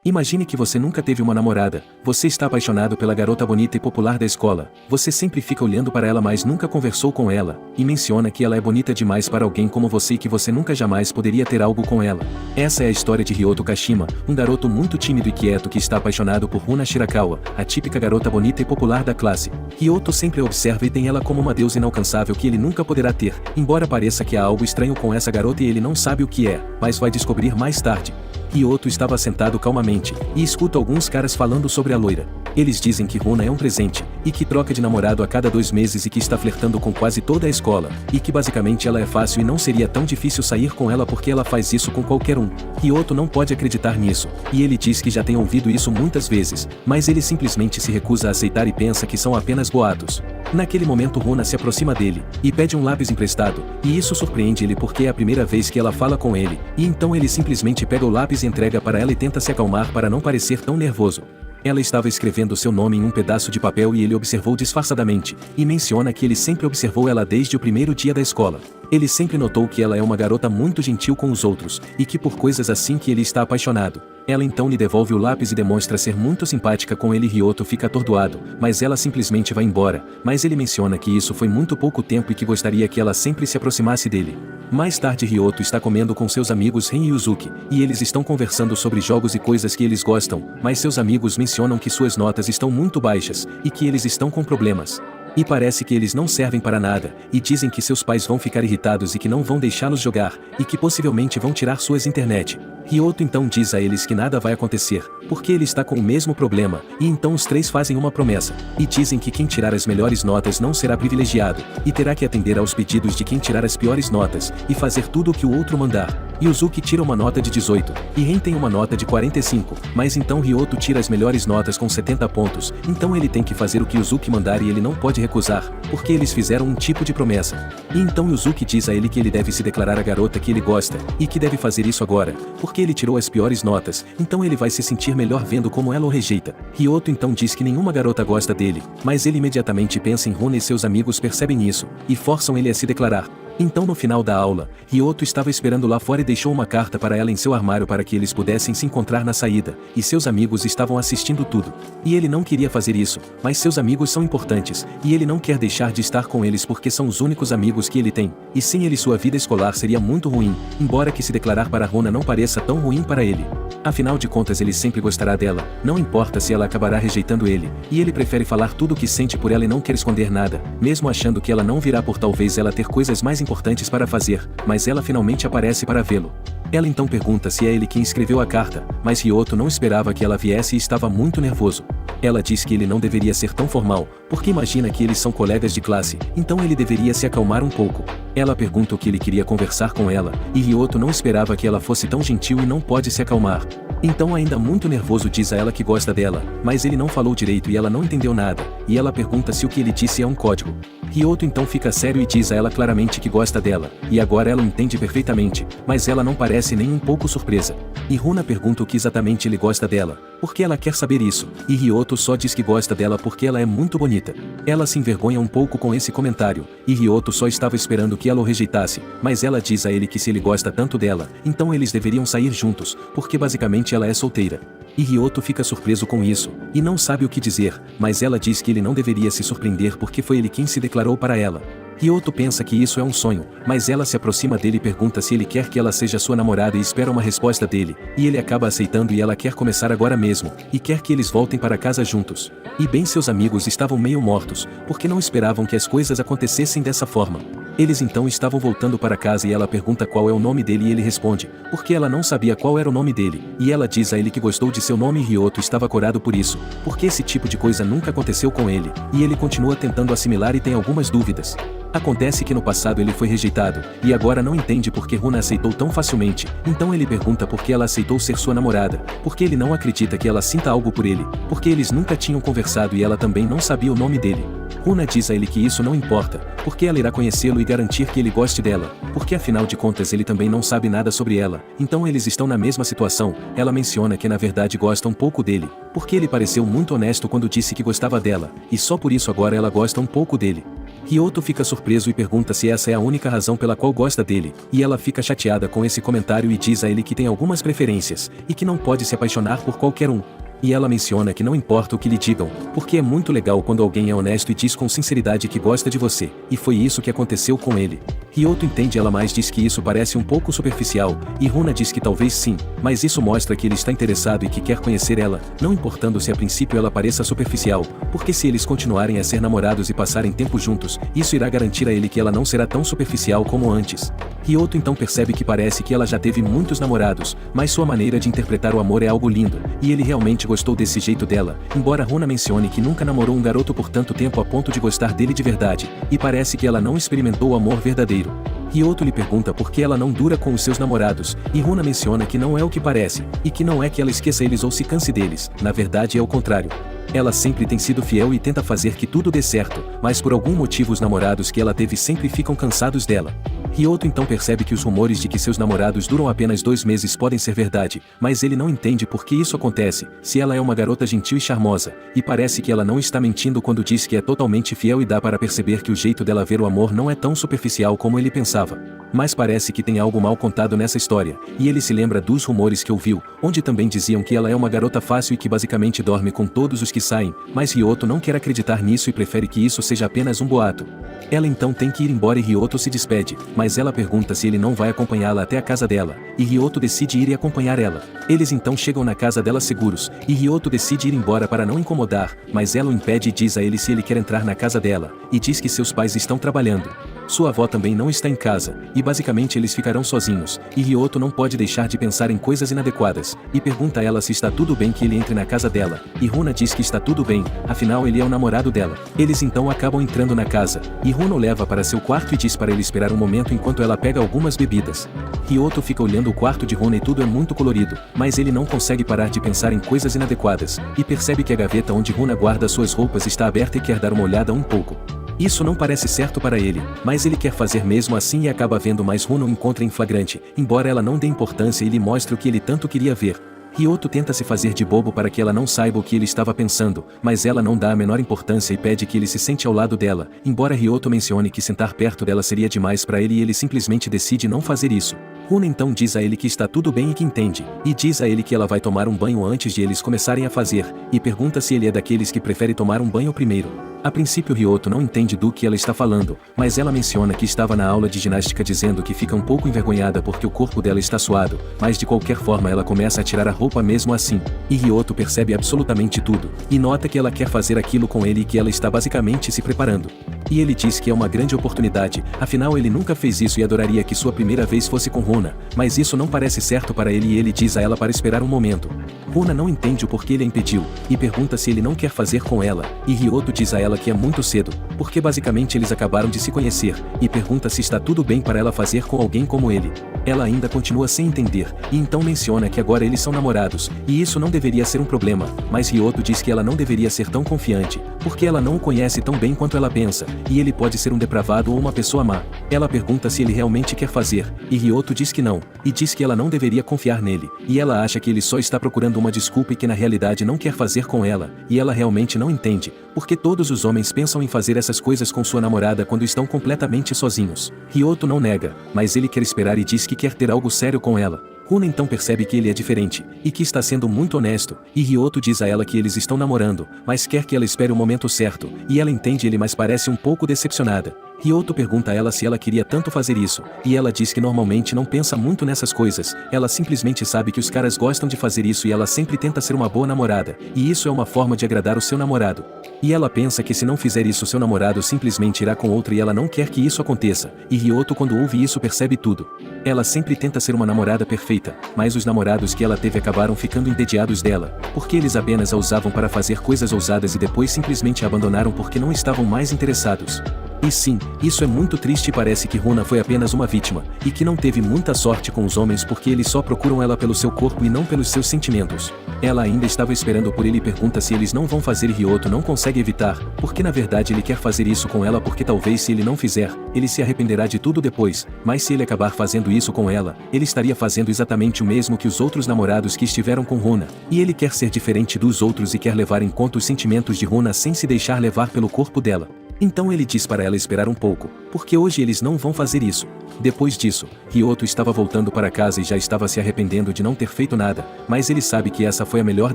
Imagine que você nunca teve uma namorada, você está apaixonado pela garota bonita e popular da escola, você sempre fica olhando para ela mas nunca conversou com ela, e menciona que ela é bonita demais para alguém como você e que você nunca jamais poderia ter algo com ela. Essa é a história de Ryoto Kashima, um garoto muito tímido e quieto que está apaixonado por Runa Shirakawa, a típica garota bonita e popular da classe. Ryoto sempre a observa e tem ela como uma deusa inalcançável que ele nunca poderá ter, embora pareça que há algo estranho com essa garota e ele não sabe o que é, mas vai descobrir mais tarde. Ryoto estava sentado calmamente, e escuta alguns caras falando sobre a loira. Eles dizem que Runa é um presente, e que troca de namorado a cada 2 meses e que está flertando com quase toda a escola, e que basicamente ela é fácil e não seria tão difícil sair com ela porque ela faz isso com qualquer um. Ryoto não pode acreditar nisso, e ele diz que já tem ouvido isso muitas vezes, mas ele simplesmente se recusa a aceitar e pensa que são apenas boatos. Naquele momento Runa se aproxima dele, e pede um lápis emprestado, e isso surpreende ele porque é a primeira vez que ela fala com ele, e então ele simplesmente pega o lápis e entrega para ela e tenta se acalmar para não parecer tão nervoso. Ela estava escrevendo seu nome em um pedaço de papel e ele observou disfarçadamente, e menciona que ele sempre observou ela desde o primeiro dia da escola. Ele sempre notou que ela é uma garota muito gentil com os outros, e que por coisas assim que ele está apaixonado. Ela então lhe devolve o lápis e demonstra ser muito simpática com ele. Ryoto fica atordoado, mas ela simplesmente vai embora, mas ele menciona que isso foi muito pouco tempo e que gostaria que ela sempre se aproximasse dele. Mais tarde Ryoto está comendo com seus amigos Ren e Uzuki, e eles estão conversando sobre jogos e coisas que eles gostam, mas seus amigos mencionam que suas notas estão muito baixas, e que eles estão com problemas. E parece que eles não servem para nada, e dizem que seus pais vão ficar irritados e que não vão deixá-los jogar, e que possivelmente vão tirar suas internet. Ryoto então diz a eles que nada vai acontecer, porque ele está com o mesmo problema, e então os 3 fazem uma promessa, e dizem que quem tirar as melhores notas não será privilegiado, e terá que atender aos pedidos de quem tirar as piores notas, e fazer tudo o que o outro mandar. Yuzuki tira uma nota de 18, e Ren tem uma nota de 45, mas então Ryoto tira as melhores notas com 70 pontos, então ele tem que fazer o que Yuzuki mandar e ele não pode recusar, porque eles fizeram um tipo de promessa. E então Yuzuki diz a ele que ele deve se declarar a garota que ele gosta, e que deve fazer isso agora, porque ele tirou as piores notas, então ele vai se sentir melhor vendo como ela o rejeita. Ryoto então diz que nenhuma garota gosta dele, mas ele imediatamente pensa em Runa e seus amigos percebem isso, e forçam ele a se declarar. Então no final da aula, Ryoto estava esperando lá fora e deixou uma carta para ela em seu armário para que eles pudessem se encontrar na saída, e seus amigos estavam assistindo tudo. E ele não queria fazer isso, mas seus amigos são importantes, e ele não quer deixar de estar com eles porque são os únicos amigos que ele tem, e sem eles sua vida escolar seria muito ruim, embora que se declarar para Runa não pareça tão ruim para ele. Afinal de contas ele sempre gostará dela, não importa se ela acabará rejeitando ele, e ele prefere falar tudo o que sente por ela e não quer esconder nada, mesmo achando que ela não virá por talvez ela ter coisas mais importantes para fazer, mas ela finalmente aparece para vê-lo. Ela então pergunta se é ele quem escreveu a carta, mas Ryoto não esperava que ela viesse e estava muito nervoso. Ela diz que ele não deveria ser tão formal, porque imagina que eles são colegas de classe, então ele deveria se acalmar um pouco. Ela pergunta o que ele queria conversar com ela, e Ryoto não esperava que ela fosse tão gentil e não pode se acalmar. Então ainda muito nervoso diz a ela que gosta dela, mas ele não falou direito e ela não entendeu nada, e ela pergunta se o que ele disse é um código. Ryoto então fica sério e diz a ela claramente que gosta dela, e agora ela entende perfeitamente, mas ela não parece nem um pouco surpresa. E Runa pergunta o que exatamente ele gosta dela, porque ela quer saber isso, e Ryoto só diz que gosta dela porque ela é muito bonita. Ela se envergonha um pouco com esse comentário, e Ryoto só estava esperando que ela o rejeitasse, mas ela diz a ele que se ele gosta tanto dela, então eles deveriam sair juntos, porque basicamente ela é solteira. E Ryoto fica surpreso com isso, e não sabe o que dizer, mas ela diz que ele não deveria se surpreender porque foi ele quem se declarou para ela. Ryoto pensa que isso é um sonho, mas ela se aproxima dele e pergunta se ele quer que ela seja sua namorada e espera uma resposta dele, e ele acaba aceitando e ela quer começar agora mesmo, e quer que eles voltem para casa juntos. E bem seus amigos estavam meio mortos, porque não esperavam que as coisas acontecessem dessa forma. Eles então estavam voltando para casa e ela pergunta qual é o nome dele e ele responde, porque ela não sabia qual era o nome dele, e ela diz a ele que gostou de seu nome e Ryoto estava corado por isso, porque esse tipo de coisa nunca aconteceu com ele, e ele continua tentando assimilar e tem algumas dúvidas. Acontece que no passado ele foi rejeitado, e agora não entende por que Runa aceitou tão facilmente, então ele pergunta por que ela aceitou ser sua namorada, porque ele não acredita que ela sinta algo por ele, porque eles nunca tinham conversado e ela também não sabia o nome dele. Runa diz a ele que isso não importa, porque ela irá conhecê-lo e garantir que ele goste dela, porque afinal de contas ele também não sabe nada sobre ela, então eles estão na mesma situação. Ela menciona que na verdade gosta um pouco dele, porque ele pareceu muito honesto quando disse que gostava dela, e só por isso agora ela gosta um pouco dele. Ryoto fica surpreso e pergunta se essa é a única razão pela qual gosta dele, e ela fica chateada com esse comentário e diz a ele que tem algumas preferências, e que não pode se apaixonar por qualquer um. E ela menciona que não importa o que lhe digam, porque é muito legal quando alguém é honesto e diz com sinceridade que gosta de você, e foi isso que aconteceu com ele. Ryoto entende ela, mas diz que isso parece um pouco superficial, e Runa diz que talvez sim, mas isso mostra que ele está interessado e que quer conhecer ela, não importando se a princípio ela pareça superficial, porque se eles continuarem a ser namorados e passarem tempo juntos, isso irá garantir a ele que ela não será tão superficial como antes. Ryoto então percebe que parece que ela já teve muitos namorados, mas sua maneira de interpretar o amor é algo lindo, e ele realmente gostou desse jeito dela, embora Runa mencione que nunca namorou um garoto por tanto tempo a ponto de gostar dele de verdade, e parece que ela não experimentou o amor verdadeiro. Ryoto lhe pergunta por que ela não dura com os seus namorados, e Runa menciona que não é o que parece, e que não é que ela esqueça eles ou se canse deles, na verdade é o contrário. Ela sempre tem sido fiel e tenta fazer que tudo dê certo, mas por algum motivo os namorados que ela teve sempre ficam cansados dela. Ryoto então percebe que os rumores de que seus namorados duram apenas 2 meses podem ser verdade, mas ele não entende por que isso acontece, se ela é uma garota gentil e charmosa, e parece que ela não está mentindo quando diz que é totalmente fiel e dá para perceber que o jeito dela ver o amor não é tão superficial como ele pensava. Mas parece que tem algo mal contado nessa história, e ele se lembra dos rumores que ouviu, onde também diziam que ela é uma garota fácil e que basicamente dorme com todos os que saem, mas Ryoto não quer acreditar nisso e prefere que isso seja apenas um boato. Ela então tem que ir embora e Ryoto se despede, mas ela pergunta se ele não vai acompanhá-la até a casa dela, e Ryoto decide ir e acompanhar ela. Eles então chegam na casa dela seguros, e Ryoto decide ir embora para não incomodar, mas ela o impede e diz a ele se ele quer entrar na casa dela, e diz que seus pais estão trabalhando. Sua avó também não está em casa, e basicamente eles ficarão sozinhos, e Ryoto não pode deixar de pensar em coisas inadequadas, e pergunta a ela se está tudo bem que ele entre na casa dela, e Runa diz que está tudo bem, afinal ele é o namorado dela. Eles então acabam entrando na casa, e Runa o leva para seu quarto e diz para ele esperar um momento enquanto ela pega algumas bebidas. Ryoto fica olhando o quarto de Runa e tudo é muito colorido, mas ele não consegue parar de pensar em coisas inadequadas, e percebe que a gaveta onde Runa guarda suas roupas está aberta e quer dar uma olhada um pouco. Isso não parece certo para ele, mas ele quer fazer mesmo assim e acaba vendo mais Runa o encontra em flagrante, embora ela não dê importância e lhe mostre o que ele tanto queria ver. Ryoto tenta se fazer de bobo para que ela não saiba o que ele estava pensando, mas ela não dá a menor importância e pede que ele se sente ao lado dela, embora Ryoto mencione que sentar perto dela seria demais para ele e ele simplesmente decide não fazer isso. Runa então diz a ele que está tudo bem e que entende, e diz a ele que ela vai tomar um banho antes de eles começarem a fazer, e pergunta se ele é daqueles que prefere tomar um banho primeiro. A princípio Ryoto não entende do que ela está falando, mas ela menciona que estava na aula de ginástica dizendo que fica um pouco envergonhada porque o corpo dela está suado, mas de qualquer forma ela começa a tirar a roupa mesmo assim, e Ryoto percebe absolutamente tudo, e nota que ela quer fazer aquilo com ele e que ela está basicamente se preparando. E ele diz que é uma grande oportunidade, afinal ele nunca fez isso e adoraria que sua primeira vez fosse com Runa, mas isso não parece certo para ele e ele diz a ela para esperar um momento. Runa não entende o porquê ele a impediu, e pergunta se ele não quer fazer com ela, e Ryoto diz a ela que é muito cedo, porque basicamente eles acabaram de se conhecer, e pergunta se está tudo bem para ela fazer com alguém como ele. Ela ainda continua sem entender, e então menciona que agora eles são namorados, e isso não deveria ser um problema, mas Ryoto diz que ela não deveria ser tão confiante, porque ela não o conhece tão bem quanto ela pensa, e ele pode ser um depravado ou uma pessoa má. Ela pergunta se ele realmente quer fazer, e Ryoto diz que não, e diz que ela não deveria confiar nele, e ela acha que ele só está procurando uma desculpa e que na realidade não quer fazer com ela, e ela realmente não entende, porque todos os homens pensam em fazer essas coisas com sua namorada quando estão completamente sozinhos. Ryoto não nega, mas ele quer esperar e diz que quer ter algo sério com ela. Runa então percebe que ele é diferente, e que está sendo muito honesto, e Ryoto diz a ela que eles estão namorando, mas quer que ela espere o momento certo, e ela entende ele mas parece um pouco decepcionada. Ryoto pergunta a ela se ela queria tanto fazer isso, e ela diz que normalmente não pensa muito nessas coisas, ela simplesmente sabe que os caras gostam de fazer isso e ela sempre tenta ser uma boa namorada, e isso é uma forma de agradar o seu namorado. E ela pensa que se não fizer isso seu namorado simplesmente irá com outra e ela não quer que isso aconteça, e Ryoto quando ouve isso percebe tudo. Ela sempre tenta ser uma namorada perfeita, mas os namorados que ela teve acabaram ficando entediados dela, porque eles apenas a usavam para fazer coisas ousadas e depois simplesmente a abandonaram porque não estavam mais interessados. E sim, isso é muito triste e parece que Runa foi apenas uma vítima, e que não teve muita sorte com os homens porque eles só procuram ela pelo seu corpo e não pelos seus sentimentos. Ela ainda estava esperando por ele e pergunta se eles não vão fazer e Ryoto não consegue evitar, porque na verdade ele quer fazer isso com ela porque talvez se ele não fizer, ele se arrependerá de tudo depois, mas se ele acabar fazendo isso com ela, ele estaria fazendo exatamente o mesmo que os outros namorados que estiveram com Runa, e ele quer ser diferente dos outros e quer levar em conta os sentimentos de Runa sem se deixar levar pelo corpo dela. Então ele diz para ela esperar um pouco, porque hoje eles não vão fazer isso. Depois disso, Ryoto estava voltando para casa e já estava se arrependendo de não ter feito nada, mas ele sabe que essa foi a melhor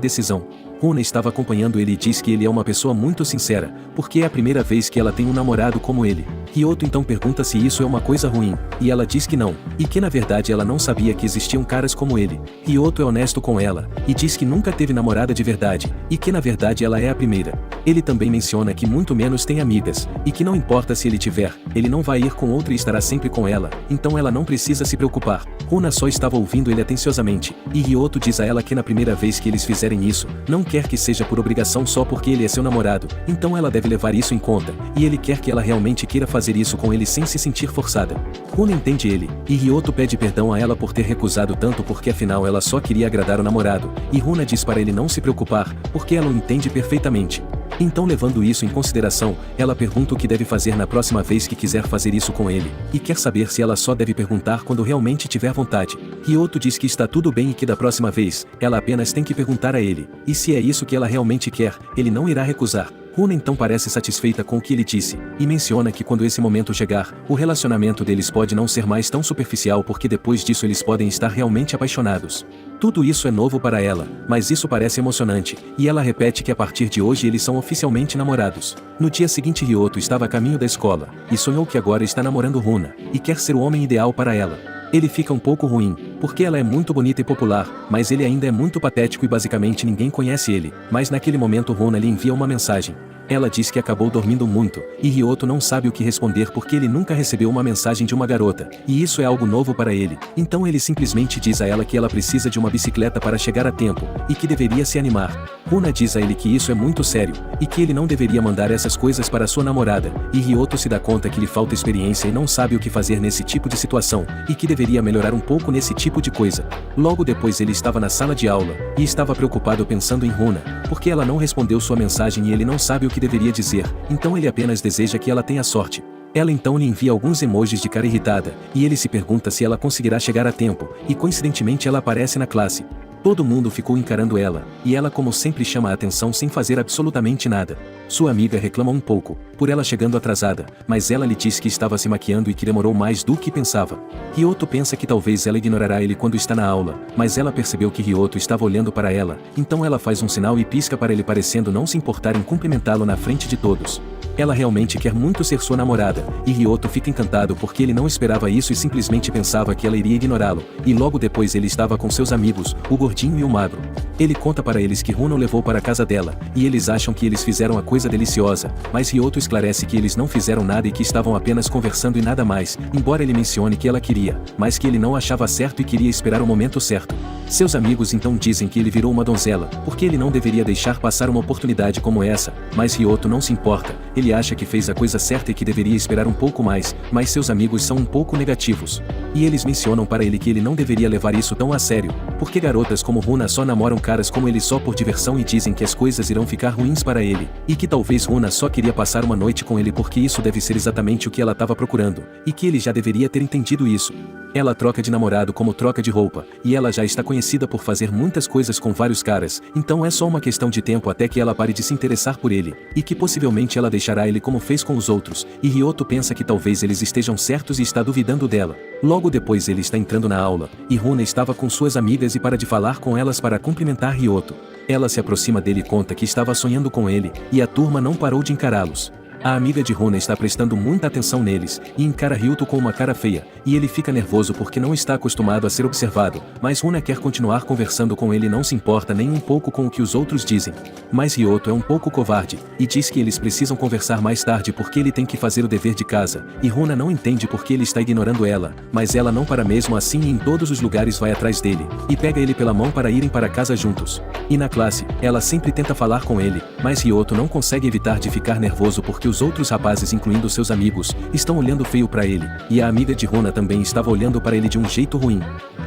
decisão. Runa estava acompanhando ele e diz que ele é uma pessoa muito sincera, porque é a primeira vez que ela tem um namorado como ele. Ryoto então pergunta se isso é uma coisa ruim, e ela diz que não, e que na verdade ela não sabia que existiam caras como ele. Ryoto é honesto com ela, e diz que nunca teve namorada de verdade, e que na verdade ela é a primeira. Ele também menciona que muito menos tem amigas, e que não importa se ele tiver, ele não vai ir com outra e estará sempre com ela, então ela não precisa se preocupar. Runa só estava ouvindo ele atenciosamente, e Ryoto diz a ela que na primeira vez que eles fizerem isso, não quer que seja por obrigação só porque ele é seu namorado, então ela deve levar isso em conta, e ele quer que ela realmente queira fazer isso com ele sem se sentir forçada. Runa entende ele, e Ryoto pede perdão a ela por ter recusado tanto porque afinal ela só queria agradar o namorado, e Runa diz para ele não se preocupar, porque ela o entende perfeitamente. Então, levando isso em consideração, ela pergunta o que deve fazer na próxima vez que quiser fazer isso com ele, e quer saber se ela só deve perguntar quando realmente tiver vontade. Ryoto diz que está tudo bem e que da próxima vez, ela apenas tem que perguntar a ele, e se é isso que ela realmente quer, ele não irá recusar. Runa então parece satisfeita com o que ele disse, e menciona que quando esse momento chegar, o relacionamento deles pode não ser mais tão superficial porque depois disso eles podem estar realmente apaixonados. Tudo isso é novo para ela, mas isso parece emocionante, e ela repete que a partir de hoje eles são oficialmente namorados. No dia seguinte Ryoto estava a caminho da escola, e sonhou que agora está namorando Runa, e quer ser o homem ideal para ela. Ele fica um pouco ruim, porque ela é muito bonita e popular, mas ele ainda é muito patético e basicamente ninguém conhece ele, mas naquele momento Runa lhe envia uma mensagem. Ela diz que acabou dormindo muito, e Ryoto não sabe o que responder porque ele nunca recebeu uma mensagem de uma garota, e isso é algo novo para ele, então ele simplesmente diz a ela que ela precisa de uma bicicleta para chegar a tempo, e que deveria se animar. Runa diz a ele que isso é muito sério, e que ele não deveria mandar essas coisas para sua namorada, e Ryoto se dá conta que lhe falta experiência e não sabe o que fazer nesse tipo de situação, e que deveria melhorar um pouco nesse tipo de coisa. Logo depois ele estava na sala de aula, e estava preocupado pensando em Runa, porque ela não respondeu sua mensagem e ele não sabe o que deveria dizer, então ele apenas deseja que ela tenha sorte. Ela então lhe envia alguns emojis de cara irritada, e ele se pergunta se ela conseguirá chegar a tempo, e coincidentemente ela aparece na classe. Todo mundo ficou encarando ela, e ela como sempre chama a atenção sem fazer absolutamente nada. Sua amiga reclama um pouco, por ela chegando atrasada, mas ela lhe diz que estava se maquiando e que demorou mais do que pensava. Ryoto pensa que talvez ela ignorará ele quando está na aula, mas ela percebeu que Ryoto estava olhando para ela, então ela faz um sinal e pisca para ele parecendo não se importar em cumprimentá-lo na frente de todos. Ela realmente quer muito ser sua namorada, e Ryoto fica encantado porque ele não esperava isso e simplesmente pensava que ela iria ignorá-lo, e logo depois ele estava com seus amigos, o gordinho e o magro. Ele conta para eles que Runa o levou para a casa dela, e eles acham que eles fizeram a coisa deliciosa, mas Ryoto esclarece que eles não fizeram nada e que estavam apenas conversando e nada mais, embora ele mencione que ela queria, mas que ele não achava certo e queria esperar o momento certo. Seus amigos então dizem que ele virou uma donzela, porque ele não deveria deixar passar uma oportunidade como essa, mas Ryoto não se importa, ele acha que fez a coisa certa e que deveria esperar um pouco mais, mas seus amigos são um pouco negativos. E eles mencionam para ele que ele não deveria levar isso tão a sério, porque garotas como Runa só namoram caras como ele só por diversão e dizem que as coisas irão ficar ruins para ele, e que talvez Runa só queria passar uma noite com ele porque isso deve ser exatamente o que ela estava procurando, e que ele já deveria ter entendido isso. Ela troca de namorado como troca de roupa, e ela já está conhecida por fazer muitas coisas com vários caras, então é só uma questão de tempo até que ela pare de se interessar por ele, e que possivelmente ela deixará ele como fez com os outros, e Ryoto pensa que talvez eles estejam certos e está duvidando dela. Logo depois ele está entrando na aula, e Runa estava com suas amigas e para de falar com elas para cumprimentar Ryoto. Ela se aproxima dele e conta que estava sonhando com ele, e a turma não parou de encará-los. A amiga de Runa está prestando muita atenção neles, e encara Ryoto com uma cara feia, e ele fica nervoso porque não está acostumado a ser observado, mas Runa quer continuar conversando com ele e não se importa nem um pouco com o que os outros dizem. Mas Ryoto é um pouco covarde, e diz que eles precisam conversar mais tarde porque ele tem que fazer o dever de casa, e Runa não entende porque ele está ignorando ela, mas ela não para mesmo assim e em todos os lugares vai atrás dele, e pega ele pela mão para irem para casa juntos. E na classe, ela sempre tenta falar com ele, mas Ryoto não consegue evitar de ficar nervoso porque os outros rapazes, incluindo seus amigos, estão olhando feio para ele, e a amiga de Runa também estava olhando para ele de um jeito ruim.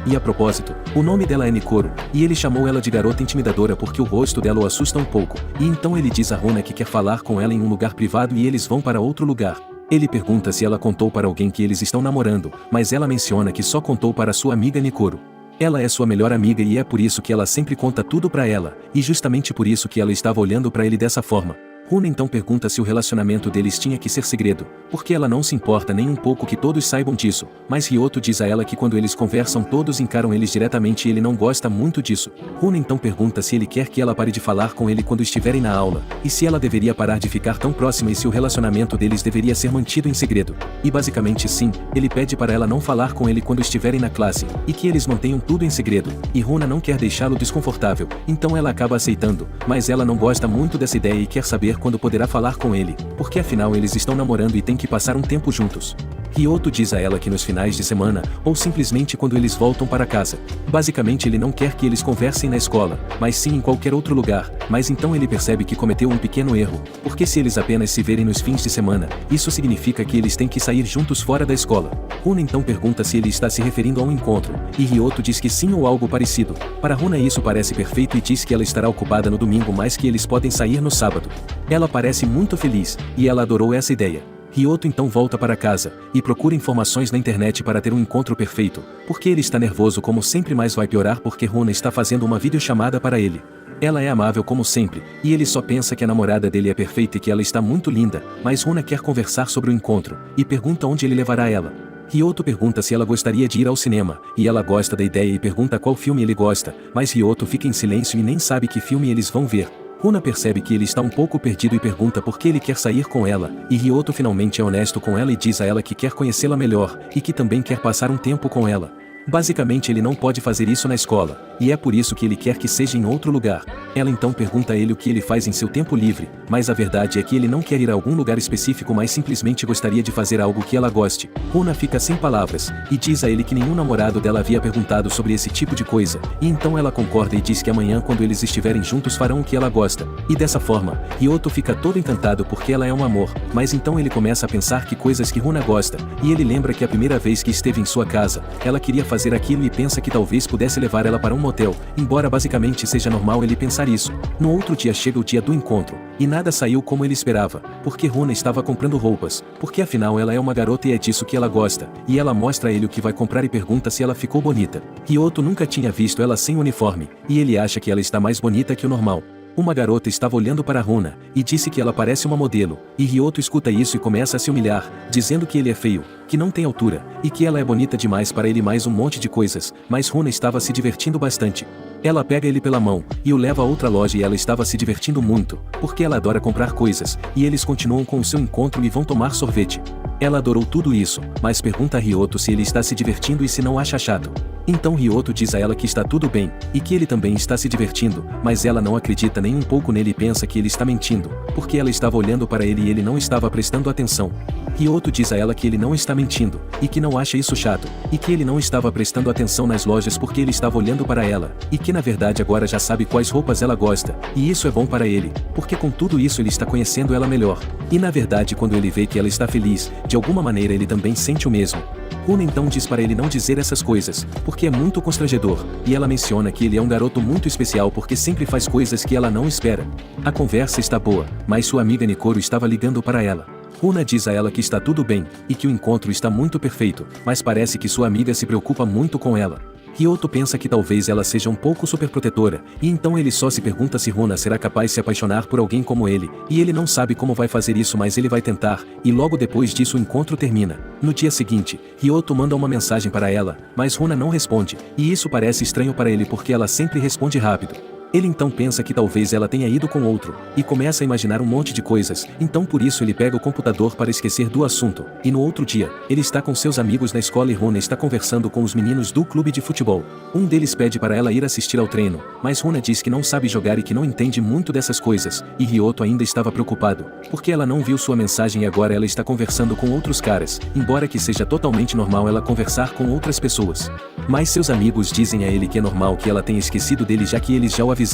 E a propósito, o nome dela é Nikoro, e ele chamou ela de garota intimidadora porque o rosto dela o assusta um pouco, e então ele diz a Runa que quer falar com ela em um lugar privado e eles vão para outro lugar. Ele pergunta se ela contou para alguém que eles estão namorando, mas ela menciona que só contou para sua amiga Nikoro. Ela é sua melhor amiga e é por isso que ela sempre conta tudo para ela, e justamente por isso que ela estava olhando para ele dessa forma. Runa então pergunta se o relacionamento deles tinha que ser segredo, porque ela não se importa nem um pouco que todos saibam disso, mas Ryoto diz a ela que quando eles conversam todos encaram eles diretamente e ele não gosta muito disso. Runa então pergunta se ele quer que ela pare de falar com ele quando estiverem na aula, e se ela deveria parar de ficar tão próxima e se o relacionamento deles deveria ser mantido em segredo. E basicamente sim, ele pede para ela não falar com ele quando estiverem na classe, e que eles mantenham tudo em segredo, e Runa não quer deixá-lo desconfortável, então ela acaba aceitando, mas ela não gosta muito dessa ideia e quer saber quando poderá falar com ele, porque afinal eles estão namorando e têm que passar um tempo juntos. Ryoto diz a ela que nos finais de semana, ou simplesmente quando eles voltam para casa. Basicamente ele não quer que eles conversem na escola, mas sim em qualquer outro lugar, mas então ele percebe que cometeu um pequeno erro, porque se eles apenas se verem nos fins de semana, isso significa que eles têm que sair juntos fora da escola. Runa então pergunta se ele está se referindo a um encontro, e Ryoto diz que sim ou algo parecido. Para Runa isso parece perfeito e diz que ela estará ocupada no domingo mas que eles podem sair no sábado. Ela parece muito feliz, e ela adorou essa ideia. Ryoto então volta para casa, e procura informações na internet para ter um encontro perfeito, porque ele está nervoso como sempre mas vai piorar porque Runa está fazendo uma videochamada para ele. Ela é amável como sempre, e ele só pensa que a namorada dele é perfeita e que ela está muito linda, mas Runa quer conversar sobre o encontro, e pergunta onde ele levará ela. Ryoto pergunta se ela gostaria de ir ao cinema, e ela gosta da ideia e pergunta qual filme ele gosta, mas Ryoto fica em silêncio e nem sabe que filme eles vão ver. Runa percebe que ele está um pouco perdido e pergunta por que ele quer sair com ela, e Ryoto finalmente é honesto com ela e diz a ela que quer conhecê-la melhor, e que também quer passar um tempo com ela. Basicamente ele não pode fazer isso na escola, e é por isso que ele quer que seja em outro lugar. Ela então pergunta a ele o que ele faz em seu tempo livre, mas a verdade é que ele não quer ir a algum lugar específico mas simplesmente gostaria de fazer algo que ela goste. Runa fica sem palavras, e diz a ele que nenhum namorado dela havia perguntado sobre esse tipo de coisa, e então ela concorda e diz que amanhã quando eles estiverem juntos farão o que ela gosta. E dessa forma, Ryoto fica todo encantado porque ela é um amor, mas então ele começa a pensar que coisas que Runa gosta, e ele lembra que a primeira vez que esteve em sua casa, ela queria fazer aquilo e pensa que talvez pudesse levar ela para um motel, embora basicamente seja normal ele pensar isso. No outro dia chega o dia do encontro, e nada saiu como ele esperava, porque Runa estava comprando roupas, porque afinal ela é uma garota e é disso que ela gosta, e ela mostra a ele o que vai comprar e pergunta se ela ficou bonita. Ryoto nunca tinha visto ela sem uniforme, e ele acha que ela está mais bonita que o normal. Uma garota estava olhando para Runa, e disse que ela parece uma modelo, e Ryoto escuta isso e começa a se humilhar, dizendo que ele é feio, que não tem altura, e que ela é bonita demais para ele mais um monte de coisas, mas Runa estava se divertindo bastante. Ela pega ele pela mão, e o leva a outra loja e ela estava se divertindo muito, porque ela adora comprar coisas, e eles continuam com o seu encontro e vão tomar sorvete. Ela adorou tudo isso, mas pergunta a Ryoto se ele está se divertindo e se não acha chato. Então Ryoto diz a ela que está tudo bem, e que ele também está se divertindo, mas ela não acredita nem um pouco nele e pensa que ele está mentindo, porque ela estava olhando para ele e ele não estava prestando atenção. Ryoto diz a ela que ele não está mentindo, e que não acha isso chato, e que ele não estava prestando atenção nas lojas porque ele estava olhando para ela, e que na verdade agora já sabe quais roupas ela gosta, e isso é bom para ele, porque com tudo isso ele está conhecendo ela melhor. E na verdade quando ele vê que ela está feliz, de alguma maneira ele também sente o mesmo. Runa então diz para ele não dizer essas coisas, porque é muito constrangedor, e ela menciona que ele é um garoto muito especial porque sempre faz coisas que ela não espera. A conversa está boa, mas sua amiga Nikoro estava ligando para ela. Runa diz a ela que está tudo bem, e que o encontro está muito perfeito, mas parece que sua amiga se preocupa muito com ela. Ryoto pensa que talvez ela seja um pouco superprotetora, e então ele só se pergunta se Runa será capaz de se apaixonar por alguém como ele, e ele não sabe como vai fazer isso mas ele vai tentar, e logo depois disso o encontro termina. No dia seguinte, Ryoto manda uma mensagem para ela, mas Runa não responde, e isso parece estranho para ele porque ela sempre responde rápido. Ele então pensa que talvez ela tenha ido com outro, e começa a imaginar um monte de coisas, então por isso ele pega o computador para esquecer do assunto, e no outro dia, ele está com seus amigos na escola e Runa está conversando com os meninos do clube de futebol. Um deles pede para ela ir assistir ao treino, mas Runa diz que não sabe jogar e que não entende muito dessas coisas, e Ryoto ainda estava preocupado, porque ela não viu sua mensagem e agora ela está conversando com outros caras, embora que seja totalmente normal ela conversar com outras pessoas. Mas seus amigos dizem a ele que é normal que ela tenha esquecido dele já que eles já o avisaram,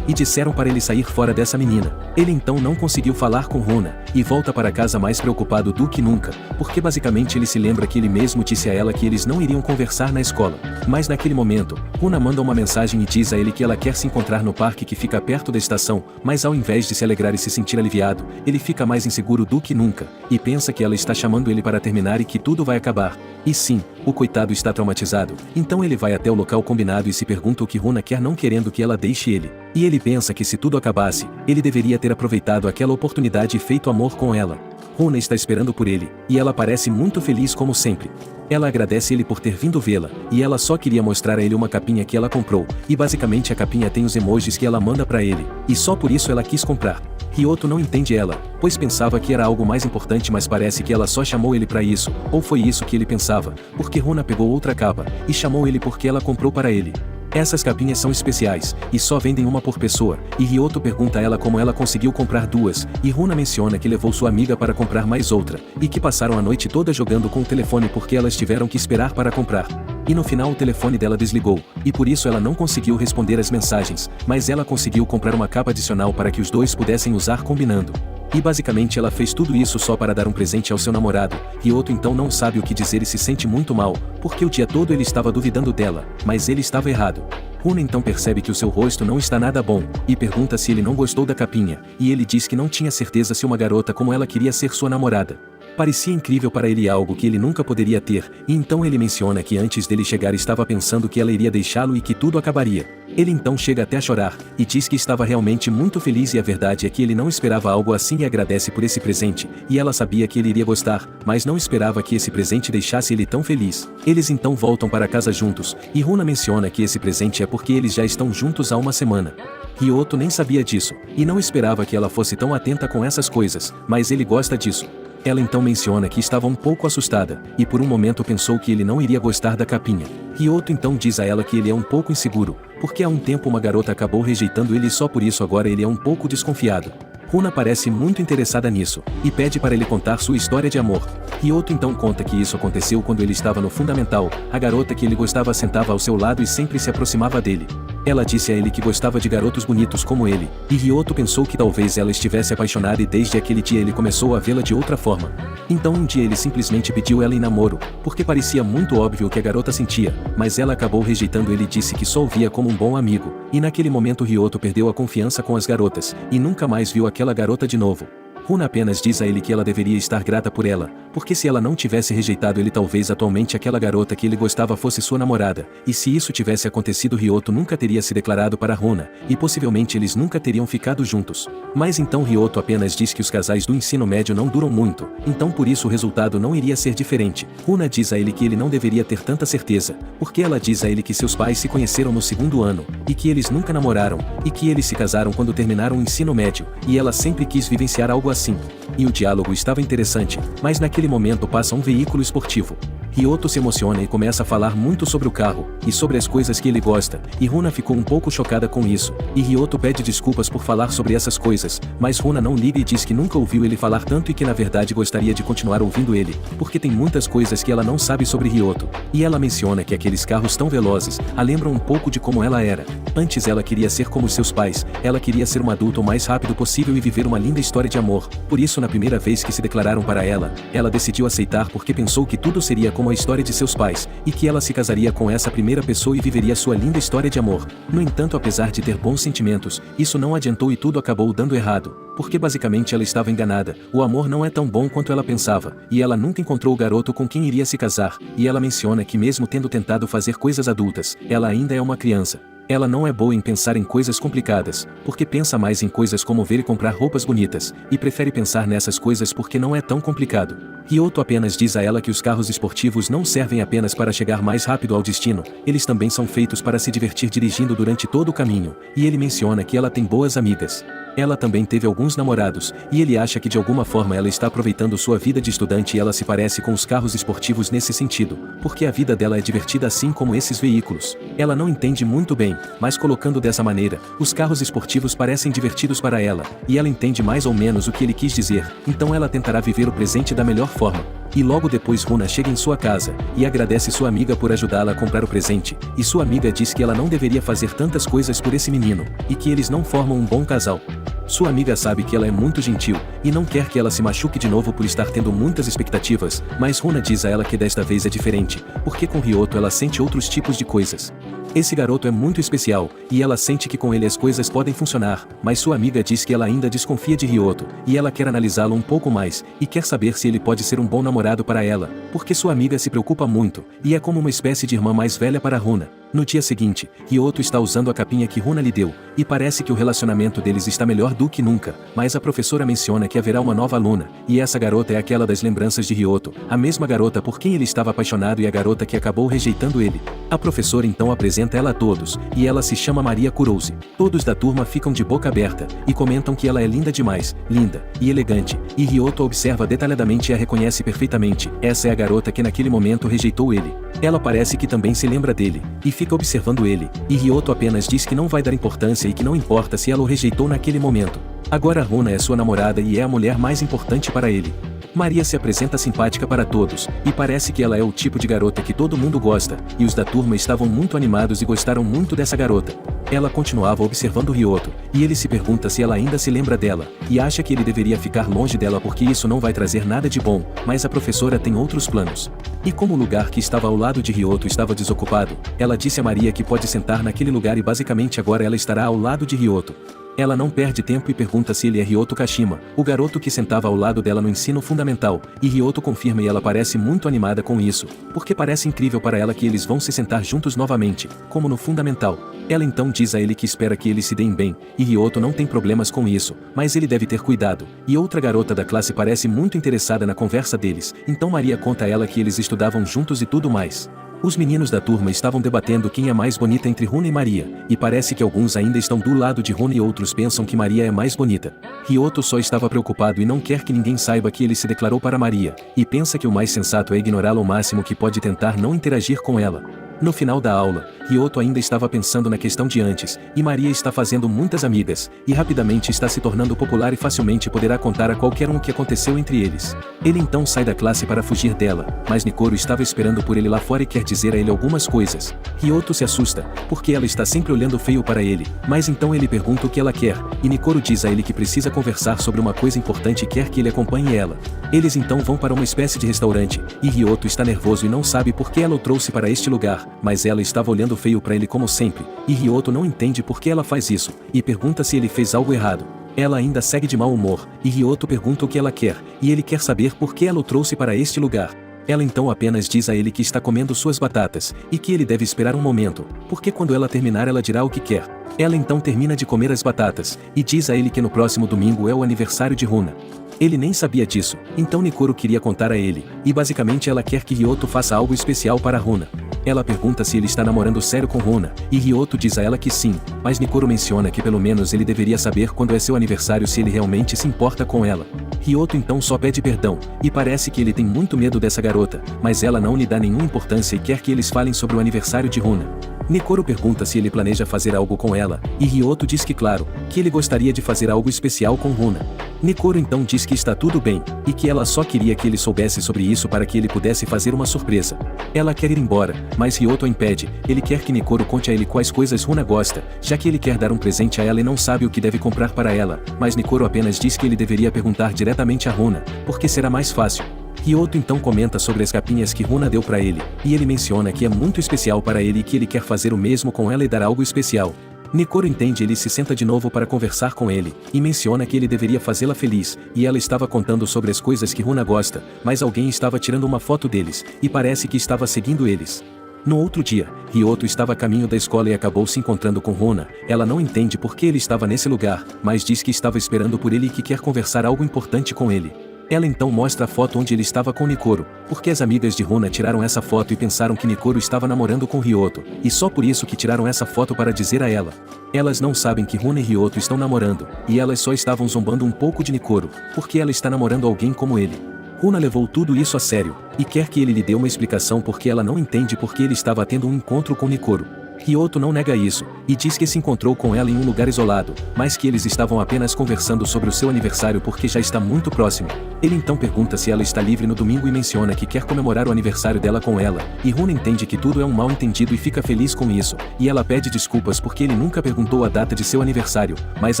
e disseram para ele sair fora dessa menina. Ele então não conseguiu falar com Runa, e volta para casa mais preocupado do que nunca, porque basicamente ele se lembra que ele mesmo disse a ela que eles não iriam conversar na escola. Mas naquele momento, Runa manda uma mensagem e diz a ele que ela quer se encontrar no parque que fica perto da estação, mas ao invés de se alegrar e se sentir aliviado, ele fica mais inseguro do que nunca, e pensa que ela está chamando ele para terminar e que tudo vai acabar. E sim, o coitado está traumatizado, então ele vai até o local combinado e se pergunta o que Runa quer não querendo que ela deixe ele. E ele pensa que se tudo acabasse, ele deveria ter aproveitado aquela oportunidade e feito amor com ela. Runa está esperando por ele, e ela parece muito feliz como sempre. Ela agradece ele por ter vindo vê-la, e ela só queria mostrar a ele uma capinha que ela comprou, e basicamente a capinha tem os emojis que ela manda pra ele, e só por isso ela quis comprar. Ryoto não entende ela, pois pensava que era algo mais importante, mas parece que ela só chamou ele pra isso, ou foi isso que ele pensava, porque Runa pegou outra capa, e chamou ele porque ela comprou para ele. Essas capinhas são especiais, e só vendem uma por pessoa, e Ryoto pergunta a ela como ela conseguiu comprar duas, e Runa menciona que levou sua amiga para comprar mais outra, e que passaram a noite toda jogando com o telefone porque elas tiveram que esperar para comprar. E no final o telefone dela desligou, e por isso ela não conseguiu responder as mensagens, mas ela conseguiu comprar uma capa adicional para que os dois pudessem usar combinando. E basicamente ela fez tudo isso só para dar um presente ao seu namorado, Ryoto então não sabe o que dizer e se sente muito mal, porque o dia todo ele estava duvidando dela, mas ele estava errado. Runa então percebe que o seu rosto não está nada bom, e pergunta se ele não gostou da capinha, e ele diz que não tinha certeza se uma garota como ela queria ser sua namorada. Parecia incrível para ele algo que ele nunca poderia ter, e então ele menciona que antes dele chegar estava pensando que ela iria deixá-lo e que tudo acabaria. Ele então chega até a chorar, e diz que estava realmente muito feliz, e a verdade é que ele não esperava algo assim e agradece por esse presente, e ela sabia que ele iria gostar, mas não esperava que esse presente deixasse ele tão feliz. Eles então voltam para casa juntos, e Runa menciona que esse presente é porque eles já estão juntos há uma semana. Ryoto nem sabia disso, e não esperava que ela fosse tão atenta com essas coisas, mas ele gosta disso. Ela então menciona que estava um pouco assustada, e por um momento pensou que ele não iria gostar da capinha. Ryoto então diz a ela que ele é um pouco inseguro, porque há um tempo uma garota acabou rejeitando ele e só por isso agora ele é um pouco desconfiado. Runa parece muito interessada nisso, e pede para ele contar sua história de amor. Ryoto então conta que isso aconteceu quando ele estava no fundamental, a garota que ele gostava sentava ao seu lado e sempre se aproximava dele. Ela disse a ele que gostava de garotos bonitos como ele, e Ryoto pensou que talvez ela estivesse apaixonada e desde aquele dia ele começou a vê-la de outra forma. Então um dia ele simplesmente pediu ela em namoro, porque parecia muito óbvio o que a garota sentia, mas ela acabou rejeitando ele e disse que só o via como um bom amigo, e naquele momento Ryoto perdeu a confiança com as garotas, e nunca mais viu aquela garota de novo. Runa apenas diz a ele que ela deveria estar grata por ela, porque se ela não tivesse rejeitado ele talvez atualmente aquela garota que ele gostava fosse sua namorada, e se isso tivesse acontecido Ryoto nunca teria se declarado para Runa, e possivelmente eles nunca teriam ficado juntos. Mas então Ryoto apenas diz que os casais do ensino médio não duram muito, então por isso o resultado não iria ser diferente. Runa diz a ele que ele não deveria ter tanta certeza, porque ela diz a ele que seus pais se conheceram no segundo ano, e que eles nunca namoraram, e que eles se casaram quando terminaram o ensino médio, e ela sempre quis vivenciar algo assim. E o diálogo estava interessante, mas naquele momento passa um veículo esportivo. Ryoto se emociona e começa a falar muito sobre o carro, e sobre as coisas que ele gosta, e Runa ficou um pouco chocada com isso, e Ryoto pede desculpas por falar sobre essas coisas, mas Runa não liga e diz que nunca ouviu ele falar tanto e que na verdade gostaria de continuar ouvindo ele, porque tem muitas coisas que ela não sabe sobre Ryoto, e ela menciona que aqueles carros tão velozes a lembram um pouco de como ela era. Antes ela queria ser como seus pais, ela queria ser uma adulta o mais rápido possível e viver uma linda história de amor, por isso na primeira vez que se declararam para ela, ela decidiu aceitar porque pensou que tudo seria como a história de seus pais, e que ela se casaria com essa primeira pessoa e viveria sua linda história de amor. No entanto, apesar de ter bons sentimentos, isso não adiantou e tudo acabou dando errado, porque basicamente ela estava enganada, o amor não é tão bom quanto ela pensava, e ela nunca encontrou o garoto com quem iria se casar, e ela menciona que mesmo tendo tentado fazer coisas adultas, ela ainda é uma criança. Ela não é boa em pensar em coisas complicadas, porque pensa mais em coisas como ver e comprar roupas bonitas, e prefere pensar nessas coisas porque não é tão complicado. Ryoto apenas diz a ela que os carros esportivos não servem apenas para chegar mais rápido ao destino, eles também são feitos para se divertir dirigindo durante todo o caminho, e ele menciona que ela tem boas amigas. Ela também teve alguns namorados, e ele acha que de alguma forma ela está aproveitando sua vida de estudante e ela se parece com os carros esportivos nesse sentido, porque a vida dela é divertida assim como esses veículos. Ela não entende muito bem, mas colocando dessa maneira, os carros esportivos parecem divertidos para ela, e ela entende mais ou menos o que ele quis dizer, então ela tentará viver o presente da melhor forma. E logo depois Runa chega em sua casa, e agradece sua amiga por ajudá-la a comprar o presente, e sua amiga diz que ela não deveria fazer tantas coisas por esse menino, e que eles não formam um bom casal. Sua amiga sabe que ela é muito gentil, e não quer que ela se machuque de novo por estar tendo muitas expectativas, mas Runa diz a ela que desta vez é diferente, porque com Ryoto ela sente outros tipos de coisas. Esse garoto é muito especial, e ela sente que com ele as coisas podem funcionar, mas sua amiga diz que ela ainda desconfia de Ryoto, e ela quer analisá-lo um pouco mais, e quer saber se ele pode ser um bom namorado para ela, porque sua amiga se preocupa muito, e é como uma espécie de irmã mais velha para Runa. No dia seguinte, Ryoto está usando a capinha que Runa lhe deu, e parece que o relacionamento deles está melhor do que nunca, mas a professora menciona que haverá uma nova aluna, e essa garota é aquela das lembranças de Ryoto, a mesma garota por quem ele estava apaixonado e a garota que acabou rejeitando ele. A professora então apresenta ela a todos, e ela se chama Maria Kurouse. Todos da turma ficam de boca aberta, e comentam que ela é linda demais, linda, e elegante, e Ryoto observa detalhadamente e a reconhece perfeitamente. Essa é a garota que naquele momento rejeitou ele. Ela parece que também se lembra dele, e fica observando ele, e Ryoto apenas diz que não vai dar importância e que não importa se ela o rejeitou naquele momento. Agora Runa é sua namorada e é a mulher mais importante para ele. Maria se apresenta simpática para todos, e parece que ela é o tipo de garota que todo mundo gosta, e os da turma estavam muito animados e gostaram muito dessa garota. Ela continuava observando Ryoto, e ele se pergunta se ela ainda se lembra dela, e acha que ele deveria ficar longe dela porque isso não vai trazer nada de bom, mas a professora tem outros planos. E como o lugar que estava ao lado de Ryoto estava desocupado, ela disse a Maria que pode sentar naquele lugar e basicamente agora ela estará ao lado de Ryoto. Ela não perde tempo e pergunta se ele é Ryoto Kashima, o garoto que sentava ao lado dela no ensino fundamental, e Ryoto confirma e ela parece muito animada com isso, porque parece incrível para ela que eles vão se sentar juntos novamente, como no fundamental. Ela então diz a ele que espera que eles se deem bem, e Ryoto não tem problemas com isso, mas ele deve ter cuidado, e outra garota da classe parece muito interessada na conversa deles, então Maria conta a ela que eles estudavam juntos e tudo mais. Os meninos da turma estavam debatendo quem é mais bonita entre Runa e Maria, e parece que alguns ainda estão do lado de Runa e outros pensam que Maria é mais bonita. Ryoto só estava preocupado e não quer que ninguém saiba que ele se declarou para Maria, e pensa que o mais sensato é ignorá-la o máximo que pode e tentar não interagir com ela. No final da aula, Ryoto ainda estava pensando na questão de antes, e Maria está fazendo muitas amigas, e rapidamente está se tornando popular e facilmente poderá contar a qualquer um o que aconteceu entre eles. Ele então sai da classe para fugir dela, mas Nikoro estava esperando por ele lá fora e quer dizer a ele algumas coisas. Ryoto se assusta, porque ela está sempre olhando feio para ele, mas então ele pergunta o que ela quer, e Nikoro diz a ele que precisa conversar sobre uma coisa importante e quer que ele acompanhe ela. Eles então vão para uma espécie de restaurante, e Ryoto está nervoso e não sabe por que ela o trouxe para este lugar, mas ela estava olhando feio para ele como sempre, e Ryoto não entende por que ela faz isso, e pergunta se ele fez algo errado. Ela ainda segue de mau humor, e Ryoto pergunta o que ela quer, e ele quer saber por que ela o trouxe para este lugar. Ela então apenas diz a ele que está comendo suas batatas, e que ele deve esperar um momento, porque quando ela terminar ela dirá o que quer. Ela então termina de comer as batatas, e diz a ele que no próximo domingo é o aniversário de Runa. Ele nem sabia disso, então Nikoro queria contar a ele, e basicamente ela quer que Ryoto faça algo especial para Runa. Ela pergunta se ele está namorando sério com Runa, e Ryoto diz a ela que sim, mas Nikoro menciona que pelo menos ele deveria saber quando é seu aniversário se ele realmente se importa com ela. Ryoto então só pede perdão, e parece que ele tem muito medo dessa garota, mas ela não lhe dá nenhuma importância e quer que eles falem sobre o aniversário de Runa. Nikoro pergunta se ele planeja fazer algo com ela, e Ryoto diz que claro, que ele gostaria de fazer algo especial com Runa. Nikoro então diz que está tudo bem, e que ela só queria que ele soubesse sobre isso para que ele pudesse fazer uma surpresa. Ela quer ir embora, mas Ryoto a impede, ele quer que Nikoro conte a ele quais coisas Runa gosta, já que ele quer dar um presente a ela e não sabe o que deve comprar para ela, mas Nikoro apenas diz que ele deveria perguntar diretamente a Runa, porque será mais fácil. Ryoto então comenta sobre as capinhas que Runa deu para ele, e ele menciona que é muito especial para ele e que ele quer fazer o mesmo com ela e dar algo especial. Nikoro entende e ele se senta de novo para conversar com ele, e menciona que ele deveria fazê-la feliz, e ela estava contando sobre as coisas que Runa gosta, mas alguém estava tirando uma foto deles, e parece que estava seguindo eles. No outro dia, Ryoto estava a caminho da escola e acabou se encontrando com Runa. Ela não entende por que ele estava nesse lugar, mas diz que estava esperando por ele e que quer conversar algo importante com ele. Ela então mostra a foto onde ele estava com Nikoro, porque as amigas de Runa tiraram essa foto e pensaram que Nikoro estava namorando com Ryoto, e só por isso que tiraram essa foto para dizer a ela. Elas não sabem que Runa e Ryoto estão namorando, e elas só estavam zombando um pouco de Nikoro, porque ela está namorando alguém como ele. Runa levou tudo isso a sério, e quer que ele lhe dê uma explicação porque ela não entende porque ele estava tendo um encontro com Nikoro. Ryoto não nega isso, e diz que se encontrou com ela em um lugar isolado, mas que eles estavam apenas conversando sobre o seu aniversário porque já está muito próximo. Ele então pergunta se ela está livre no domingo e menciona que quer comemorar o aniversário dela com ela, e Runa entende que tudo é um mal entendido e fica feliz com isso, e ela pede desculpas porque ele nunca perguntou a data de seu aniversário, mas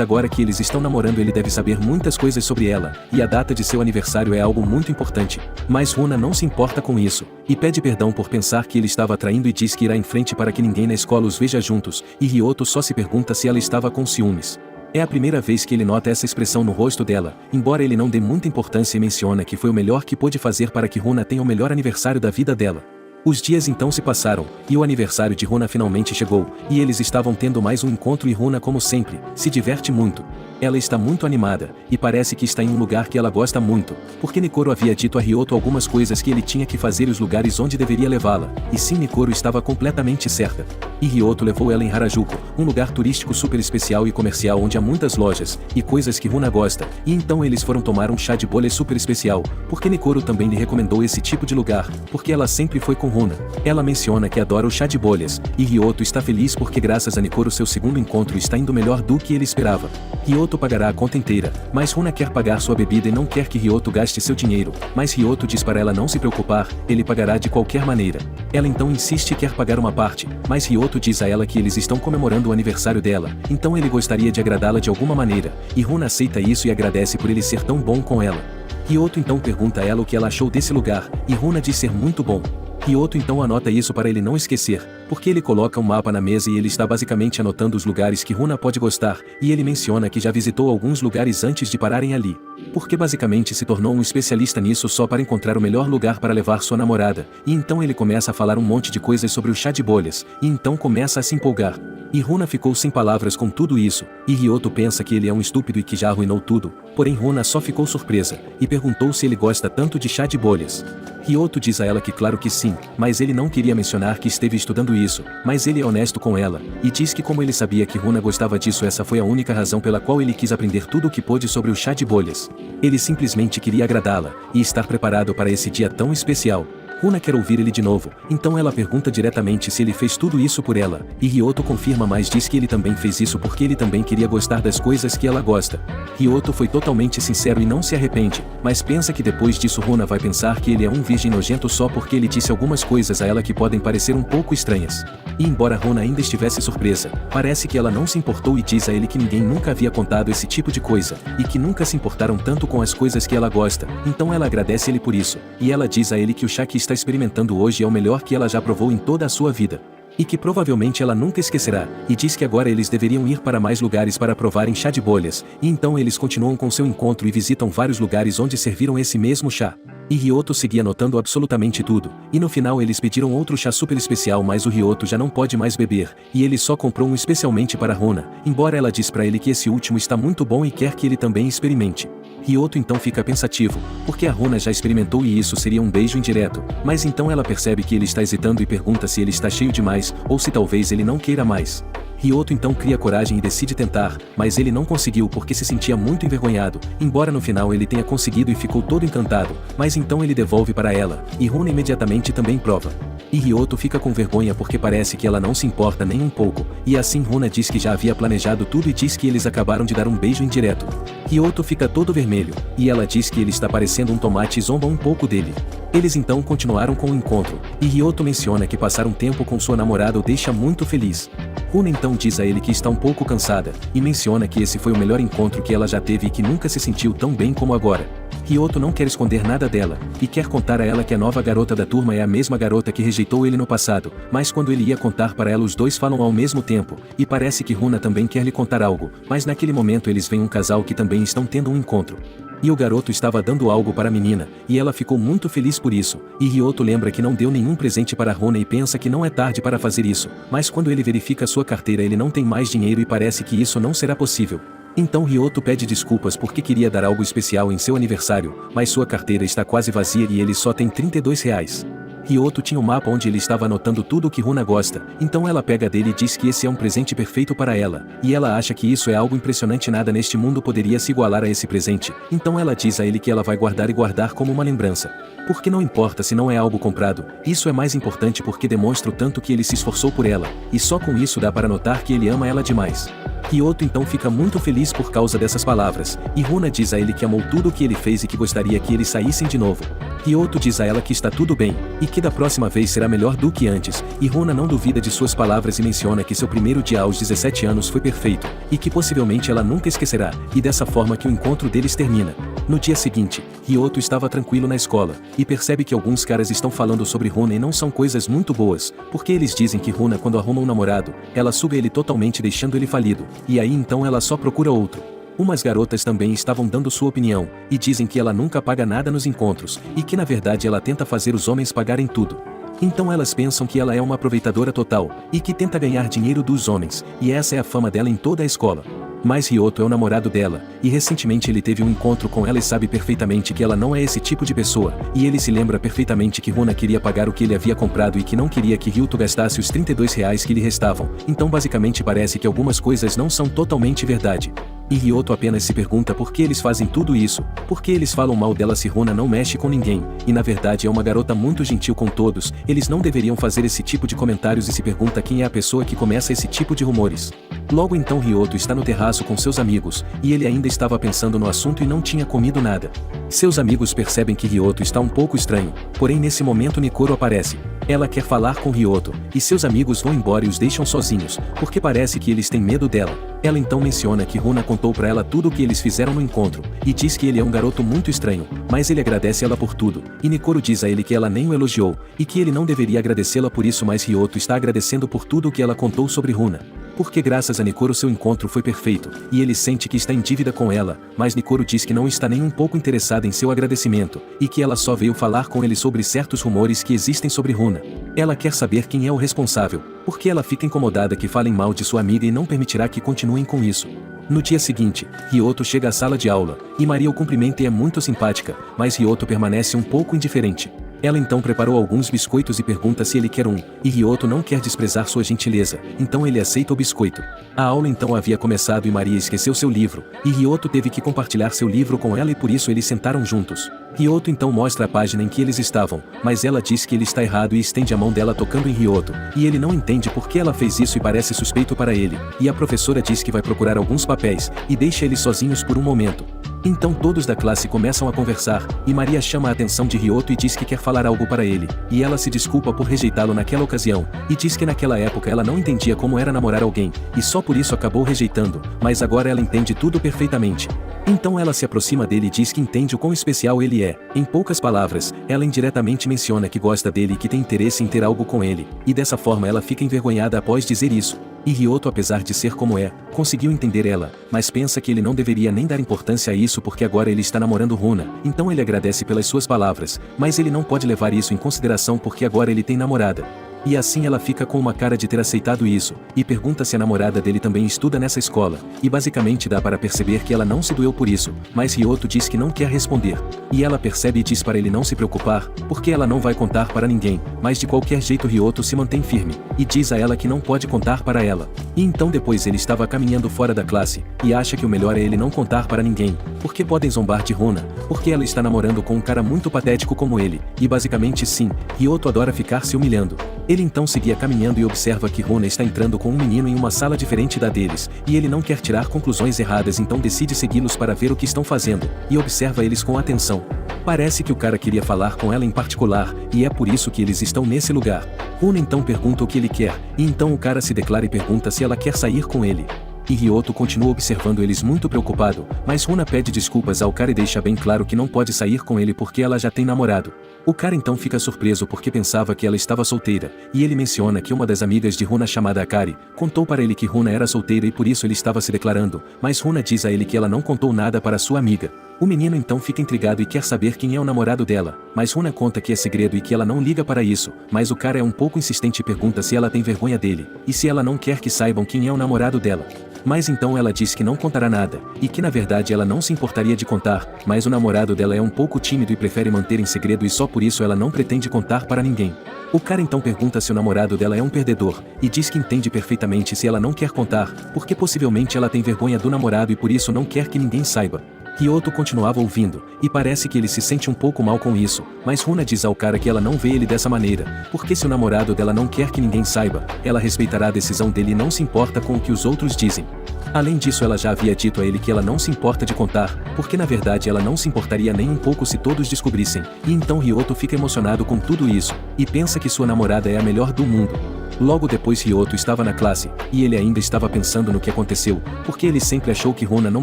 agora que eles estão namorando ele deve saber muitas coisas sobre ela, e a data de seu aniversário é algo muito importante. Mas Runa não se importa com isso, e pede perdão por pensar que ele estava traindo e diz que irá em frente para que ninguém na escola os veja juntos, e Ryoto só se pergunta se ela estava com ciúmes. É a primeira vez que ele nota essa expressão no rosto dela, embora ele não dê muita importância e menciona que foi o melhor que pôde fazer para que Runa tenha o melhor aniversário da vida dela. Os dias então se passaram, e o aniversário de Runa finalmente chegou, e eles estavam tendo mais um encontro e Runa, como sempre, se diverte muito. Ela está muito animada, e parece que está em um lugar que ela gosta muito, porque Nikoro havia dito a Ryoto algumas coisas que ele tinha que fazer e os lugares onde deveria levá-la, e sim, Nikoro estava completamente certa. E Ryoto levou ela em Harajuku, um lugar turístico super especial e comercial onde há muitas lojas, e coisas que Runa gosta, e então eles foram tomar um chá de bolhas super especial, porque Nikoro também lhe recomendou esse tipo de lugar, porque ela sempre foi com Runa. Ela menciona que adora o chá de bolhas, e Ryoto está feliz porque graças a Nikoro seu segundo encontro está indo melhor do que ele esperava. Ryoto pagará a conta inteira, mas Runa quer pagar sua bebida e não quer que Ryoto gaste seu dinheiro, mas Ryoto diz para ela não se preocupar, ele pagará de qualquer maneira. Ela então insiste e quer pagar uma parte, mas Ryoto diz a ela que eles estão comemorando o aniversário dela, então ele gostaria de agradá-la de alguma maneira, e Runa aceita isso e agradece por ele ser tão bom com ela. Ryoto então pergunta a ela o que ela achou desse lugar, e Runa diz ser muito bom. Ryoto então anota isso para ele não esquecer, porque ele coloca um mapa na mesa e ele está basicamente anotando os lugares que Runa pode gostar, e ele menciona que já visitou alguns lugares antes de pararem ali, porque basicamente se tornou um especialista nisso só para encontrar o melhor lugar para levar sua namorada, e então ele começa a falar um monte de coisas sobre o chá de bolhas, e então começa a se empolgar. E Runa ficou sem palavras com tudo isso, e Ryoto pensa que ele é um estúpido e que já arruinou tudo, porém Runa só ficou surpresa, e perguntou se ele gosta tanto de chá de bolhas. Ryoto diz a ela que claro que sim, mas ele não queria mencionar que esteve estudando isso, mas ele é honesto com ela, e diz que como ele sabia que Runa gostava disso essa foi a única razão pela qual ele quis aprender tudo o que pôde sobre o chá de bolhas. Ele simplesmente queria agradá-la, e estar preparado para esse dia tão especial. Runa quer ouvir ele de novo, então ela pergunta diretamente se ele fez tudo isso por ela, e Ryoto confirma mas diz que ele também fez isso porque ele também queria gostar das coisas que ela gosta. Ryoto foi totalmente sincero e não se arrepende, mas pensa que depois disso Runa vai pensar que ele é um virgem nojento só porque ele disse algumas coisas a ela que podem parecer um pouco estranhas. E embora Runa ainda estivesse surpresa, parece que ela não se importou e diz a ele que ninguém nunca havia contado esse tipo de coisa, e que nunca se importaram tanto com as coisas que ela gosta, então ela agradece ele por isso, e ela diz a ele que o chá que está experimentando hoje é o melhor que ela já provou em toda a sua vida. E que provavelmente ela nunca esquecerá, e diz que agora eles deveriam ir para mais lugares para provarem chá de bolhas, e então eles continuam com seu encontro e visitam vários lugares onde serviram esse mesmo chá. E Ryoto seguia anotando absolutamente tudo, e no final eles pediram outro chá super especial mas o Ryoto já não pode mais beber, e ele só comprou um especialmente para Runa, embora ela diz para ele que esse último está muito bom e quer que ele também experimente. Ryoto então fica pensativo, porque a Runa já experimentou e isso seria um beijo indireto, mas então ela percebe que ele está hesitando e pergunta se ele está cheio demais, ou se talvez ele não queira mais. Ryoto então cria coragem e decide tentar, mas ele não conseguiu porque se sentia muito envergonhado, embora no final ele tenha conseguido e ficou todo encantado, mas então ele devolve para ela, e Runa imediatamente também prova. E Ryoto fica com vergonha porque parece que ela não se importa nem um pouco, e assim Runa diz que já havia planejado tudo e diz que eles acabaram de dar um beijo indireto. Ryoto fica todo vermelho, e ela diz que ele está parecendo um tomate e zomba um pouco dele. Eles então continuaram com o encontro, e Ryoto menciona que passar um tempo com sua namorada o deixa muito feliz. Runa então diz a ele que está um pouco cansada, e menciona que esse foi o melhor encontro que ela já teve e que nunca se sentiu tão bem como agora. Ryoto não quer esconder nada dela, e quer contar a ela que a nova garota da turma é a mesma garota que rejeitou ele no passado, mas quando ele ia contar para ela os dois falam ao mesmo tempo, e parece que Runa também quer lhe contar algo, mas naquele momento eles veem um casal que também estão tendo um encontro. E o garoto estava dando algo para a menina, e ela ficou muito feliz por isso, e Ryoto lembra que não deu nenhum presente para Runa e pensa que não é tarde para fazer isso, mas quando ele verifica sua carteira ele não tem mais dinheiro e parece que isso não será possível. Então Ryoto pede desculpas porque queria dar algo especial em seu aniversário, mas sua carteira está quase vazia e ele só tem R$ 32. Ryoto tinha um mapa onde ele estava anotando tudo o que Runa gosta, então ela pega dele e diz que esse é um presente perfeito para ela, e ela acha que isso é algo impressionante e nada neste mundo poderia se igualar a esse presente, então ela diz a ele que ela vai guardar e guardar como uma lembrança. Porque não importa se não é algo comprado, isso é mais importante porque demonstra o tanto que ele se esforçou por ela, e só com isso dá para notar que ele ama ela demais. Ryoto então fica muito feliz por causa dessas palavras, e Runa diz a ele que amou tudo o que ele fez e que gostaria que eles saíssem de novo. Ryoto diz a ela que está tudo bem, e que da próxima vez será melhor do que antes, e Runa não duvida de suas palavras e menciona que seu primeiro dia aos 17 anos foi perfeito, e que possivelmente ela nunca esquecerá, e dessa forma que o encontro deles termina. No dia seguinte, Ryoto estava tranquilo na escola, e percebe que alguns caras estão falando sobre Runa e não são coisas muito boas, porque eles dizem que Runa quando arruma um namorado, ela suga ele totalmente deixando ele falido, e aí então ela só procura outro. Umas garotas também estavam dando sua opinião, e dizem que ela nunca paga nada nos encontros, e que na verdade ela tenta fazer os homens pagarem tudo. Então elas pensam que ela é uma aproveitadora total, e que tenta ganhar dinheiro dos homens, e essa é a fama dela em toda a escola. Mas Ryoto é o namorado dela, e recentemente ele teve um encontro com ela e sabe perfeitamente que ela não é esse tipo de pessoa, e ele se lembra perfeitamente que Runa queria pagar o que ele havia comprado e que não queria que Ryoto gastasse os R$ 32 que lhe restavam, então basicamente parece que algumas coisas não são totalmente verdade. E Ryoto apenas se pergunta por que eles fazem tudo isso, por que eles falam mal dela se Runa não mexe com ninguém, e na verdade é uma garota muito gentil com todos, eles não deveriam fazer esse tipo de comentários e se pergunta quem é a pessoa que começa esse tipo de rumores. Logo então Ryoto está no terraço com seus amigos, e ele ainda estava pensando no assunto e não tinha comido nada. Seus amigos percebem que Ryoto está um pouco estranho, porém nesse momento Nikoro aparece. Ela quer falar com Ryoto, e seus amigos vão embora e os deixam sozinhos, porque parece que eles têm medo dela. Ela então menciona que Runa contou para ela tudo o que eles fizeram no encontro, e diz que ele é um garoto muito estranho, mas ele agradece ela por tudo, e Nikoro diz a ele que ela nem o elogiou, e que ele não deveria agradecê-la por isso, mas Ryoto está agradecendo por tudo o que ela contou sobre Runa. Porque graças a Nikoro seu encontro foi perfeito, e ele sente que está em dívida com ela, mas Nikoro diz que não está nem um pouco interessada em seu agradecimento, e que ela só veio falar com ele sobre certos rumores que existem sobre Runa. Ela quer saber quem é o responsável, porque ela fica incomodada que falem mal de sua amiga e não permitirá que continuem com isso. No dia seguinte, Ryoto chega à sala de aula, e Maria o cumprimenta e é muito simpática, mas Ryoto permanece um pouco indiferente. Ela então preparou alguns biscoitos e pergunta se ele quer um, e Ryoto não quer desprezar sua gentileza, então ele aceita o biscoito. A aula então havia começado e Maria esqueceu seu livro, e Ryoto teve que compartilhar seu livro com ela e por isso eles sentaram juntos. Ryoto então mostra a página em que eles estavam, mas ela diz que ele está errado e estende a mão dela tocando em Ryoto, e ele não entende por que ela fez isso e parece suspeito para ele, e a professora diz que vai procurar alguns papéis, e deixa eles sozinhos por um momento. Então todos da classe começam a conversar, e Maria chama a atenção de Ryoto e diz que quer falar algo para ele, e ela se desculpa por rejeitá-lo naquela ocasião, e diz que naquela época ela não entendia como era namorar alguém, e só por isso acabou rejeitando, mas agora ela entende tudo perfeitamente. Então ela se aproxima dele e diz que entende o quão especial ele é. Em poucas palavras, ela indiretamente menciona que gosta dele e que tem interesse em ter algo com ele, e dessa forma ela fica envergonhada após dizer isso. E Ryoto, apesar de ser como é, conseguiu entender ela, mas pensa que ele não deveria nem dar importância a isso porque agora ele está namorando Runa, então ele agradece pelas suas palavras, mas ele não pode levar isso em consideração porque agora ele tem namorada. E assim ela fica com uma cara de ter aceitado isso, e pergunta se a namorada dele também estuda nessa escola, e basicamente dá para perceber que ela não se doeu por isso, mas Ryoto diz que não quer responder. E ela percebe e diz para ele não se preocupar, porque ela não vai contar para ninguém, mas de qualquer jeito Ryoto se mantém firme, e diz a ela que não pode contar para ela. E então depois ele estava caminhando fora da classe, e acha que o melhor é ele não contar para ninguém, porque podem zombar de Runa, porque ela está namorando com um cara muito patético como ele, e basicamente sim, Ryoto adora ficar se humilhando. Ele então seguia caminhando e observa que Runa está entrando com um menino em uma sala diferente da deles, e ele não quer tirar conclusões erradas então decide segui-los para ver o que estão fazendo, e observa eles com atenção. Parece que o cara queria falar com ela em particular, e é por isso que eles estão nesse lugar. Runa então pergunta o que ele quer, e então o cara se declara e pergunta se ela quer sair com ele. E Ryoto continua observando eles muito preocupado, mas Runa pede desculpas ao cara e deixa bem claro que não pode sair com ele porque ela já tem namorado. O cara então fica surpreso porque pensava que ela estava solteira, e ele menciona que uma das amigas de Runa chamada Akari, contou para ele que Runa era solteira e por isso ele estava se declarando, mas Runa diz a ele que ela não contou nada para sua amiga. O menino então fica intrigado e quer saber quem é o namorado dela, mas Runa conta que é segredo e que ela não liga para isso, mas o cara é um pouco insistente e pergunta se ela tem vergonha dele, e se ela não quer que saibam quem é o namorado dela. Mas então ela diz que não contará nada, e que na verdade ela não se importaria de contar, mas o namorado dela é um pouco tímido e prefere manter em segredo e só por isso ela não pretende contar para ninguém. O cara então pergunta se o namorado dela é um perdedor, e diz que entende perfeitamente se ela não quer contar, porque possivelmente ela tem vergonha do namorado e por isso não quer que ninguém saiba. Ryoto continuava ouvindo, e parece que ele se sente um pouco mal com isso, mas Runa diz ao cara que ela não vê ele dessa maneira, porque se o namorado dela não quer que ninguém saiba, ela respeitará a decisão dele e não se importa com o que os outros dizem. Além disso, ela já havia dito a ele que ela não se importa de contar, porque na verdade ela não se importaria nem um pouco se todos descobrissem, e então Ryoto fica emocionado com tudo isso, e pensa que sua namorada é a melhor do mundo. Logo depois Ryoto estava na classe, e ele ainda estava pensando no que aconteceu, porque ele sempre achou que Runa não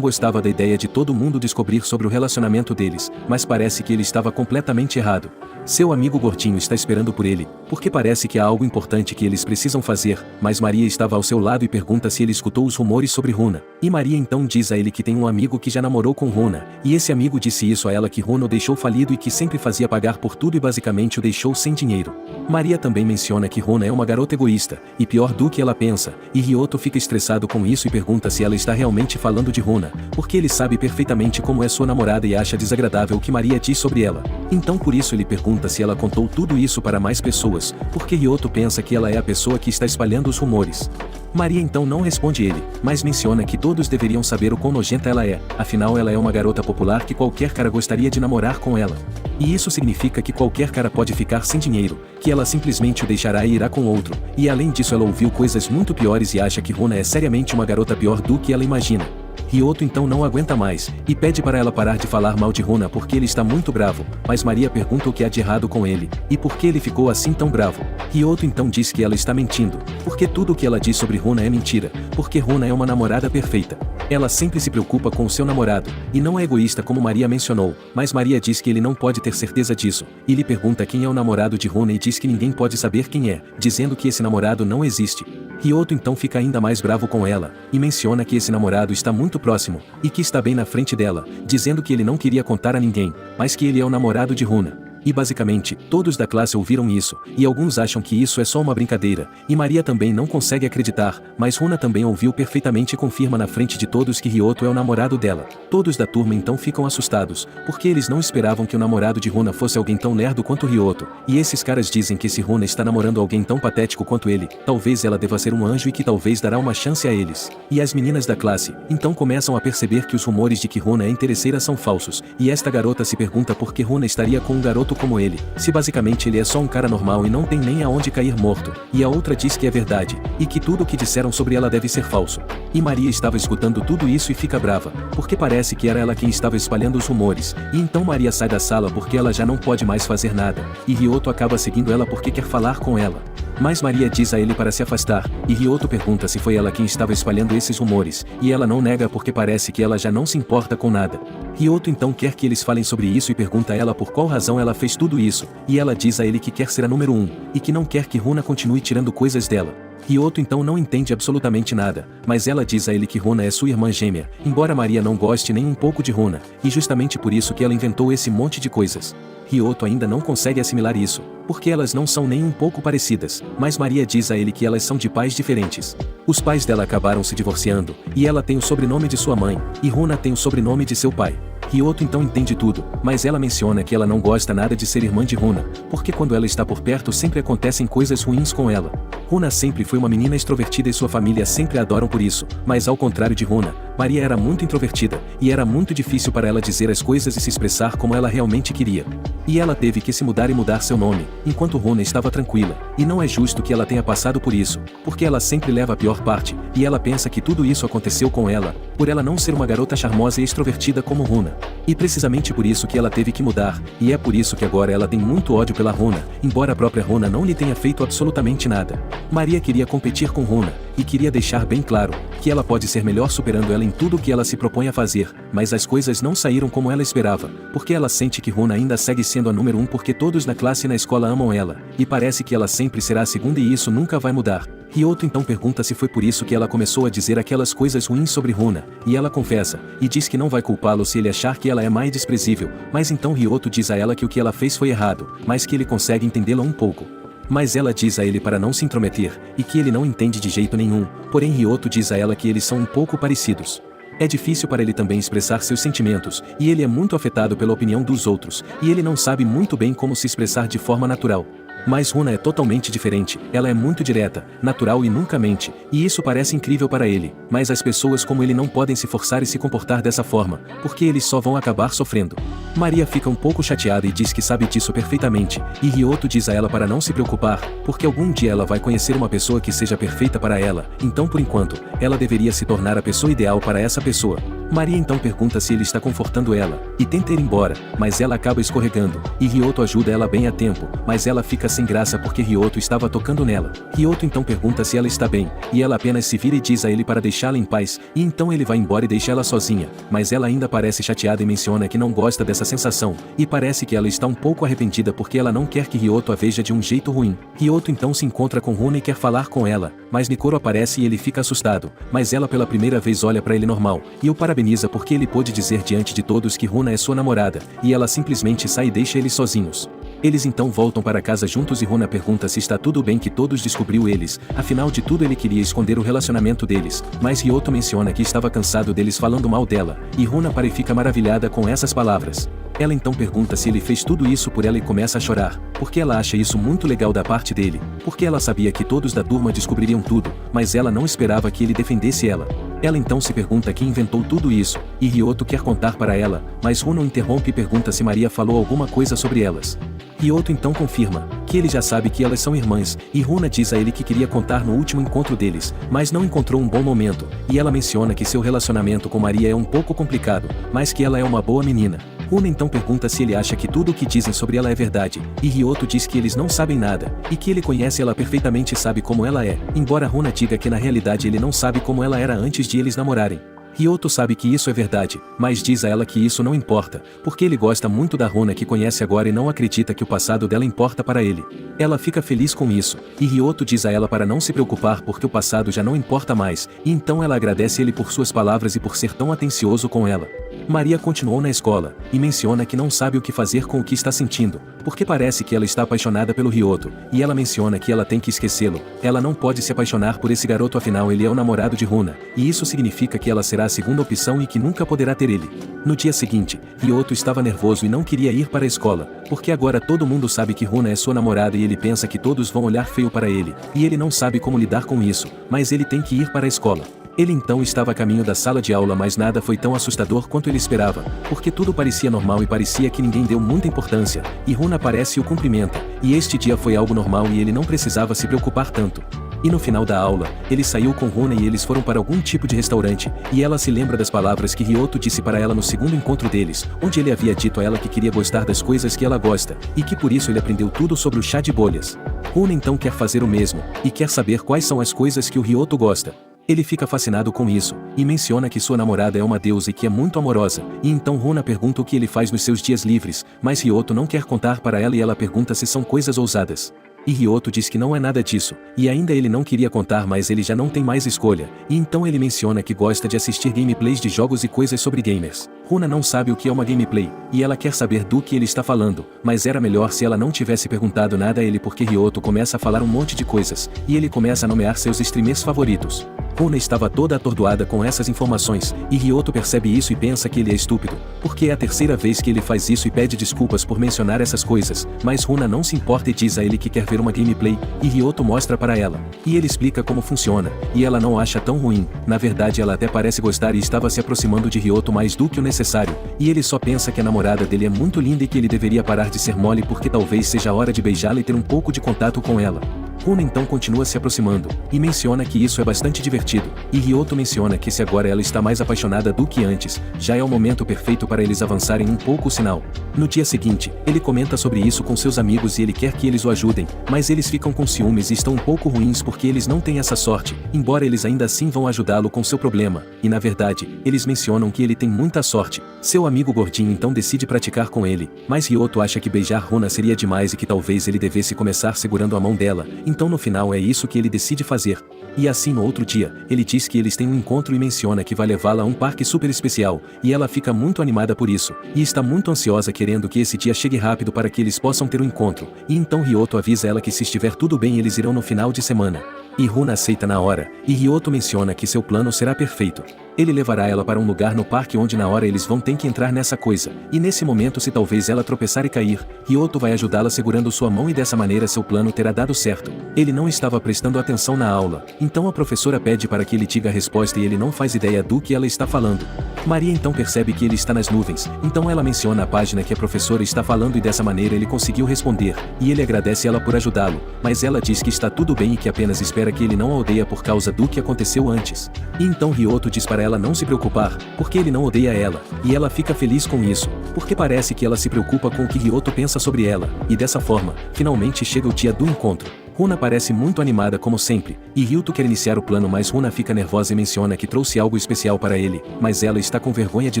gostava da ideia de todo mundo descobrir sobre o relacionamento deles, mas parece que ele estava completamente errado. Seu amigo gordinho está esperando por ele, porque parece que há algo importante que eles precisam fazer, mas Maria estava ao seu lado e pergunta se ele escutou os rumores sobre Runa. E Maria então diz a ele que tem um amigo que já namorou com Runa, e esse amigo disse isso a ela, que Runa o deixou falido e que sempre fazia pagar por tudo e basicamente o deixou sem dinheiro. Maria também menciona que Runa é uma garota egoísta, e pior do que ela pensa, e Ryoto fica estressado com isso e pergunta se ela está realmente falando de Runa, porque ele sabe perfeitamente como é sua namorada e acha desagradável o que Maria diz sobre ela. Então por isso ele pergunta se ela contou tudo isso para mais pessoas, porque Ryoto pensa que ela é a pessoa que está espalhando os rumores. Maria então não responde ele, mas menciona que todos deveriam saber o quão nojenta ela é, afinal ela é uma garota popular que qualquer cara gostaria de namorar com ela. E isso significa que qualquer cara pode ficar sem dinheiro, que ela simplesmente o deixará e irá com outro, e além disso ela ouviu coisas muito piores e acha que Runa é seriamente uma garota pior do que ela imagina. Ryoto então não aguenta mais, e pede para ela parar de falar mal de Runa porque ele está muito bravo, mas Maria pergunta o que há de errado com ele, e por que ele ficou assim tão bravo. Ryoto então diz que ela está mentindo, porque tudo o que ela diz sobre Runa é mentira, porque Runa é uma namorada perfeita. Ela sempre se preocupa com o seu namorado, e não é egoísta como Maria mencionou, mas Maria diz que ele não pode ter certeza disso, e lhe pergunta quem é o namorado de Runa e diz que ninguém pode saber quem é, dizendo que esse namorado não existe. Ryoto então fica ainda mais bravo com ela, e menciona que esse namorado está muito próximo, e que está bem na frente dela, dizendo que ele não queria contar a ninguém, mas que ele é o namorado de Runa. E basicamente, todos da classe ouviram isso, e alguns acham que isso é só uma brincadeira, e Maria também não consegue acreditar, mas Runa também ouviu perfeitamente e confirma na frente de todos que Ryoto é o namorado dela. Todos da turma então ficam assustados, porque eles não esperavam que o namorado de Runa fosse alguém tão lerdo quanto Ryoto, e esses caras dizem que se Runa está namorando alguém tão patético quanto ele, talvez ela deva ser um anjo e que talvez dará uma chance a eles. E as meninas da classe, então começam a perceber que os rumores de que Runa é interesseira são falsos, e esta garota se pergunta por que Runa estaria com um garoto como ele, se basicamente ele é só um cara normal e não tem nem aonde cair morto, e a outra diz que é verdade, e que tudo o que disseram sobre ela deve ser falso. E Maria estava escutando tudo isso e fica brava, porque parece que era ela quem estava espalhando os rumores, e então Maria sai da sala porque ela já não pode mais fazer nada, e Ryoto acaba seguindo ela porque quer falar com ela. Mas Maria diz a ele para se afastar, e Ryoto pergunta se foi ela quem estava espalhando esses rumores, e ela não nega porque parece que ela já não se importa com nada. Ryoto então quer que eles falem sobre isso e pergunta a ela por qual razão ela fez tudo isso, e ela diz a ele que quer ser a número 1, e que não quer que Runa continue tirando coisas dela. Ryoto então não entende absolutamente nada, mas ela diz a ele que Runa é sua irmã gêmea, embora Maria não goste nem um pouco de Runa, e justamente por isso que ela inventou esse monte de coisas. Ryoto ainda não consegue assimilar isso, porque elas não são nem um pouco parecidas, mas Maria diz a ele que elas são de pais diferentes. Os pais dela acabaram se divorciando, e ela tem o sobrenome de sua mãe, e Runa tem o sobrenome de seu pai. Ryoto então entende tudo, mas ela menciona que ela não gosta nada de ser irmã de Runa, porque quando ela está por perto sempre acontecem coisas ruins com ela. Runa sempre foi uma menina extrovertida e sua família sempre a adoram por isso, mas ao contrário de Runa, Maria era muito introvertida, e era muito difícil para ela dizer as coisas e se expressar como ela realmente queria. E ela teve que se mudar e mudar seu nome, enquanto Runa estava tranquila, e não é justo que ela tenha passado por isso, porque ela sempre leva a pior parte, e ela pensa que tudo isso aconteceu com ela, por ela não ser uma garota charmosa e extrovertida como Runa. E precisamente por isso que ela teve que mudar, e é por isso que agora ela tem muito ódio pela Runa, embora a própria Runa não lhe tenha feito absolutamente nada. Maria queria competir com Runa, e queria deixar bem claro, que ela pode ser melhor superando ela em tudo o que ela se propõe a fazer, mas as coisas não saíram como ela esperava, porque ela sente que Runa ainda segue sendo a número 1 porque todos na classe e na escola amam ela, e parece que ela sempre será a segunda e isso nunca vai mudar. Ryoto então pergunta se foi por isso que ela começou a dizer aquelas coisas ruins sobre Runa, e ela confessa, e diz que não vai culpá-lo se ele achar que ela é má e desprezível, mas então Ryoto diz a ela que o que ela fez foi errado, mas que ele consegue entendê-la um pouco. Mas ela diz a ele para não se intrometer, e que ele não entende de jeito nenhum, porém Ryoto diz a ela que eles são um pouco parecidos. É difícil para ele também expressar seus sentimentos, e ele é muito afetado pela opinião dos outros, e ele não sabe muito bem como se expressar de forma natural. Mas Runa é totalmente diferente, ela é muito direta, natural e nunca mente, e isso parece incrível para ele, mas as pessoas como ele não podem se forçar e se comportar dessa forma, porque eles só vão acabar sofrendo. Maria fica um pouco chateada e diz que sabe disso perfeitamente, e Ryoto diz a ela para não se preocupar, porque algum dia ela vai conhecer uma pessoa que seja perfeita para ela, então por enquanto, ela deveria se tornar a pessoa ideal para essa pessoa. Maria então pergunta se ele está confortando ela, e tenta ir embora, mas ela acaba escorregando, e Ryoto ajuda ela bem a tempo, mas ela fica sem graça porque Ryoto estava tocando nela. Ryoto então pergunta se ela está bem, e ela apenas se vira e diz a ele para deixá-la em paz, e então ele vai embora e deixa ela sozinha, mas ela ainda parece chateada e menciona que não gosta dessa sensação, e parece que ela está um pouco arrependida porque ela não quer que Ryoto a veja de um jeito ruim. Ryoto então se encontra com Runa e quer falar com ela, mas Nikoro aparece e ele fica assustado, mas ela pela primeira vez olha para ele normal, e o parabeniza porque ele pôde dizer diante de todos que Runa é sua namorada, e ela simplesmente sai e deixa eles sozinhos. Eles então voltam para casa juntos e Runa pergunta se está tudo bem que todos descobriu eles, afinal de tudo ele queria esconder o relacionamento deles, mas Ryoto menciona que estava cansado deles falando mal dela, e Runa para e fica maravilhada com essas palavras. Ela então pergunta se ele fez tudo isso por ela e começa a chorar, porque ela acha isso muito legal da parte dele, porque ela sabia que todos da turma descobririam tudo, mas ela não esperava que ele defendesse ela. Ela então se pergunta quem inventou tudo isso, e Ryoto quer contar para ela, mas Runa o interrompe e pergunta se Maria falou alguma coisa sobre elas. Ryoto então confirma que ele já sabe que elas são irmãs, e Runa diz a ele que queria contar no último encontro deles, mas não encontrou um bom momento, e ela menciona que seu relacionamento com Maria é um pouco complicado, mas que ela é uma boa menina. Runa então pergunta se ele acha que tudo o que dizem sobre ela é verdade, e Ryoto diz que eles não sabem nada, e que ele conhece ela perfeitamente e sabe como ela é, embora Runa diga que na realidade ele não sabe como ela era antes de eles namorarem. Ryoto sabe que isso é verdade, mas diz a ela que isso não importa, porque ele gosta muito da Runa que conhece agora e não acredita que o passado dela importa para ele. Ela fica feliz com isso, e Ryoto diz a ela para não se preocupar porque o passado já não importa mais, e então ela agradece ele por suas palavras e por ser tão atencioso com ela. Maria continuou na escola, e menciona que não sabe o que fazer com o que está sentindo, porque parece que ela está apaixonada pelo Ryoto, e ela menciona que ela tem que esquecê-lo, ela não pode se apaixonar por esse garoto afinal ele é o namorado de Runa, e isso significa que ela será a segunda opção e que nunca poderá ter ele. No dia seguinte, Ryoto estava nervoso e não queria ir para a escola, porque agora todo mundo sabe que Runa é sua namorada e ele pensa que todos vão olhar feio para ele, e ele não sabe como lidar com isso, mas ele tem que ir para a escola. Ele então estava a caminho da sala de aula mas nada foi tão assustador quanto ele esperava, porque tudo parecia normal e parecia que ninguém deu muita importância, e Runa aparece e o cumprimenta, e este dia foi algo normal e ele não precisava se preocupar tanto. E no final da aula, ele saiu com Runa e eles foram para algum tipo de restaurante, e ela se lembra das palavras que Ryoto disse para ela no segundo encontro deles, onde ele havia dito a ela que queria gostar das coisas que ela gosta, e que por isso ele aprendeu tudo sobre o chá de bolhas. Runa então quer fazer o mesmo, e quer saber quais são as coisas que o Ryoto gosta. Ele fica fascinado com isso, e menciona que sua namorada é uma deusa e que é muito amorosa, e então Runa pergunta o que ele faz nos seus dias livres, mas Ryoto não quer contar para ela e ela pergunta se são coisas ousadas. E Ryoto diz que não é nada disso, e ainda ele não queria contar mas ele já não tem mais escolha, e então ele menciona que gosta de assistir gameplays de jogos e coisas sobre gamers. Runa não sabe o que é uma gameplay, e ela quer saber do que ele está falando, mas era melhor se ela não tivesse perguntado nada a ele porque Ryoto começa a falar um monte de coisas, e ele começa a nomear seus streamers favoritos. Runa estava toda atordoada com essas informações, e Ryoto percebe isso e pensa que ele é estúpido, porque é a terceira vez que ele faz isso e pede desculpas por mencionar essas coisas, mas Runa não se importa e diz a ele que quer ver uma gameplay, e Ryoto mostra para ela, e ele explica como funciona, e ela não acha tão ruim, na verdade ela até parece gostar e estava se aproximando de Ryoto mais do que o necessário, e ele só pensa que a namorada dele é muito linda e que ele deveria parar de ser mole porque talvez seja a hora de beijá-la e ter um pouco de contato com ela. Runa então continua se aproximando, e menciona que isso é bastante divertido, e Ryoto menciona que se agora ela está mais apaixonada do que antes, já é o momento perfeito para eles avançarem um pouco o sinal. No dia seguinte, ele comenta sobre isso com seus amigos e ele quer que eles o ajudem, mas eles ficam com ciúmes e estão um pouco ruins porque eles não têm essa sorte, embora eles ainda assim vão ajudá-lo com seu problema, e na verdade, eles mencionam que ele tem muita sorte. Seu amigo gordinho então decide praticar com ele, mas Ryoto acha que beijar Runa seria demais e que talvez ele devesse começar segurando a mão dela, então no final é isso que ele decide fazer. E assim no outro dia, ele diz que eles têm um encontro e menciona que vai levá-la a um parque super especial, e ela fica muito animada por isso, e está muito ansiosa querendo que esse dia chegue rápido para que eles possam ter um encontro, e então Ryoto avisa ela que se estiver tudo bem eles irão no final de semana. E Runa aceita na hora, e Ryoto menciona que seu plano será perfeito. Ele levará ela para um lugar no parque onde na hora eles vão ter que entrar nessa coisa, e nesse momento se talvez ela tropeçar e cair, Ryoto vai ajudá-la segurando sua mão e dessa maneira seu plano terá dado certo. Ele não estava prestando atenção na aula, então a professora pede para que ele diga a resposta e ele não faz ideia do que ela está falando. Maria então percebe que ele está nas nuvens, então ela menciona a página que a professora está falando e dessa maneira ele conseguiu responder, e ele agradece ela por ajudá-lo, mas ela diz que está tudo bem e que apenas espera considera que ele não a odeia por causa do que aconteceu antes. E então Ryoto diz para ela não se preocupar, porque ele não odeia ela, e ela fica feliz com isso, porque parece que ela se preocupa com o que Ryoto pensa sobre ela, e dessa forma, finalmente chega o dia do encontro. Runa parece muito animada como sempre, e Ryuto quer iniciar o plano, mas Runa fica nervosa e menciona que trouxe algo especial para ele, mas ela está com vergonha de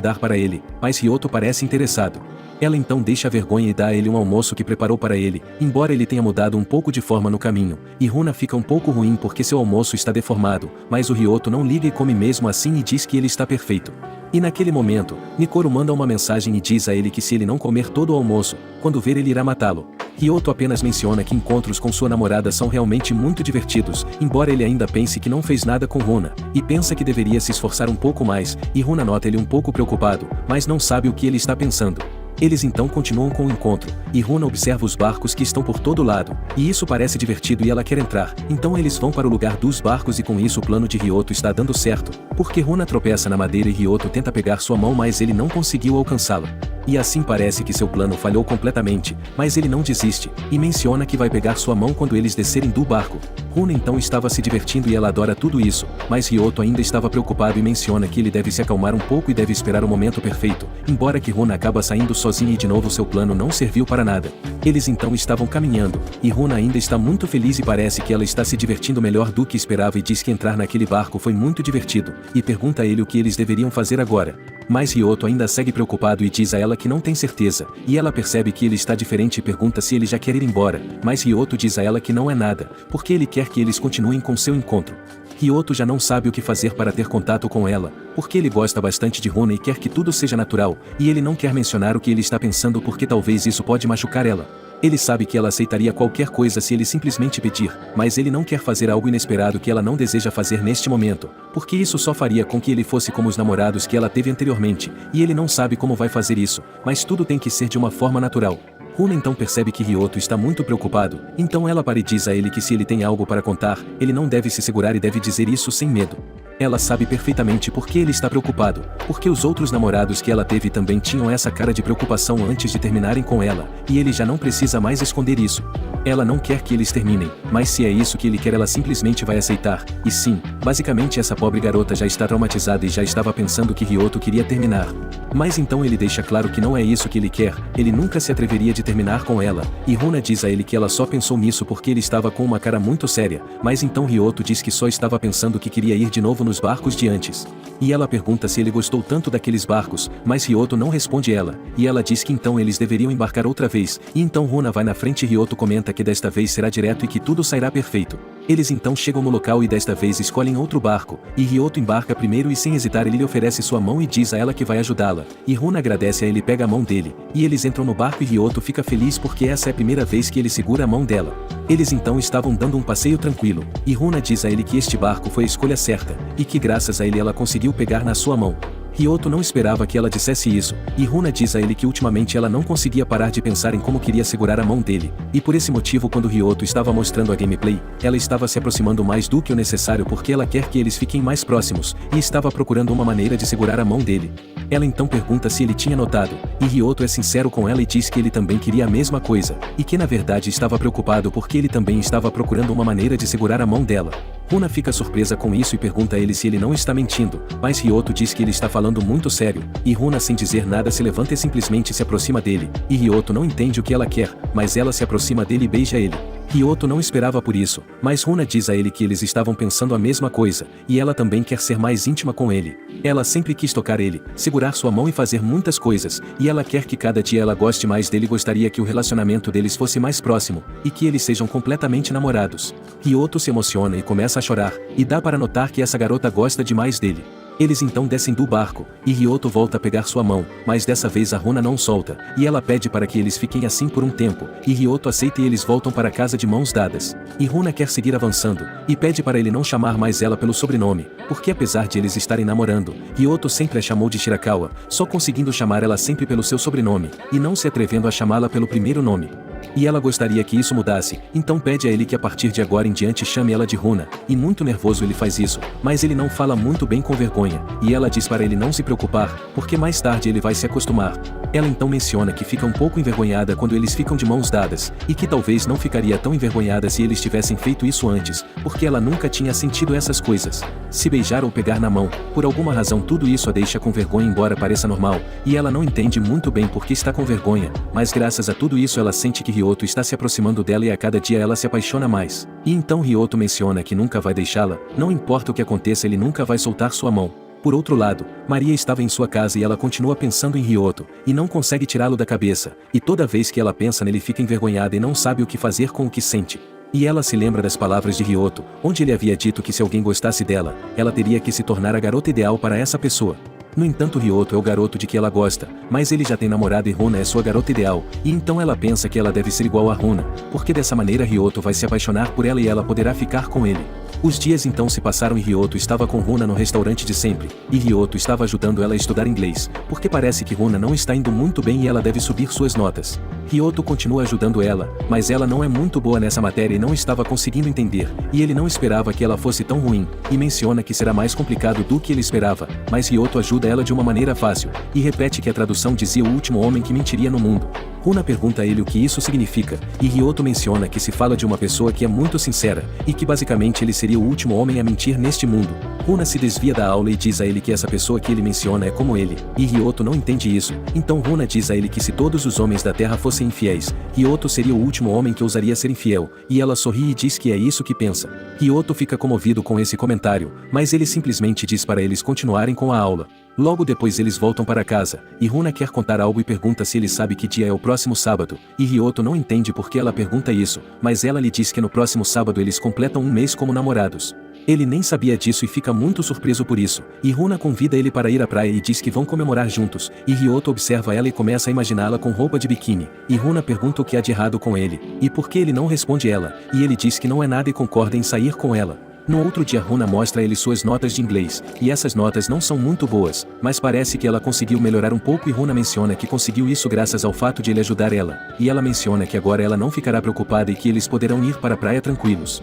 dar para ele, mas Ryoto parece interessado. Ela então deixa a vergonha e dá a ele um almoço que preparou para ele, embora ele tenha mudado um pouco de forma no caminho, e Runa fica um pouco ruim porque seu almoço está deformado, mas o Ryoto não liga e come mesmo assim e diz que ele está perfeito. E naquele momento, Nikoro manda uma mensagem e diz a ele que se ele não comer todo o almoço, quando ver ele irá matá-lo. Ryoto apenas menciona que encontros com sua namorada são realmente muito divertidos, embora ele ainda pense que não fez nada com Runa, e pensa que deveria se esforçar um pouco mais, e Runa nota ele um pouco preocupado, mas não sabe o que ele está pensando. Eles então continuam com o encontro, e Runa observa os barcos que estão por todo lado, e isso parece divertido e ela quer entrar, então eles vão para o lugar dos barcos e com isso o plano de Ryoto está dando certo, porque Runa tropeça na madeira e Ryoto tenta pegar sua mão mas ele não conseguiu alcançá-la. E assim parece que seu plano falhou completamente, mas ele não desiste, e menciona que vai pegar sua mão quando eles descerem do barco. Runa então estava se divertindo e ela adora tudo isso, mas Ryoto ainda estava preocupado e menciona que ele deve se acalmar um pouco e deve esperar o momento perfeito, embora que Runa acaba saindo sozinha e de novo seu plano não serviu para nada. Eles então estavam caminhando, e Runa ainda está muito feliz e parece que ela está se divertindo melhor do que esperava e diz que entrar naquele barco foi muito divertido, e pergunta a ele o que eles deveriam fazer agora. Mas Ryoto ainda segue preocupado e diz a ela que não tem certeza, e ela percebe que ele está diferente e pergunta se ele já quer ir embora, mas Ryoto diz a ela que não é nada, porque ele quer que eles continuem com seu encontro. Ryoto já não sabe o que fazer para ter contato com ela, porque ele gosta bastante de Runa e quer que tudo seja natural, e ele não quer mencionar o que ele está pensando porque talvez isso pode machucar ela. Ele sabe que ela aceitaria qualquer coisa se ele simplesmente pedir, mas ele não quer fazer algo inesperado que ela não deseja fazer neste momento, porque isso só faria com que ele fosse como os namorados que ela teve anteriormente, e ele não sabe como vai fazer isso, mas tudo tem que ser de uma forma natural. Runa então percebe que Ryoto está muito preocupado, então ela para e diz a ele que se ele tem algo para contar, ele não deve se segurar e deve dizer isso sem medo. Ela sabe perfeitamente por que ele está preocupado, porque os outros namorados que ela teve também tinham essa cara de preocupação antes de terminarem com ela, e ele já não precisa mais esconder isso. Ela não quer que eles terminem, mas se é isso que ele quer ela simplesmente vai aceitar, e sim, basicamente essa pobre garota já está traumatizada e já estava pensando que Ryoto queria terminar. Mas então ele deixa claro que não é isso que ele quer, ele nunca se atreveria de terminar com ela, e Runa diz a ele que ela só pensou nisso porque ele estava com uma cara muito séria, mas então Ryoto diz que só estava pensando que queria ir de novo nos barcos de antes. E ela pergunta se ele gostou tanto daqueles barcos, mas Ryoto não responde ela, e ela diz que então eles deveriam embarcar outra vez, e então Runa vai na frente e Ryoto comenta que desta vez será direto e que tudo sairá perfeito. Eles então chegam no local e desta vez escolhem outro barco, e Ryoto embarca primeiro e sem hesitar ele lhe oferece sua mão e diz a ela que vai ajudá-la, e Runa agradece a ele e pega a mão dele, e eles entram no barco e Ryoto fica feliz porque essa é a primeira vez que ele segura a mão dela. Eles então estavam dando um passeio tranquilo, e Runa diz a ele que este barco foi a escolha certa, e que graças a ele ela conseguiu pegar na sua mão. Ryoto não esperava que ela dissesse isso, e Runa diz a ele que ultimamente ela não conseguia parar de pensar em como queria segurar a mão dele, e por esse motivo quando Ryoto estava mostrando a gameplay, ela estava se aproximando mais do que o necessário porque ela quer que eles fiquem mais próximos, e estava procurando uma maneira de segurar a mão dele. Ela então pergunta se ele tinha notado, e Ryoto é sincero com ela e diz que ele também queria a mesma coisa, e que na verdade estava preocupado porque ele também estava procurando uma maneira de segurar a mão dela. Runa fica surpresa com isso e pergunta a ele se ele não está mentindo, mas Ryoto diz que ele está falando muito sério, e Runa sem dizer nada se levanta e simplesmente se aproxima dele, e Ryoto não entende o que ela quer, mas ela se aproxima dele e beija ele. Ryoto não esperava por isso, mas Runa diz a ele que eles estavam pensando a mesma coisa, e ela também quer ser mais íntima com ele. Ela sempre quis tocar ele, segurar sua mão e fazer muitas coisas, e ela quer que cada dia ela goste mais dele e gostaria que o relacionamento deles fosse mais próximo, e que eles sejam completamente namorados. Ryoto se emociona e começa a chorar, e dá para notar que essa garota gosta demais dele. Eles então descem do barco, e Ryoto volta a pegar sua mão, mas dessa vez a Runa não solta, e ela pede para que eles fiquem assim por um tempo, e Ryoto aceita e eles voltam para casa de mãos dadas. E Runa quer seguir avançando, e pede para ele não chamar mais ela pelo sobrenome, porque apesar de eles estarem namorando, Ryoto sempre a chamou de Shirakawa, só conseguindo chamar ela sempre pelo seu sobrenome, e não se atrevendo a chamá-la pelo primeiro nome. E ela gostaria que isso mudasse, então pede a ele que a partir de agora em diante chame ela de Runa, e muito nervoso ele faz isso, mas ele não fala muito bem com vergonha, e ela diz para ele não se preocupar, porque mais tarde ele vai se acostumar. Ela então menciona que fica um pouco envergonhada quando eles ficam de mãos dadas, e que talvez não ficaria tão envergonhada se eles tivessem feito isso antes, porque ela nunca tinha sentido essas coisas. Se beijar ou pegar na mão, por alguma razão tudo isso a deixa com vergonha embora pareça normal, e ela não entende muito bem por que está com vergonha, mas graças a tudo isso ela sente que Ryoto está se aproximando dela e a cada dia ela se apaixona mais. E então Ryoto menciona que nunca vai deixá-la, não importa o que aconteça ele nunca vai soltar sua mão. Por outro lado, Maria estava em sua casa e ela continua pensando em Ryoto, e não consegue tirá-lo da cabeça, e toda vez que ela pensa nele fica envergonhada e não sabe o que fazer com o que sente. E ela se lembra das palavras de Ryoto, onde ele havia dito que se alguém gostasse dela, ela teria que se tornar a garota ideal para essa pessoa. No entanto Ryoto é o garoto de que ela gosta, mas ele já tem namorada e Runa é sua garota ideal, e então ela pensa que ela deve ser igual a Runa, porque dessa maneira Ryoto vai se apaixonar por ela e ela poderá ficar com ele. Os dias então se passaram e Ryoto estava com Runa no restaurante de sempre, e Ryoto estava ajudando ela a estudar inglês, porque parece que Runa não está indo muito bem e ela deve subir suas notas. Ryoto continua ajudando ela, mas ela não é muito boa nessa matéria e não estava conseguindo entender, e ele não esperava que ela fosse tão ruim, e menciona que será mais complicado do que ele esperava, mas Ryoto ajuda ela de uma maneira fácil, e repete que a tradução dizia o último homem que mentiria no mundo. Runa pergunta a ele o que isso significa, e Ryoto menciona que se fala de uma pessoa que é muito sincera, e que basicamente ele seria o último homem a mentir neste mundo. Runa se desvia da aula e diz a ele que essa pessoa que ele menciona é como ele, e Ryoto não entende isso, então Runa diz a ele que se todos os homens da Terra fossem infiéis, Ryoto seria o último homem que ousaria ser infiel, e ela sorri e diz que é isso que pensa. Ryoto fica comovido com esse comentário, mas ele simplesmente diz para eles continuarem com a aula. Logo depois eles voltam para casa, e Runa quer contar algo e pergunta se ele sabe que dia é o próximo sábado, e Ryoto não entende por que ela pergunta isso, mas ela lhe diz que no próximo sábado eles completam um mês como namorados. Ele nem sabia disso e fica muito surpreso por isso, e Runa convida ele para ir à praia e diz que vão comemorar juntos, e Ryoto observa ela e começa a imaginá-la com roupa de biquíni, e Runa pergunta o que há de errado com ele, e por que ele não responde ela, e ele diz que não é nada e concorda em sair com ela. No outro dia Runa mostra a ele suas notas de inglês, e essas notas não são muito boas, mas parece que ela conseguiu melhorar um pouco e Runa menciona que conseguiu isso graças ao fato de ele ajudar ela, e ela menciona que agora ela não ficará preocupada e que eles poderão ir para a praia tranquilos.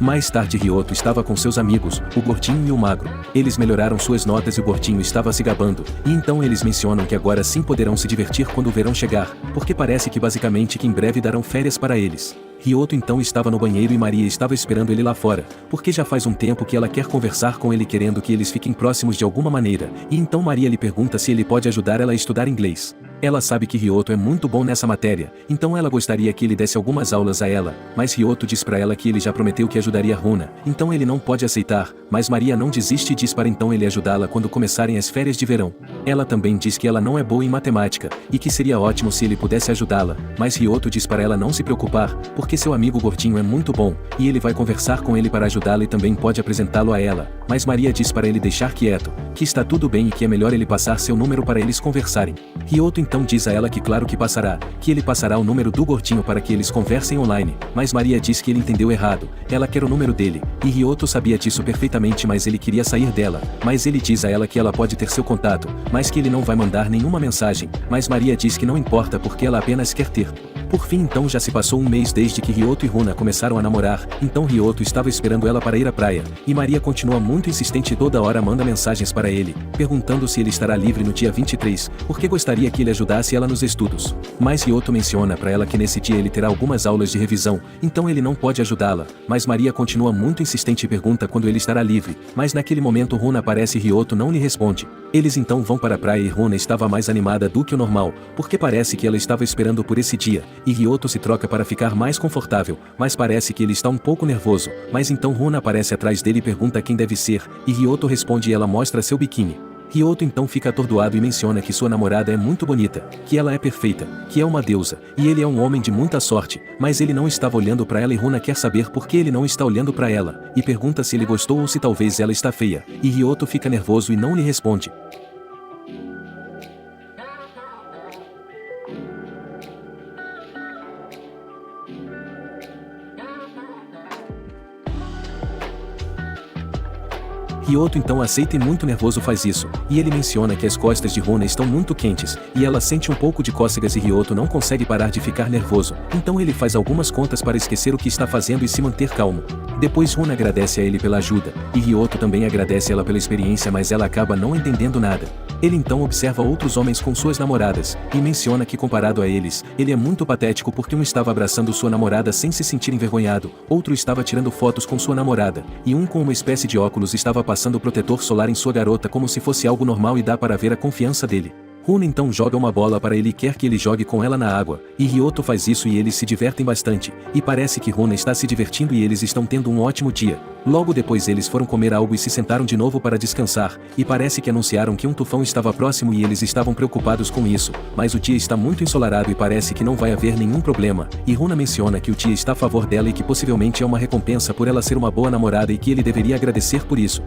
Mais tarde Ryoto estava com seus amigos, o gordinho e o magro. Eles melhoraram suas notas e o gordinho estava se gabando, e então eles mencionam que agora sim poderão se divertir quando o verão chegar, porque parece que basicamente que em breve darão férias para eles. Ryoto então estava no banheiro e Maria estava esperando ele lá fora, porque já faz um tempo que ela quer conversar com ele querendo que eles fiquem próximos de alguma maneira, e então Maria lhe pergunta se ele pode ajudar ela a estudar inglês. Ela sabe que Ryoto é muito bom nessa matéria, então ela gostaria que ele desse algumas aulas a ela, mas Ryoto diz para ela que ele já prometeu que ajudaria Runa, então ele não pode aceitar, mas Maria não desiste e diz para então ele ajudá-la quando começarem as férias de verão. Ela também diz que ela não é boa em matemática, e que seria ótimo se ele pudesse ajudá-la, mas Ryoto diz para ela não se preocupar, porque seu amigo gordinho é muito bom, e ele vai conversar com ele para ajudá-la e também pode apresentá-lo a ela, mas Maria diz para ele deixar quieto, que está tudo bem e que é melhor ele passar seu número para eles conversarem. Ryoto então diz a ela que claro que passará, que ele passará o número do gordinho para que eles conversem online, mas Maria diz que ele entendeu errado, ela quer o número dele, e Ryoto sabia disso perfeitamente mas ele queria sair dela, mas ele diz a ela que ela pode ter seu contato, mas que ele não vai mandar nenhuma mensagem, mas Maria diz que não importa porque ela apenas quer ter. Por fim então já se passou um mês desde que Ryoto e Runa começaram a namorar, então Ryoto estava esperando ela para ir à praia, e Maria continua muito insistente e toda hora manda mensagens para ele, perguntando se ele estará livre no dia 23, porque gostaria que ele ajudasse ela nos estudos. Mas Ryoto menciona para ela que nesse dia ele terá algumas aulas de revisão, então ele não pode ajudá-la, mas Maria continua muito insistente e pergunta quando ele estará livre, mas naquele momento Runa aparece e Ryoto não lhe responde. Eles então vão para a praia e Runa estava mais animada do que o normal, porque parece que ela estava esperando por esse dia, e Ryoto se troca para ficar mais confortável, mas parece que ele está um pouco nervoso, mas então Runa aparece atrás dele e pergunta quem deve ser, e Ryoto responde e ela mostra seu biquíni. Ryoto então fica atordoado e menciona que sua namorada é muito bonita, que ela é perfeita, que é uma deusa, e ele é um homem de muita sorte, mas ele não estava olhando para ela e Runa quer saber por que ele não está olhando para ela, e pergunta se ele gostou ou se talvez ela está feia, e Ryoto fica nervoso e não lhe responde. Ryoto então aceita e muito nervoso faz isso, e ele menciona que as costas de Runa estão muito quentes, e ela sente um pouco de cócegas e Ryoto não consegue parar de ficar nervoso, então ele faz algumas contas para esquecer o que está fazendo e se manter calmo. Depois Runa agradece a ele pela ajuda, e Ryoto também agradece ela pela experiência, mas ela acaba não entendendo nada. Ele então observa outros homens com suas namoradas, e menciona que comparado a eles, ele é muito patético porque um estava abraçando sua namorada sem se sentir envergonhado, outro estava tirando fotos com sua namorada, e um com uma espécie de óculos estava passando protetor solar em sua garota como se fosse algo normal e dá para ver a confiança dele. Runa então joga uma bola para ele e quer que ele jogue com ela na água, e Ryoto faz isso e eles se divertem bastante, e parece que Runa está se divertindo e eles estão tendo um ótimo dia. Logo depois eles foram comer algo e se sentaram de novo para descansar, e parece que anunciaram que um tufão estava próximo e eles estavam preocupados com isso, mas o dia está muito ensolarado e parece que não vai haver nenhum problema, e Runa menciona que o dia está a favor dela e que possivelmente é uma recompensa por ela ser uma boa namorada e que ele deveria agradecer por isso.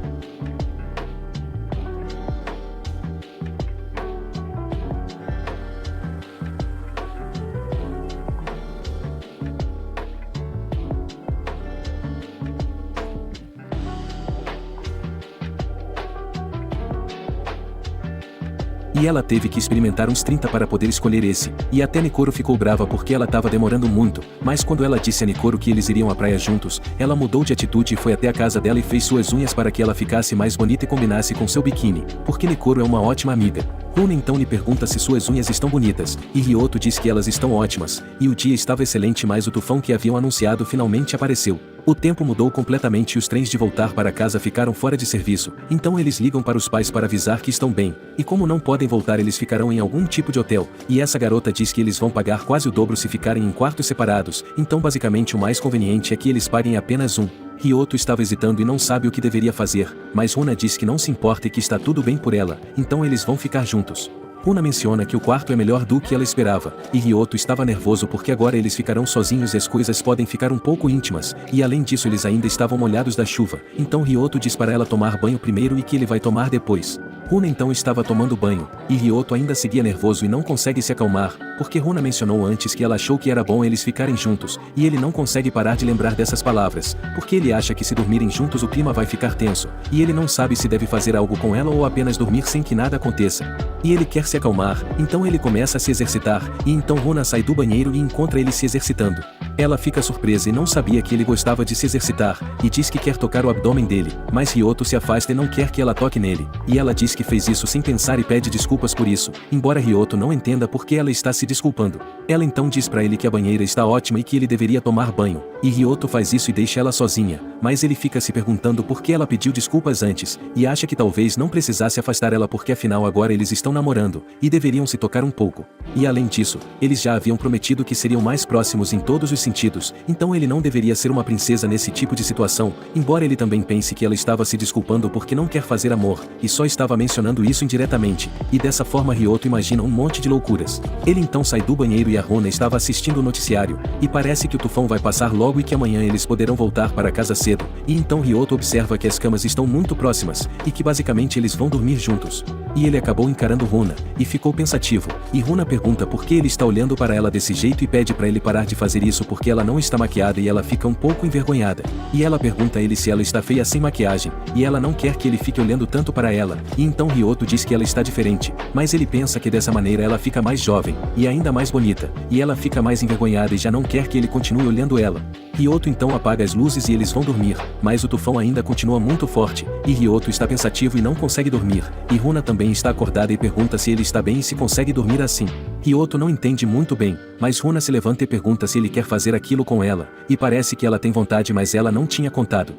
E ela teve que experimentar uns 30 para poder escolher esse, e até Nekoro ficou brava porque ela estava demorando muito, mas quando ela disse a Nekoro que eles iriam à praia juntos, ela mudou de atitude e foi até a casa dela e fez suas unhas para que ela ficasse mais bonita e combinasse com seu biquíni, porque Nekoro é uma ótima amiga. Runa então lhe pergunta se suas unhas estão bonitas, e Ryoto diz que elas estão ótimas, e o dia estava excelente, mas o tufão que haviam anunciado finalmente apareceu. O tempo mudou completamente e os trens de voltar para casa ficaram fora de serviço, então eles ligam para os pais para avisar que estão bem, e como não podem voltar eles ficarão em algum tipo de hotel, e essa garota diz que eles vão pagar quase o dobro se ficarem em quartos separados, então basicamente o mais conveniente é que eles paguem apenas um. Ryoto estava hesitando e não sabe o que deveria fazer, mas Runa diz que não se importa e que está tudo bem por ela, então eles vão ficar juntos. Runa menciona que o quarto é melhor do que ela esperava, e Ryoto estava nervoso porque agora eles ficarão sozinhos e as coisas podem ficar um pouco íntimas, e além disso eles ainda estavam molhados da chuva, então Ryoto diz para ela tomar banho primeiro e que ele vai tomar depois. Runa então estava tomando banho, e Ryoto ainda seguia nervoso e não consegue se acalmar, porque Runa mencionou antes que ela achou que era bom eles ficarem juntos, e ele não consegue parar de lembrar dessas palavras, porque ele acha que se dormirem juntos o clima vai ficar tenso, e ele não sabe se deve fazer algo com ela ou apenas dormir sem que nada aconteça. E ele quer se acalmar, então ele começa a se exercitar, e então Runa sai do banheiro e encontra ele se exercitando. Ela fica surpresa e não sabia que ele gostava de se exercitar, e diz que quer tocar o abdômen dele, mas Ryoto se afasta e não quer que ela toque nele, e ela diz que fez isso sem pensar e pede desculpas por isso, embora Ryoto não entenda por que ela está se desculpando. Ela então diz para ele que a banheira está ótima e que ele deveria tomar banho, e Ryoto faz isso e deixa ela sozinha, mas ele fica se perguntando por que ela pediu desculpas antes, e acha que talvez não precisasse afastar ela porque afinal agora eles estão namorando, e deveriam se tocar um pouco. E além disso, eles já haviam prometido que seriam mais próximos em todos os sentidos, então ele não deveria ser uma princesa nesse tipo de situação, embora ele também pense que ela estava se desculpando porque não quer fazer amor, e só estava mencionando isso indiretamente, e dessa forma Ryoto imagina um monte de loucuras. Ele então sai do banheiro e a Runa estava assistindo o noticiário, e parece que o tufão vai passar logo e que amanhã eles poderão voltar para casa cedo, e então Ryoto observa que as camas estão muito próximas, e que basicamente eles vão dormir juntos. E ele acabou encarando Runa, e ficou pensativo, e Runa pergunta por que ele está olhando para ela desse jeito e pede para ele parar de fazer isso porque ela não está maquiada e ela fica um pouco envergonhada. E ela pergunta a ele se ela está feia sem maquiagem, e ela não quer que ele fique olhando tanto para ela, e então Ryoto diz que ela está diferente, mas ele pensa que dessa maneira ela fica mais jovem, e ainda mais bonita, e ela fica mais envergonhada e já não quer que ele continue olhando ela. Ryoto então apaga as luzes e eles vão dormir, mas o tufão ainda continua muito forte, e Ryoto está pensativo e não consegue dormir, e Runa também está acordada e pergunta se ele está bem e se consegue dormir assim. Ryoto não entende muito bem, mas Runa se levanta e pergunta se ele quer fazer aquilo com ela, e parece que ela tem vontade mas ela não tinha contado.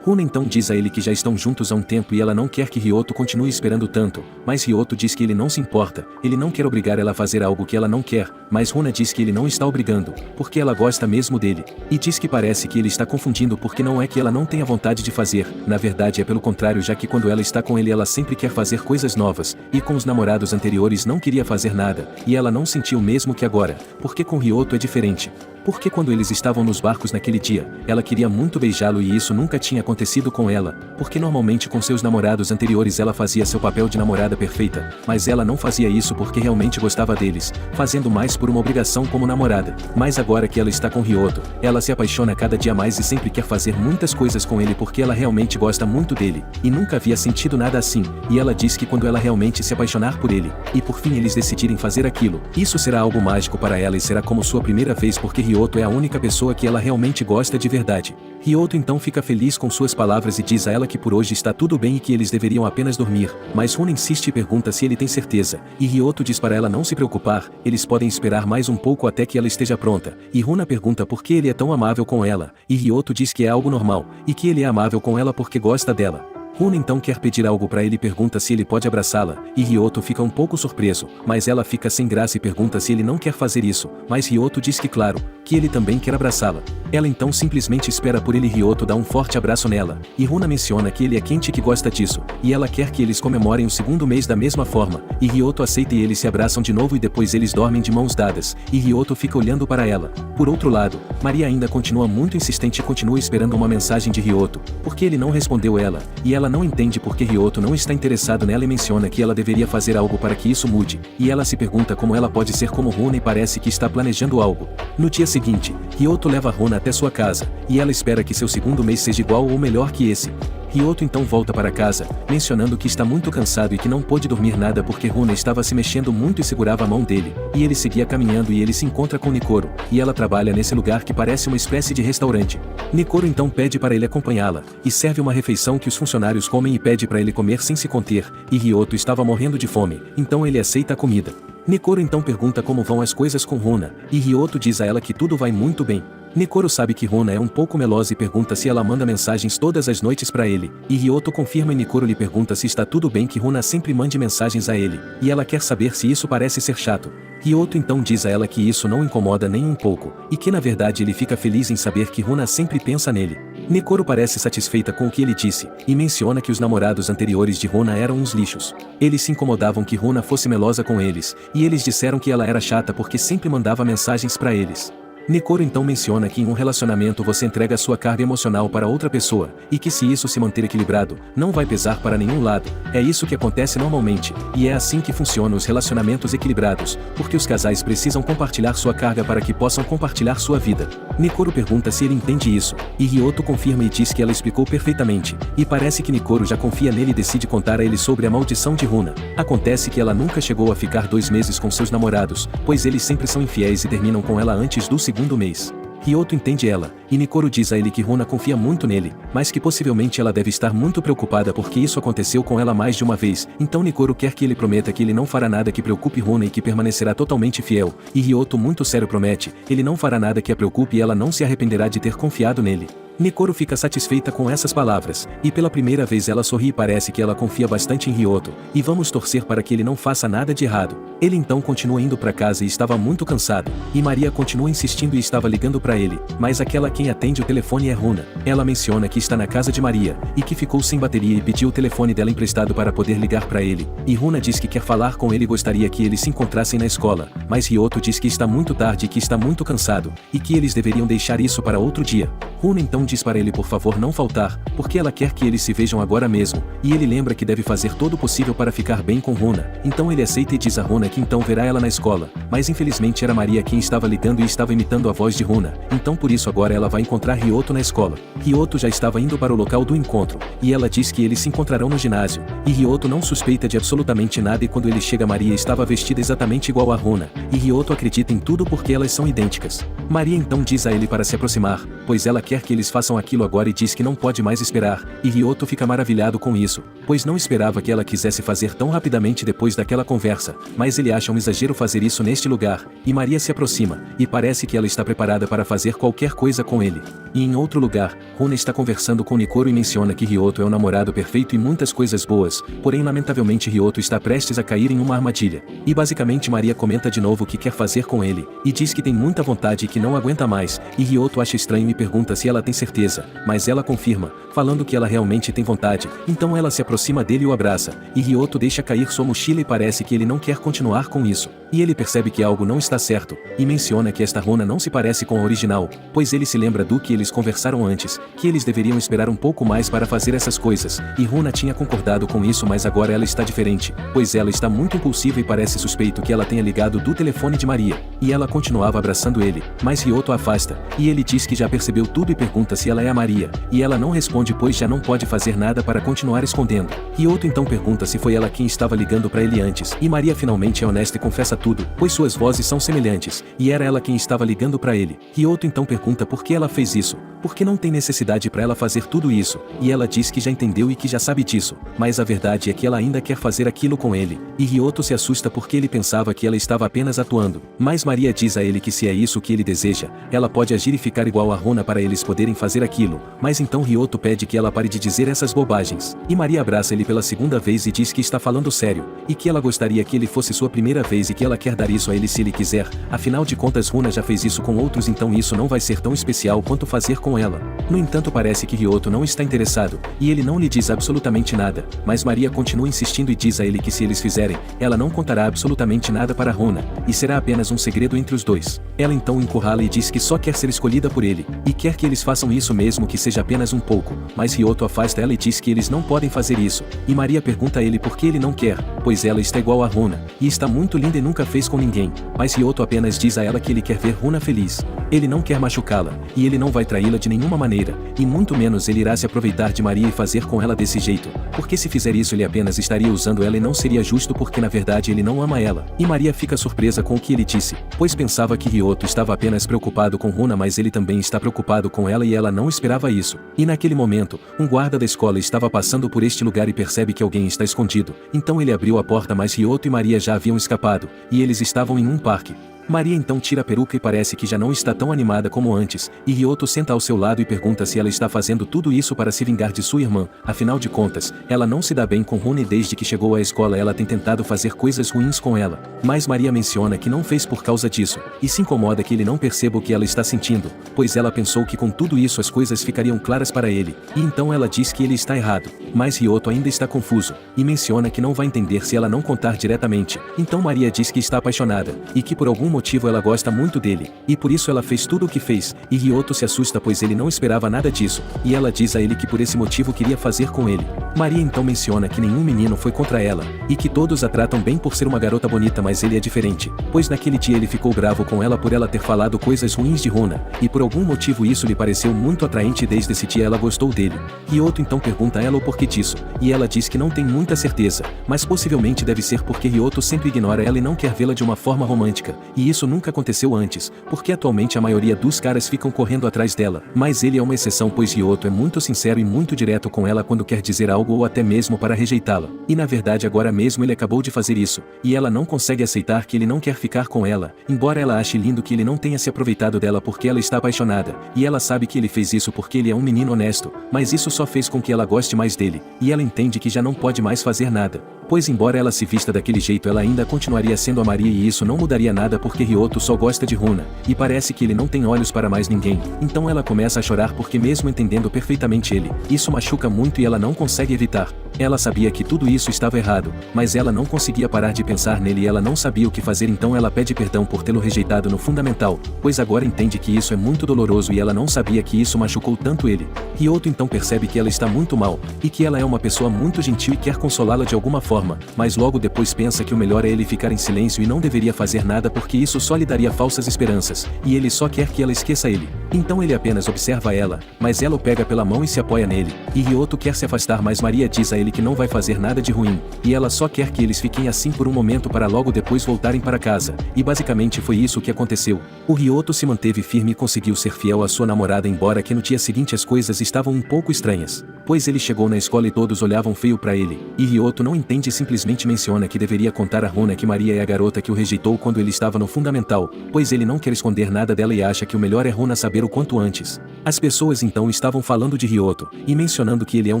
Runa então diz a ele que já estão juntos há um tempo e ela não quer que Ryoto continue esperando tanto, mas Ryoto diz que ele não se importa, ele não quer obrigar ela a fazer algo que ela não quer, mas Runa diz que ele não está obrigando, porque ela gosta mesmo dele, e diz que parece que ele está confundindo porque não é que ela não tenha vontade de fazer, na verdade é pelo contrário já que quando ela está com ele ela sempre quer fazer coisas novas, e com os namorados anteriores não queria fazer nada, e ela não sentiu o mesmo que agora, porque com Ryoto é diferente. Porque quando eles estavam nos barcos naquele dia, ela queria muito beijá-lo e isso nunca tinha acontecido com ela, porque normalmente com seus namorados anteriores ela fazia seu papel de namorada perfeita, mas ela não fazia isso porque realmente gostava deles, fazendo mais por uma obrigação como namorada. Mas agora que ela está com Ryoto, ela se apaixona cada dia mais e sempre quer fazer muitas coisas com ele porque ela realmente gosta muito dele, e nunca havia sentido nada assim, e ela diz que quando ela realmente se apaixonar por ele, e por fim eles decidirem fazer aquilo, isso será algo mágico para ela e será como sua primeira vez porque Ryoto é a única pessoa que ela realmente gosta de verdade. Ryoto então fica feliz com suas palavras e diz a ela que por hoje está tudo bem e que eles deveriam apenas dormir, mas Runa insiste e pergunta se ele tem certeza, e Ryoto diz para ela não se preocupar, eles podem esperar mais um pouco até que ela esteja pronta, e Runa pergunta por que ele é tão amável com ela, e Ryoto diz que é algo normal, e que ele é amável com ela porque gosta dela. Runa então quer pedir algo para ele e pergunta se ele pode abraçá-la, e Ryoto fica um pouco surpreso, mas ela fica sem graça e pergunta se ele não quer fazer isso, mas Ryoto diz que claro, que ele também quer abraçá-la. Ela então simplesmente espera por ele e Ryoto dá um forte abraço nela, e Runa menciona que ele é quente e que gosta disso, e ela quer que eles comemorem o segundo mês da mesma forma, e Ryoto aceita e eles se abraçam de novo e depois eles dormem de mãos dadas, e Ryoto fica olhando para ela. Por outro lado, Maria ainda continua muito insistente e continua esperando uma mensagem de Ryoto, porque ele não respondeu ela, e ela não entende porque Ryoto não está interessado nela e menciona que ela deveria fazer algo para que isso mude, e ela se pergunta como ela pode ser como Runa e parece que está planejando algo. No dia seguinte, Ryoto leva Runa até sua casa, e ela espera que seu segundo mês seja igual ou melhor que esse. Ryoto então volta para casa, mencionando que está muito cansado e que não pôde dormir nada porque Runa estava se mexendo muito e segurava a mão dele, e ele seguia caminhando e ele se encontra com Nikoro, e ela trabalha nesse lugar que parece uma espécie de restaurante. Nikoro então pede para ele acompanhá-la, e serve uma refeição que os funcionários comem e pede para ele comer sem se conter, e Ryoto estava morrendo de fome, então ele aceita a comida. Nikoro então pergunta como vão as coisas com Runa, e Ryoto diz a ela que tudo vai muito bem. Nikoro sabe que Runa é um pouco melosa e pergunta se ela manda mensagens todas as noites para ele, e Ryoto confirma e Nikoro lhe pergunta se está tudo bem que Runa sempre mande mensagens a ele, e ela quer saber se isso parece ser chato. Ryoto então diz a ela que isso não incomoda nem um pouco, e que na verdade ele fica feliz em saber que Runa sempre pensa nele. Nikoro parece satisfeita com o que ele disse, e menciona que os namorados anteriores de Runa eram uns lixos. Eles se incomodavam que Runa fosse melosa com eles, e eles disseram que ela era chata porque sempre mandava mensagens para eles. Nikoro então menciona que em um relacionamento você entrega sua carga emocional para outra pessoa, e que se isso se manter equilibrado, não vai pesar para nenhum lado. É isso que acontece normalmente, e é assim que funcionam os relacionamentos equilibrados, porque os casais precisam compartilhar sua carga para que possam compartilhar sua vida. Nikoro pergunta se ele entende isso, e Ryoto confirma e diz que ela explicou perfeitamente, e parece que Nikoro já confia nele e decide contar a ele sobre a maldição de Runa. Acontece que ela nunca chegou a ficar 2 meses com seus namorados, pois eles sempre são infiéis e terminam com ela antes do segundo mês. Ryoto entende ela, e Nikoro diz a ele que Runa confia muito nele, mas que possivelmente ela deve estar muito preocupada porque isso aconteceu com ela mais de uma vez, então Nikoro quer que ele prometa que ele não fará nada que preocupe Runa e que permanecerá totalmente fiel, e Ryoto muito sério promete, ele não fará nada que a preocupe e ela não se arrependerá de ter confiado nele. Nikoro fica satisfeita com essas palavras, e pela primeira vez ela sorri e parece que ela confia bastante em Ryoto, e vamos torcer para que ele não faça nada de errado. Ele então continua indo para casa e estava muito cansado, e Maria continua insistindo e estava ligando para ele, mas aquela quem atende o telefone é Runa. Ela menciona que está na casa de Maria, e que ficou sem bateria e pediu o telefone dela emprestado para poder ligar para ele, e Runa diz que quer falar com ele e gostaria que eles se encontrassem na escola, mas Ryoto diz que está muito tarde e que está muito cansado, e que eles deveriam deixar isso para outro dia. Runa então diz para ele por favor não faltar, porque ela quer que eles se vejam agora mesmo, e ele lembra que deve fazer todo o possível para ficar bem com Runa, então ele aceita e diz a Runa que então verá ela na escola, mas infelizmente era Maria quem estava ligando e estava imitando a voz de Runa, então por isso agora ela vai encontrar Ryoto na escola. Ryoto já estava indo para o local do encontro, e ela diz que eles se encontrarão no ginásio, e Ryoto não suspeita de absolutamente nada e quando ele chega Maria estava vestida exatamente igual a Runa, e Ryoto acredita em tudo porque elas são idênticas. Maria então diz a ele para se aproximar, pois ela quer que eles façam aquilo agora e diz que não pode mais esperar, e Ryoto fica maravilhado com isso, pois não esperava que ela quisesse fazer tão rapidamente depois daquela conversa, mas ele acha um exagero fazer isso neste lugar, e Maria se aproxima, e parece que ela está preparada para fazer qualquer coisa com ele. E em outro lugar, Runa está conversando com Nikoro e menciona que Ryoto é o namorado perfeito e muitas coisas boas, porém lamentavelmente Ryoto está prestes a cair em uma armadilha, e basicamente Maria comenta de novo o que quer fazer com ele, e diz que tem muita vontade e que não aguenta mais, e Ryoto acha estranho e pergunta se ela tem certeza, mas ela confirma, falando que ela realmente tem vontade, então ela se aproxima dele e o abraça, e Ryoto deixa cair sua mochila e parece que ele não quer continuar com isso. E ele percebe que algo não está certo, e menciona que esta Runa não se parece com a original, pois ele se lembra do que eles conversaram antes, que eles deveriam esperar um pouco mais para fazer essas coisas, e Runa tinha concordado com isso, mas agora ela está diferente, pois ela está muito impulsiva e parece suspeito que ela tenha ligado do telefone de Maria, e ela continuava abraçando ele, mas Ryoto a afasta, e ele diz que já percebeu tudo e pergunta se ela é a Maria, e ela não responde pois já não pode fazer nada para continuar escondendo. Ryoto então pergunta se foi ela quem estava ligando para ele antes, e Maria finalmente é honesta e confessa tudo, pois suas vozes são semelhantes, e era ela quem estava ligando para ele. Ryoto então pergunta por que ela fez isso, porque não tem necessidade para ela fazer tudo isso, e ela diz que já entendeu e que já sabe disso, mas a verdade é que ela ainda quer fazer aquilo com ele, e Ryoto se assusta porque ele pensava que ela estava apenas atuando, mas Maria diz a ele que se é isso que ele deseja, ela pode agir e ficar igual a Runa para eles poderem fazer aquilo, mas então Ryoto pede que ela pare de dizer essas bobagens, e Maria abraça ele pela segunda vez e diz que está falando sério, e que ela gostaria que ele fosse sua primeira vez e que ela quer dar isso a ele se ele quiser, afinal de contas Runa já fez isso com outros, então isso não vai ser tão especial quanto fazer com ela. No entanto parece que Ryoto não está interessado, e ele não lhe diz absolutamente nada, mas Maria continua insistindo e diz a ele que se eles fizerem, ela não contará absolutamente nada para Runa, e será apenas um segredo entre os dois. Ela então encurrala e diz que só quer ser escolhida por ele, e quer que eles façam isso mesmo que seja apenas um pouco, mas Ryoto afasta ela e diz que eles não podem fazer isso, e Maria pergunta a ele por que ele não quer, pois ela está igual a Runa, e está muito linda e nunca fez com ninguém, mas Ryoto apenas diz a ela que ele quer ver Runa feliz. Ele não quer machucá-la, e ele não vai traí-la de nenhuma maneira, e muito menos ele irá se aproveitar de Maria e fazer com ela desse jeito, porque se fizer isso ele apenas estaria usando ela e não seria justo porque na verdade ele não ama ela. E Maria fica surpresa com o que ele disse, pois pensava que Ryoto estava apenas preocupado com Runa, mas ele também está preocupado com ela e ela não esperava isso. E naquele momento, um guarda da escola estava passando por este lugar e percebe que alguém está escondido, então ele abriu a porta, mas Ryoto e Maria já haviam escapado, e eles estavam em um parque. Maria então tira a peruca e parece que já não está tão animada como antes, e Ryoto senta ao seu lado e pergunta se ela está fazendo tudo isso para se vingar de sua irmã, afinal de contas, ela não se dá bem com Runa e desde que chegou à escola ela tem tentado fazer coisas ruins com ela, mas Maria menciona que não fez por causa disso, e se incomoda que ele não perceba o que ela está sentindo, pois ela pensou que com tudo isso as coisas ficariam claras para ele, e então ela diz que ele está errado, mas Ryoto ainda está confuso, e menciona que não vai entender se ela não contar diretamente, então Maria diz que está apaixonada, e que por algum motivo ela gosta muito dele, e por isso ela fez tudo o que fez, e Ryoto se assusta pois ele não esperava nada disso, e ela diz a ele que por esse motivo queria fazer com ele. Maria então menciona que nenhum menino foi contra ela, e que todos a tratam bem por ser uma garota bonita, mas ele é diferente, pois naquele dia ele ficou bravo com ela por ela ter falado coisas ruins de Runa, e por algum motivo isso lhe pareceu muito atraente e desde esse dia ela gostou dele. Ryoto então pergunta a ela o porquê disso, e ela diz que não tem muita certeza, mas possivelmente deve ser porque Ryoto sempre ignora ela e não quer vê-la de uma forma romântica, e isso nunca aconteceu antes, porque atualmente a maioria dos caras ficam correndo atrás dela, mas ele é uma exceção pois Ryoto é muito sincero e muito direto com ela quando quer dizer algo ou até mesmo para rejeitá-la, e na verdade agora mesmo ele acabou de fazer isso, e ela não consegue aceitar que ele não quer ficar com ela, embora ela ache lindo que ele não tenha se aproveitado dela porque ela está apaixonada, e ela sabe que ele fez isso porque ele é um menino honesto, mas isso só fez com que ela goste mais dele, e ela entende que já não pode mais fazer nada, pois embora ela se vista daquele jeito ela ainda continuaria sendo a Maria e isso não mudaria nada porque Ryoto só gosta de Runa, e parece que ele não tem olhos para mais ninguém, então ela começa a chorar porque mesmo entendendo perfeitamente ele, isso machuca muito e ela não consegue evitar. Ela sabia que tudo isso estava errado, mas ela não conseguia parar de pensar nele e ela não sabia o que fazer, então ela pede perdão por tê-lo rejeitado no fundamental, pois agora entende que isso é muito doloroso e ela não sabia que isso machucou tanto ele. Ryoto então percebe que ela está muito mal, e que ela é uma pessoa muito gentil e quer consolá-la de alguma forma, mas logo depois pensa que o melhor é ele ficar em silêncio e não deveria fazer nada porque isso só lhe daria falsas esperanças, e ele só quer que ela esqueça ele. Então ele apenas observa ela, mas ela o pega pela mão e se apoia nele, e Ryoto quer se afastar mas Maria diz a ele que não vai fazer nada de ruim, e ela só quer que eles fiquem assim por um momento para logo depois voltarem para casa, e basicamente foi isso que aconteceu. O Ryoto se manteve firme e conseguiu ser fiel à sua namorada embora que no dia seguinte as coisas estavam um pouco estranhas, pois ele chegou na escola e todos olhavam feio para ele, e Ryoto não entende e simplesmente menciona que deveria contar a Runa que Maria é a garota que o rejeitou quando ele estava no fundamental, pois ele não quer esconder nada dela e acha que o melhor é Runa saber o quanto antes. As pessoas então estavam falando de Ryoto, e mencionando que ele é um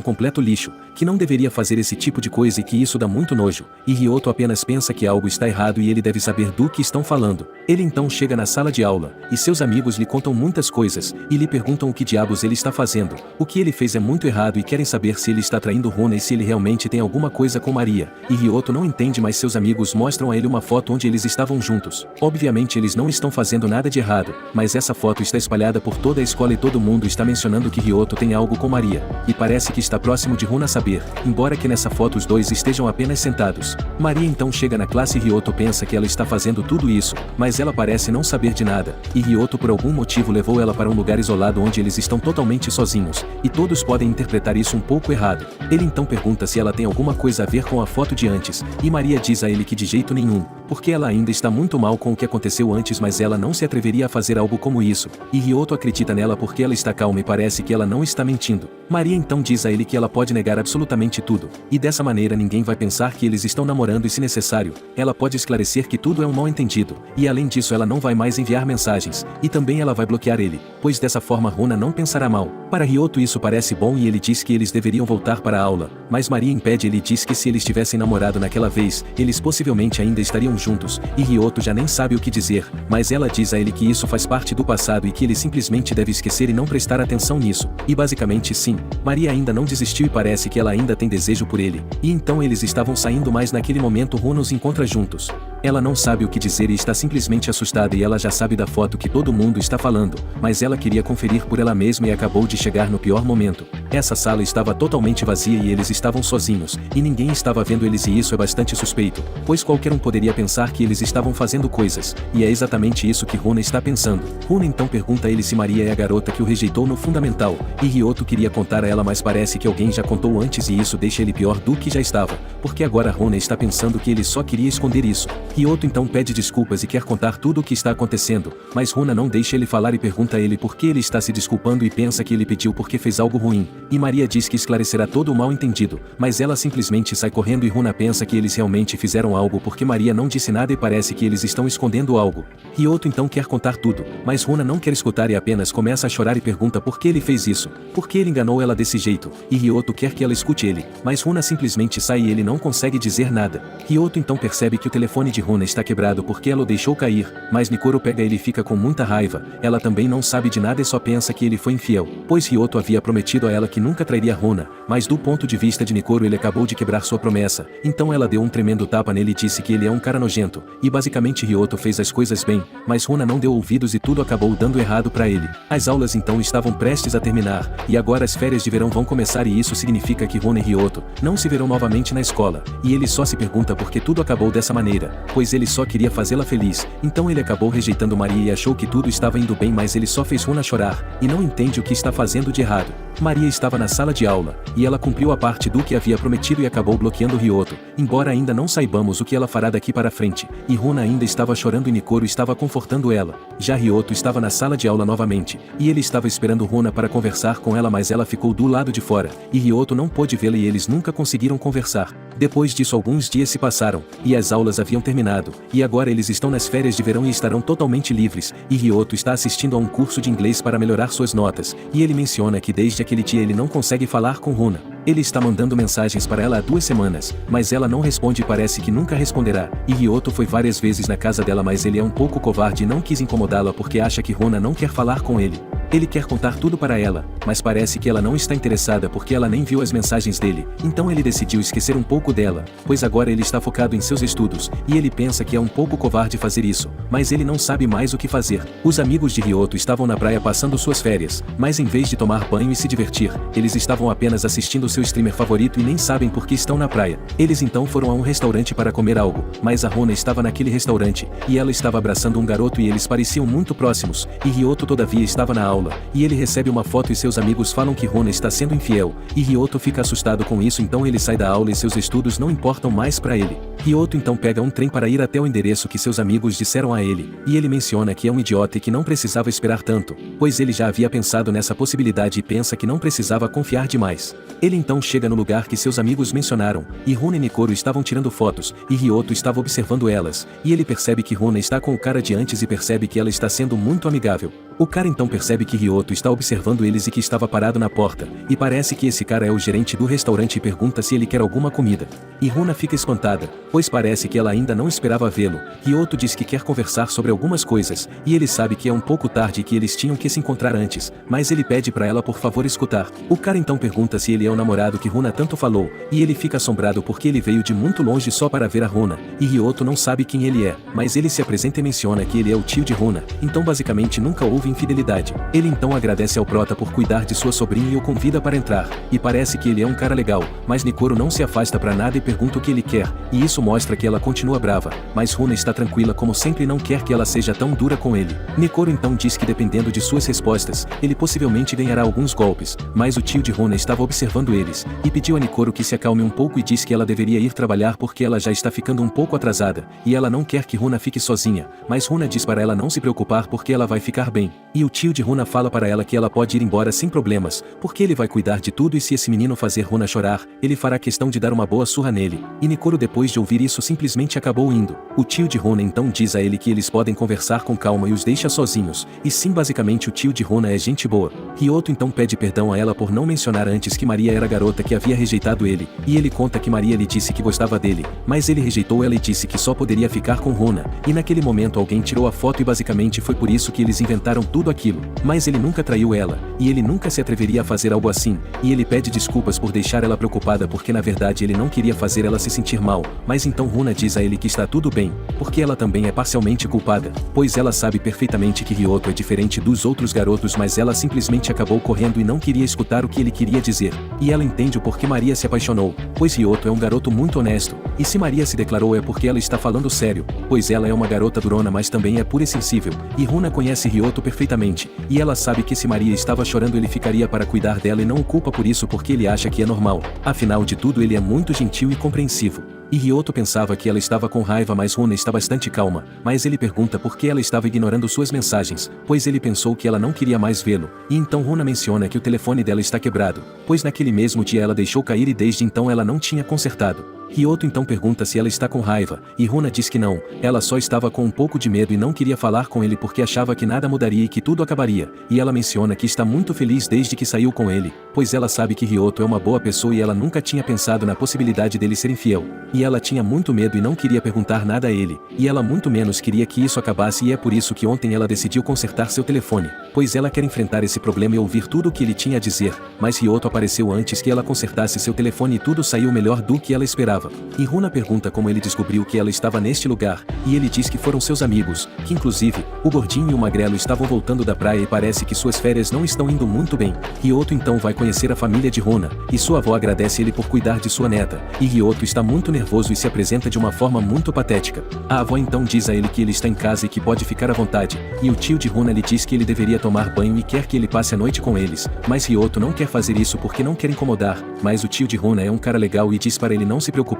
completo lixo, que não deveria fazer esse tipo de coisa e que isso dá muito nojo, e Ryoto apenas pensa que algo está errado e ele deve saber do que estão falando. Ele então chega na sala de aula, e seus amigos lhe contam muitas coisas, e lhe perguntam o que diabos ele está fazendo, o que ele fez é muito errado e querem saber se ele está traindo Runa e se ele realmente tem alguma coisa com Maria. Maria, e Ryoto não entende, mas seus amigos mostram a ele uma foto onde eles estavam juntos. Obviamente eles não estão fazendo nada de errado, mas essa foto está espalhada por toda a escola e todo mundo está mencionando que Ryoto tem algo com Maria, e parece que está próximo de Runa saber, embora que nessa foto os dois estejam apenas sentados. Maria então chega na classe e Ryoto pensa que ela está fazendo tudo isso, mas ela parece não saber de nada, e Ryoto por algum motivo levou ela para um lugar isolado onde eles estão totalmente sozinhos, e todos podem interpretar isso um pouco errado. Ele então pergunta se ela tem alguma coisa a ver com a foto de antes, e Maria diz a ele que de jeito nenhum, porque ela ainda está muito mal com o que aconteceu antes, mas ela não se atreveria a fazer algo como isso, e Ryoto acredita nela porque ela está calma e parece que ela não está mentindo. Maria então diz a ele que ela pode negar absolutamente tudo, e dessa maneira ninguém vai pensar que eles estão namorando e se necessário, ela pode esclarecer que tudo é um mal-entendido, e além disso ela não vai mais enviar mensagens, e também ela vai bloquear ele, pois dessa forma Runa não pensará mal. Para Ryoto isso parece bom e ele diz que eles deveriam voltar para a aula, mas Maria impede. Ele diz que se eles tivessem namorado naquela vez, eles possivelmente ainda estariam juntos, e Ryoto já nem sabe o que dizer, mas ela diz a ele que isso faz parte do passado e que ele simplesmente deve esquecer e não prestar atenção nisso, e basicamente sim, Maria ainda não desistiu e parece que ela ainda tem desejo por ele, e então eles estavam saindo, mas naquele momento Runa os encontra juntos. Ela não sabe o que dizer e está simplesmente assustada, e ela já sabe da foto que todo mundo está falando, mas ela queria conferir por ela mesma e acabou de chegar no pior momento. Essa sala estava totalmente vazia e eles estavam sozinhos, e ninguém estava vendo eles, e isso é bastante suspeito, pois qualquer um poderia pensar que eles estavam fazendo coisas, e é exatamente isso que Runa está pensando. Runa então pergunta a ele se Maria é a garota que o rejeitou no fundamental, e Ryoto queria contar a ela, mas parece que alguém já contou antes e isso deixa ele pior do que já estava, porque agora Runa está pensando que ele só queria esconder isso. Ryoto então pede desculpas e quer contar tudo o que está acontecendo, mas Runa não deixa ele falar e pergunta a ele por que ele está se desculpando e pensa que ele pediu porque fez algo ruim, e Maria diz que esclarecerá todo o mal-entendido, mas ela simplesmente sai correndo e Runa pensa que eles realmente fizeram algo porque Maria não disse nada e parece que eles estão escondendo algo. Ryoto então quer contar tudo, mas Runa não quer escutar e apenas começa a chorar e pergunta por que ele fez isso, por que ele enganou ela desse jeito, e Ryoto quer que ela escute ele, mas Runa simplesmente sai e ele não consegue dizer nada. Ryoto então percebe que o telefone de Runa está quebrado porque ela o deixou cair, mas Nikoro pega ele e fica com muita raiva. Ela também não sabe de nada e só pensa que ele foi infiel, pois Ryoto havia prometido a ela que nunca trairia Runa, mas do ponto de vista de Nikoro ele acabou de quebrar sua promessa, então ela deu um tremendo tapa nele e disse que ele é um cara nojento, e basicamente Ryoto fez as coisas bem, mas Runa não deu ouvidos e tudo acabou dando errado para ele. As aulas então estavam prestes a terminar, e agora as férias de verão vão começar e isso significa que Runa e Ryoto não se verão novamente na escola, e ele só se pergunta por que tudo acabou dessa maneira, pois ele só queria fazê-la feliz, então ele acabou rejeitando Maria e achou que tudo estava indo bem, mas ele só fez Runa chorar, e não entende o que está fazendo de errado. Maria estava na sala de aula, e ela cumpriu a parte do que havia prometido e acabou bloqueando Ryoto, embora ainda não saibamos o que ela fará daqui para frente, e Runa ainda estava chorando e Nikoro estava confortando ela. Já Ryoto estava na sala de aula novamente, e ele estava esperando Runa para conversar com ela, mas ela ficou do lado de fora, e Ryoto não pôde vê-la e eles nunca conseguiram conversar. Depois disso alguns dias se passaram, e as aulas haviam terminado, e agora eles estão nas férias de verão e estarão totalmente livres, e Ryoto está assistindo a um curso de inglês para melhorar suas notas, e ele menciona que desde aquele dia ele não consegue falar com Runa. Ele está mandando mensagens para ela há 2 semanas, mas ela não responde e parece que nunca responderá, e Ryoto foi várias vezes na casa dela, mas ele é um pouco covarde e não quis incomodá-la porque acha que Runa não quer falar com ele. Ele quer contar tudo para ela, mas parece que ela não está interessada porque ela nem viu as mensagens dele, então ele decidiu esquecer um pouco dela, pois agora ele está focado em seus estudos, e ele pensa que é um pouco covarde fazer isso, mas ele não sabe mais o que fazer. Os amigos de Ryoto estavam na praia passando suas férias, mas em vez de tomar banho e se divertir, eles estavam apenas assistindo seu streamer favorito e nem sabem por que estão na praia. Eles então foram a um restaurante para comer algo, mas a Runa estava naquele restaurante, e ela estava abraçando um garoto e eles pareciam muito próximos, e Ryoto todavia estava na aula, e ele recebe uma foto e seus amigos falam que Runa está sendo infiel, e Ryoto fica assustado com isso, então ele sai da aula e seus estudos não importam mais para ele. Ryoto então pega um trem para ir até o endereço que seus amigos disseram a ele, e ele menciona que é um idiota e que não precisava esperar tanto, pois ele já havia pensado nessa possibilidade e pensa que não precisava confiar demais. Ele então chega no lugar que seus amigos mencionaram, e Runa e Nikoro estavam tirando fotos, e Ryoto estava observando elas, e ele percebe que Runa está com o cara de antes e percebe que ela está sendo muito amigável. O cara então percebe que Ryoto está observando eles e que estava parado na porta, e parece que esse cara é o gerente do restaurante e pergunta se ele quer alguma comida. E Runa fica espantada, pois parece que ela ainda não esperava vê-lo. Ryoto diz que quer conversar sobre algumas coisas, e ele sabe que é um pouco tarde e que eles tinham que se encontrar antes, mas ele pede para ela por favor escutar. O cara então pergunta se ele é o namorado que Runa tanto falou, e ele fica assombrado porque ele veio de muito longe só para ver a Runa, e Ryoto não sabe quem ele é, mas ele se apresenta e menciona que ele é o tio de Runa, então basicamente nunca houve infidelidade. Ele então agradece ao prota por cuidar de sua sobrinha e o convida para entrar, e parece que ele é um cara legal, mas Nikoro não se afasta para nada e pergunta o que ele quer, e isso mostra que ela continua brava, mas Runa está tranquila como sempre e não quer que ela seja tão dura com ele. Nikoro então diz que dependendo de suas respostas, ele possivelmente ganhará alguns golpes, mas o tio de Runa estava observando eles, e pediu a Nikoro que se acalme um pouco e diz que ela deveria ir trabalhar porque ela já está ficando um pouco atrasada, e ela não quer que Runa fique sozinha, mas Runa diz para ela não se preocupar porque ela vai ficar bem, e o tio de Runa fala para ela que ela pode ir embora sem problemas, porque ele vai cuidar de tudo e se esse menino fazer Runa chorar, ele fará questão de dar uma boa surra nele, e Nikoro depois de ouvir isso simplesmente acabou indo. O tio de Runa então diz a ele que eles podem conversar com calma e os deixa sozinhos, e sim basicamente o tio de Runa é gente boa. Ryoto então pede perdão a ela por não mencionar antes que Maria era a garota que havia rejeitado ele, e ele conta que Maria lhe disse que gostava dele, mas ele rejeitou ela e disse que só poderia ficar com Runa, e naquele momento alguém tirou a foto e basicamente foi por isso que eles inventaram tudo aquilo, mas ele nunca traiu ela, e ele nunca se atreveria a fazer algo assim, e ele pede desculpas por deixar ela preocupada porque na verdade ele não queria fazer ela se sentir mal, mas então Runa diz a ele que está tudo bem, porque ela também é parcialmente culpada, pois ela sabe perfeitamente que Ryoto é diferente dos outros garotos mas ela simplesmente acabou correndo e não queria escutar o que ele queria dizer, e ela entende o porquê Maria se apaixonou, pois Ryoto é um garoto muito honesto, e se Maria se declarou é porque ela está falando sério, pois ela é uma garota durona mas também é pura e sensível, e Runa conhece Ryoto perfeitamente, e ela sabe que se Maria estava chorando ele ficaria para cuidar dela e não o culpa por isso porque ele acha que é normal, afinal de tudo ele é muito gentil e compreensivo. E Ryoto pensava que ela estava com raiva mas Runa está bastante calma, mas ele pergunta por que ela estava ignorando suas mensagens, pois ele pensou que ela não queria mais vê-lo, e então Runa menciona que o telefone dela está quebrado, pois naquele mesmo dia ela deixou cair e desde então ela não tinha consertado. Ryoto então pergunta se ela está com raiva, e Runa diz que não, ela só estava com um pouco de medo e não queria falar com ele porque achava que nada mudaria e que tudo acabaria, e ela menciona que está muito feliz desde que saiu com ele, pois ela sabe que Ryoto é uma boa pessoa e ela nunca tinha pensado na possibilidade dele ser infiel, e ela tinha muito medo e não queria perguntar nada a ele, e ela muito menos queria que isso acabasse e é por isso que ontem ela decidiu consertar seu telefone, pois ela quer enfrentar esse problema e ouvir tudo o que ele tinha a dizer, mas Ryoto apareceu antes que ela consertasse seu telefone e tudo saiu melhor do que ela esperava. E Runa pergunta como ele descobriu que ela estava neste lugar, e ele diz que foram seus amigos, que inclusive, o gordinho e o magrelo estavam voltando da praia e parece que suas férias não estão indo muito bem. Ryoto então vai conhecer a família de Runa, e sua avó agradece ele por cuidar de sua neta, e Ryoto está muito nervoso e se apresenta de uma forma muito patética. A avó então diz a ele que ele está em casa e que pode ficar à vontade, e o tio de Runa lhe diz que ele deveria tomar banho e quer que ele passe a noite com eles, mas Ryoto não quer fazer isso porque não quer incomodar, mas o tio de Runa é um cara legal e diz para ele não se preocupar,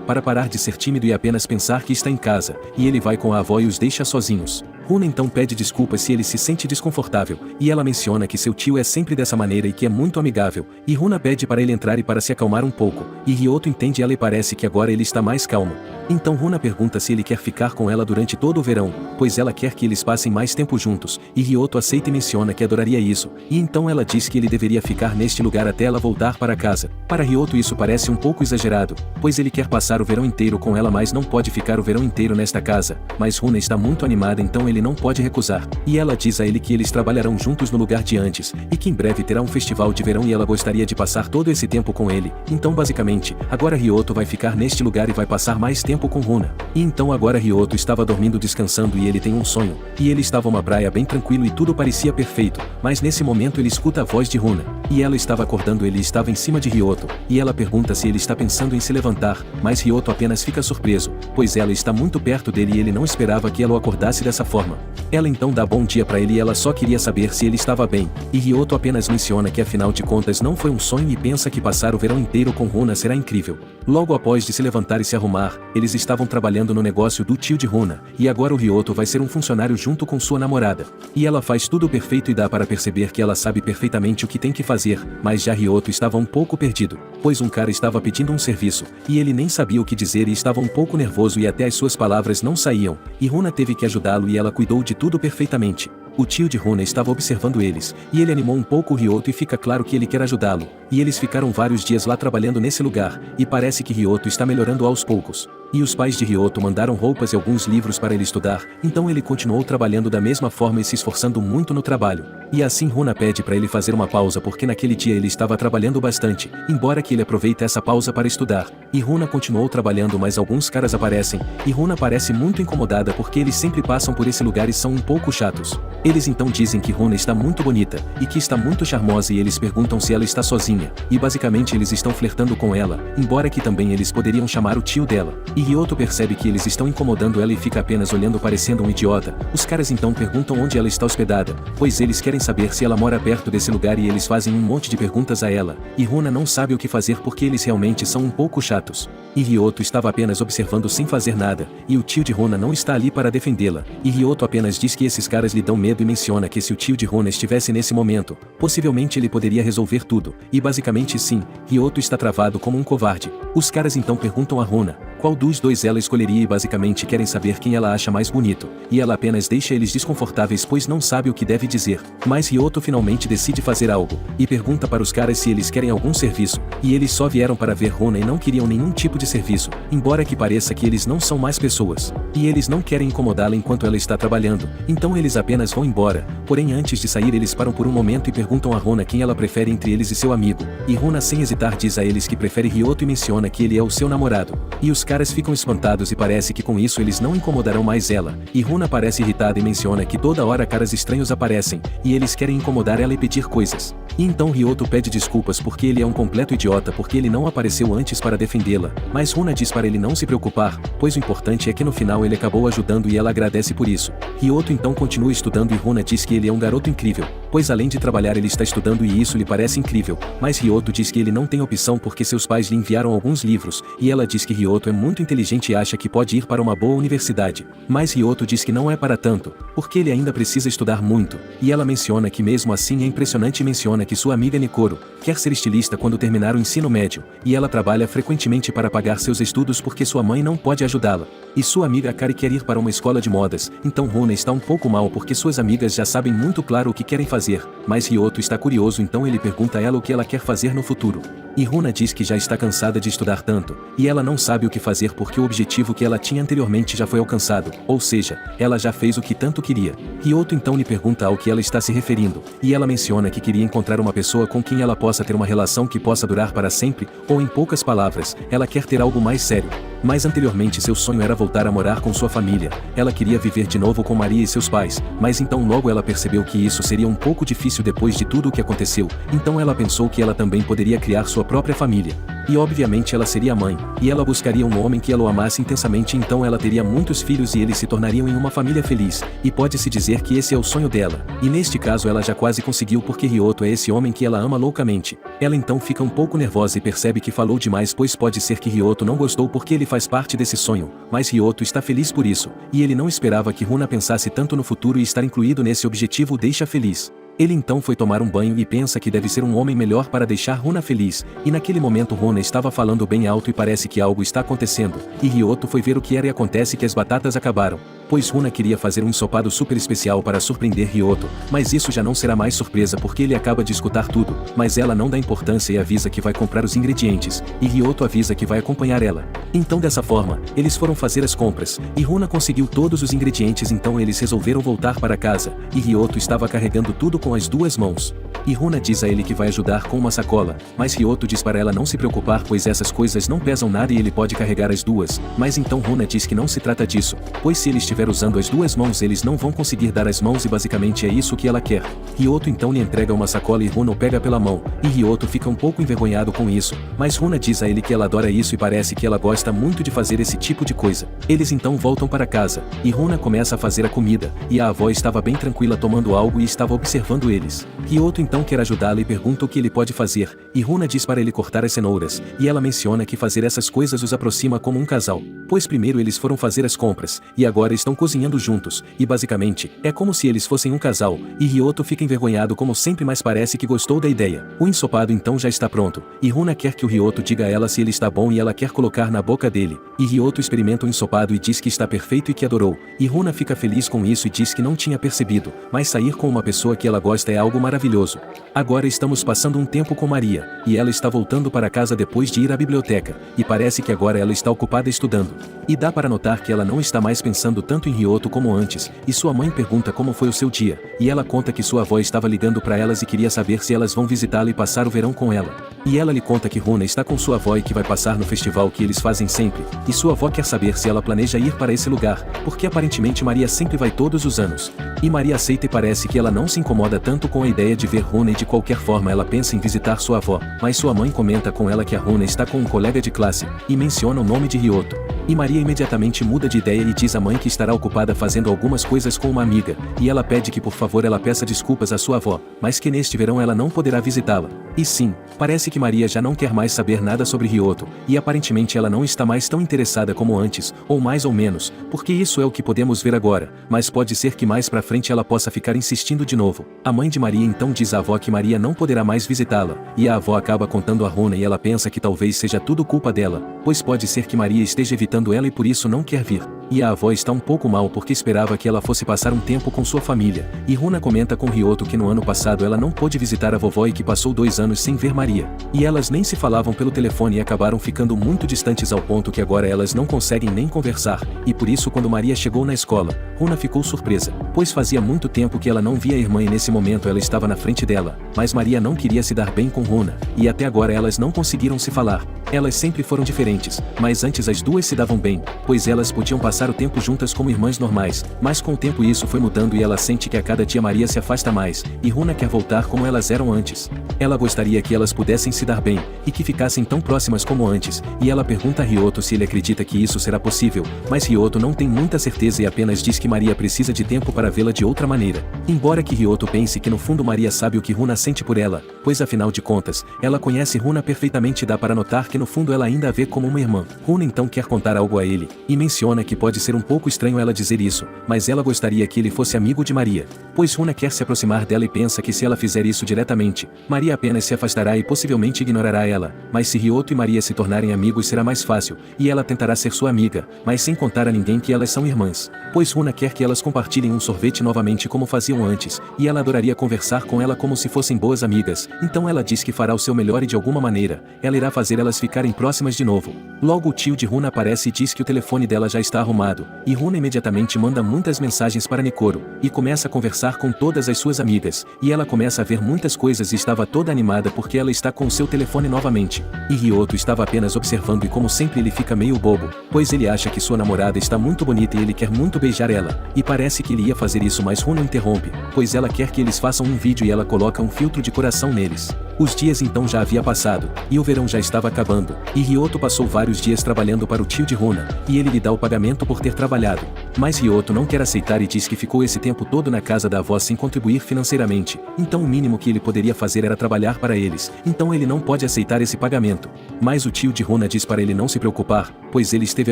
para parar de ser tímido e apenas pensar que está em casa, e ele vai com a avó e os deixa sozinhos. Runa então pede desculpas se ele se sente desconfortável, e ela menciona que seu tio é sempre dessa maneira e que é muito amigável, e Runa pede para ele entrar e para se acalmar um pouco, e Ryoto entende ela e parece que agora ele está mais calmo. Então Runa pergunta se ele quer ficar com ela durante todo o verão, pois ela quer que eles passem mais tempo juntos, e Ryoto aceita e menciona que adoraria isso, e então ela diz que ele deveria ficar neste lugar até ela voltar para casa. Para Ryoto isso parece um pouco exagerado, pois ele quer passar o verão inteiro com ela mas não pode ficar o verão inteiro nesta casa, mas Runa está muito animada então ele não pode recusar, e ela diz a ele que eles trabalharão juntos no lugar de antes, e que em breve terá um festival de verão e ela gostaria de passar todo esse tempo com ele, então basicamente, agora Ryoto vai ficar neste lugar e vai passar mais tempo com Runa. E então agora Ryoto estava dormindo descansando e ele tem um sonho, e ele estava uma praia bem tranquilo e tudo parecia perfeito, mas nesse momento ele escuta a voz de Runa, e ela estava acordando ele estava em cima de Ryoto, e ela pergunta se ele está pensando em se levantar, mas Ryoto apenas fica surpreso, pois ela está muito perto dele e ele não esperava que ela o acordasse dessa forma. Ela então dá bom dia para ele e ela só queria saber se ele estava bem, e Ryoto apenas menciona que afinal de contas não foi um sonho e pensa que passar o verão inteiro com Runa será incrível. Logo após de se levantar e se arrumar, eles estavam trabalhando no negócio do tio de Runa, e agora o Ryoto vai ser um funcionário junto com sua namorada. E ela faz tudo perfeito e dá para perceber que ela sabe perfeitamente o que tem que fazer, mas já Ryoto estava um pouco perdido, pois um cara estava pedindo um serviço, e ele nem sabia o que dizer e estava um pouco nervoso e até as suas palavras não saíam, e Runa teve que ajudá-lo e ela cuidou de tudo perfeitamente. O tio de Runa estava observando eles, e ele animou um pouco o Ryoto e fica claro que ele quer ajudá-lo, e eles ficaram vários dias lá trabalhando nesse lugar, e parece que Ryoto está melhorando aos poucos. E os pais de Ryoto mandaram roupas e alguns livros para ele estudar, então ele continuou trabalhando da mesma forma e se esforçando muito no trabalho. E assim Runa pede para ele fazer uma pausa porque naquele dia ele estava trabalhando bastante, embora que ele aproveite essa pausa para estudar. E Runa continuou trabalhando, mas alguns caras aparecem, e Runa parece muito incomodada porque eles sempre passam por esse lugar e são um pouco chatos. Eles então dizem que Runa está muito bonita, e que está muito charmosa, e eles perguntam se ela está sozinha, e basicamente eles estão flertando com ela, embora que também eles poderiam chamar o tio dela. E Ryoto percebe que eles estão incomodando ela e fica apenas olhando parecendo um idiota. Os caras então perguntam onde ela está hospedada, pois eles querem saber se ela mora perto desse lugar e eles fazem um monte de perguntas a ela, e Runa não sabe o que fazer porque eles realmente são um pouco chatos. E Ryoto estava apenas observando sem fazer nada, e o tio de Runa não está ali para defendê-la, e Ryoto apenas diz que esses caras lhe dão medo e menciona que se o tio de Runa estivesse nesse momento, possivelmente ele poderia resolver tudo, e basicamente sim, Ryoto está travado como um covarde. Os caras então perguntam a Runa qual dos dois ela escolheria e basicamente querem saber quem ela acha mais bonito, e ela apenas deixa eles desconfortáveis pois não sabe o que deve dizer. Mas Ryoto finalmente decide fazer algo, e pergunta para os caras se eles querem algum serviço, e eles só vieram para ver Runa e não queriam nenhum tipo de serviço, embora que pareça que eles não são mais pessoas, e eles não querem incomodá-la enquanto ela está trabalhando, então eles apenas vão embora. Porém antes de sair eles param por um momento e perguntam a Runa quem ela prefere entre eles e seu amigo, e Runa sem hesitar diz a eles que prefere Ryoto e menciona que ele é o seu namorado, e os caras ficam espantados e parece que com isso eles não incomodarão mais ela, e Runa parece irritada e menciona que toda hora caras estranhos aparecem, e eles querem incomodar ela e pedir coisas. E então Ryoto pede desculpas porque ele é um completo idiota porque ele não apareceu antes para defendê-la, mas Runa diz para ele não se preocupar, pois o importante é que no final ele acabou ajudando e ela agradece por isso. Ryoto então continua estudando e Runa diz que ele é um garoto incrível, pois além de trabalhar ele está estudando e isso lhe parece incrível, mas Ryoto diz que ele não tem opção porque seus pais lhe enviaram alguns livros, e ela diz que Ryoto é muito inteligente e acha que pode ir para uma boa universidade, mas Ryoto diz que não é para tanto, porque ele ainda precisa estudar muito, e ela menciona que mesmo assim é impressionante e menciona que sua amiga Nikoro quer ser estilista quando terminar o ensino médio, e ela trabalha frequentemente para pagar seus estudos porque sua mãe não pode ajudá-la. E sua amiga Kari quer ir para uma escola de modas, então Runa está um pouco mal porque suas amigas já sabem muito claro o que querem fazer, mas Ryoto está curioso então ele pergunta a ela o que ela quer fazer no futuro. E Runa diz que já está cansada de estudar tanto, e ela não sabe o que fazer porque o objetivo que ela tinha anteriormente já foi alcançado, ou seja, ela já fez o que tanto queria. Ryoto então lhe pergunta ao que ela está se referindo, e ela menciona que queria encontrar uma pessoa com quem ela possa ter uma relação que possa durar para sempre, ou em poucas palavras, ela quer ter algo mais sério. Mas anteriormente seu sonho era voltar a morar com sua família, ela queria viver de novo com Maria e seus pais, mas então logo ela percebeu que isso seria um pouco difícil depois de tudo o que aconteceu, então ela pensou que ela também poderia criar sua própria família. E obviamente ela seria mãe, e ela buscaria um homem que ela o amasse intensamente, então ela teria muitos filhos e eles se tornariam em uma família feliz, e pode-se dizer que esse é o sonho dela, e neste caso ela já quase conseguiu porque Ryoto é esse homem que ela ama loucamente. Ela então fica um pouco nervosa e percebe que falou demais pois pode ser que Ryoto não gostou porque ele faz parte desse sonho, mas Ryoto está feliz por isso, e ele não esperava que Runa pensasse tanto no futuro e estar incluído nesse objetivo o deixa feliz. Ele então foi tomar um banho e pensa que deve ser um homem melhor para deixar Runa feliz, e naquele momento Runa estava falando bem alto e parece que algo está acontecendo, e Ryoto foi ver o que era e acontece que as batatas acabaram, pois Runa queria fazer um ensopado super especial para surpreender Ryoto, mas isso já não será mais surpresa porque ele acaba de escutar tudo, mas ela não dá importância e avisa que vai comprar os ingredientes, e Ryoto avisa que vai acompanhar ela. Então dessa forma, eles foram fazer as compras, e Runa conseguiu todos os ingredientes então eles resolveram voltar para casa, e Ryoto estava carregando tudo com as duas mãos. E Runa diz a ele que vai ajudar com uma sacola, mas Ryoto diz para ela não se preocupar pois essas coisas não pesam nada e ele pode carregar as duas, mas então Runa diz que não se trata disso, pois se ele estiver usando as duas mãos eles não vão conseguir dar as mãos e basicamente é isso que ela quer. Ryoto então lhe entrega uma sacola e Runa o pega pela mão, e Ryoto fica um pouco envergonhado com isso, mas Runa diz a ele que ela adora isso e parece que ela gosta muito de fazer esse tipo de coisa. Eles então voltam para casa, e Runa começa a fazer a comida, e a avó estava bem tranquila tomando algo e estava observando eles. Ryoto então quer ajudá-la e pergunta o que ele pode fazer, e Runa diz para ele cortar as cenouras, e ela menciona que fazer essas coisas os aproxima como um casal, pois primeiro eles foram fazer as compras, e agora estão estão cozinhando juntos, e basicamente, é como se eles fossem um casal, e Ryoto fica envergonhado como sempre, mas parece que gostou da ideia. O ensopado então já está pronto, e Runa quer que o Ryoto diga a ela se ele está bom e ela quer colocar na boca dele, e Ryoto experimenta o ensopado e diz que está perfeito e que adorou, e Runa fica feliz com isso e diz que não tinha percebido, mas sair com uma pessoa que ela gosta é algo maravilhoso. Agora estamos passando um tempo com Maria, e ela está voltando para casa depois de ir à biblioteca, e parece que agora ela está ocupada estudando. E dá para notar que ela não está mais pensando tanto em Ryoto como antes, e sua mãe pergunta como foi o seu dia, e ela conta que sua avó estava ligando para elas e queria saber se elas vão visitá-la e passar o verão com ela. E ela lhe conta que Runa está com sua avó e que vai passar no festival que eles fazem sempre, e sua avó quer saber se ela planeja ir para esse lugar, porque aparentemente Maria sempre vai todos os anos. E Maria aceita e parece que ela não se incomoda tanto com a ideia de ver Runa e de qualquer forma ela pensa em visitar sua avó, mas sua mãe comenta com ela que a Runa está com um colega de classe, e menciona o nome de Ryoto. E Maria imediatamente muda de ideia e diz à mãe que estará ocupada fazendo algumas coisas com uma amiga, e ela pede que por favor ela peça desculpas à sua avó, mas que neste verão ela não poderá visitá-la. E sim, parece que Maria já não quer mais saber nada sobre Ryoto, e aparentemente ela não está mais tão interessada como antes, ou mais ou menos, porque isso é o que podemos ver agora, mas pode ser que mais pra frente ela possa ficar insistindo de novo. A mãe de Maria então diz à avó que Maria não poderá mais visitá-la, e a avó acaba contando a Runa e ela pensa que talvez seja tudo culpa dela, pois pode ser que Maria esteja evitando ela e por isso não quer vir. E a avó está um pouco mal porque esperava que ela fosse passar um tempo com sua família, e Runa comenta com Ryoto que no ano passado ela não pôde visitar a vovó e que passou 2 anos sem ver Maria. E elas nem se falavam pelo telefone e acabaram ficando muito distantes ao ponto que agora elas não conseguem nem conversar, e por isso quando Maria chegou na escola, Runa ficou surpresa, pois fazia muito tempo que ela não via a irmã e nesse momento ela estava na frente dela, mas Maria não queria se dar bem com Runa, e até agora elas não conseguiram se falar. Elas sempre foram diferentes, mas antes as duas se davam bem, pois elas podiam passar o tempo juntas como irmãs normais, mas com o tempo isso foi mudando e ela sente que a cada dia Maria se afasta mais, e Runa quer voltar como elas eram antes. Ela gostaria que elas pudessem se dar bem, e que ficassem tão próximas como antes, e ela pergunta a Ryoto se ele acredita que isso será possível, mas Ryoto não tem muita certeza e apenas diz que Maria precisa de tempo para vê-la de outra maneira. Embora que Ryoto pense que no fundo Maria sabe o que Runa sente por ela, pois afinal de contas, ela conhece Runa perfeitamente e dá para notar que no fundo ela ainda a vê como uma irmã. Runa então quer contar algo a ele, e menciona que pode ser um pouco estranho ela dizer isso, mas ela gostaria que ele fosse amigo de Maria, pois Runa quer se aproximar dela e pensa que se ela fizer isso diretamente, Maria apenas se afastará e possivelmente ignorará ela, mas se Ryoto e Maria se tornarem amigos será mais fácil, e ela tentará ser sua amiga, mas sem contar a ninguém que elas são irmãs, pois Runa quer que elas compartilhem um sorvete novamente como faziam antes, e ela adoraria conversar com ela como se fossem boas amigas, então ela diz que fará o seu melhor e de alguma maneira, ela irá fazer elas ficarem próximas de novo. Logo o tio de Runa aparece e diz que o telefone dela já está arrumado, e Runa imediatamente manda muitas mensagens para Nikoro, e começa a conversar com todas as suas amigas, e ela começa a ver muitas coisas e estava toda animada porque ela está com seu telefone novamente. E Ryoto estava apenas observando e como sempre ele fica meio bobo, pois ele acha que sua namorada está muito bonita e ele quer muito beijar ela, e parece que ele ia fazer isso mas Runa interrompe, pois ela quer que eles façam um vídeo e ela coloca um filtro de coração neles. Os dias então já havia passado, e o verão já estava acabando, e Ryoto passou vários dias trabalhando para o tio de Runa, e ele lhe dá o pagamento por ter trabalhado. Mas Ryoto não quer aceitar e diz que ficou esse tempo todo na casa da avó sem contribuir financeiramente, então o mínimo que ele poderia fazer era trabalhar para eles, então ele não pode aceitar esse pagamento. Mas o tio de Runa diz para ele não se preocupar, pois ele esteve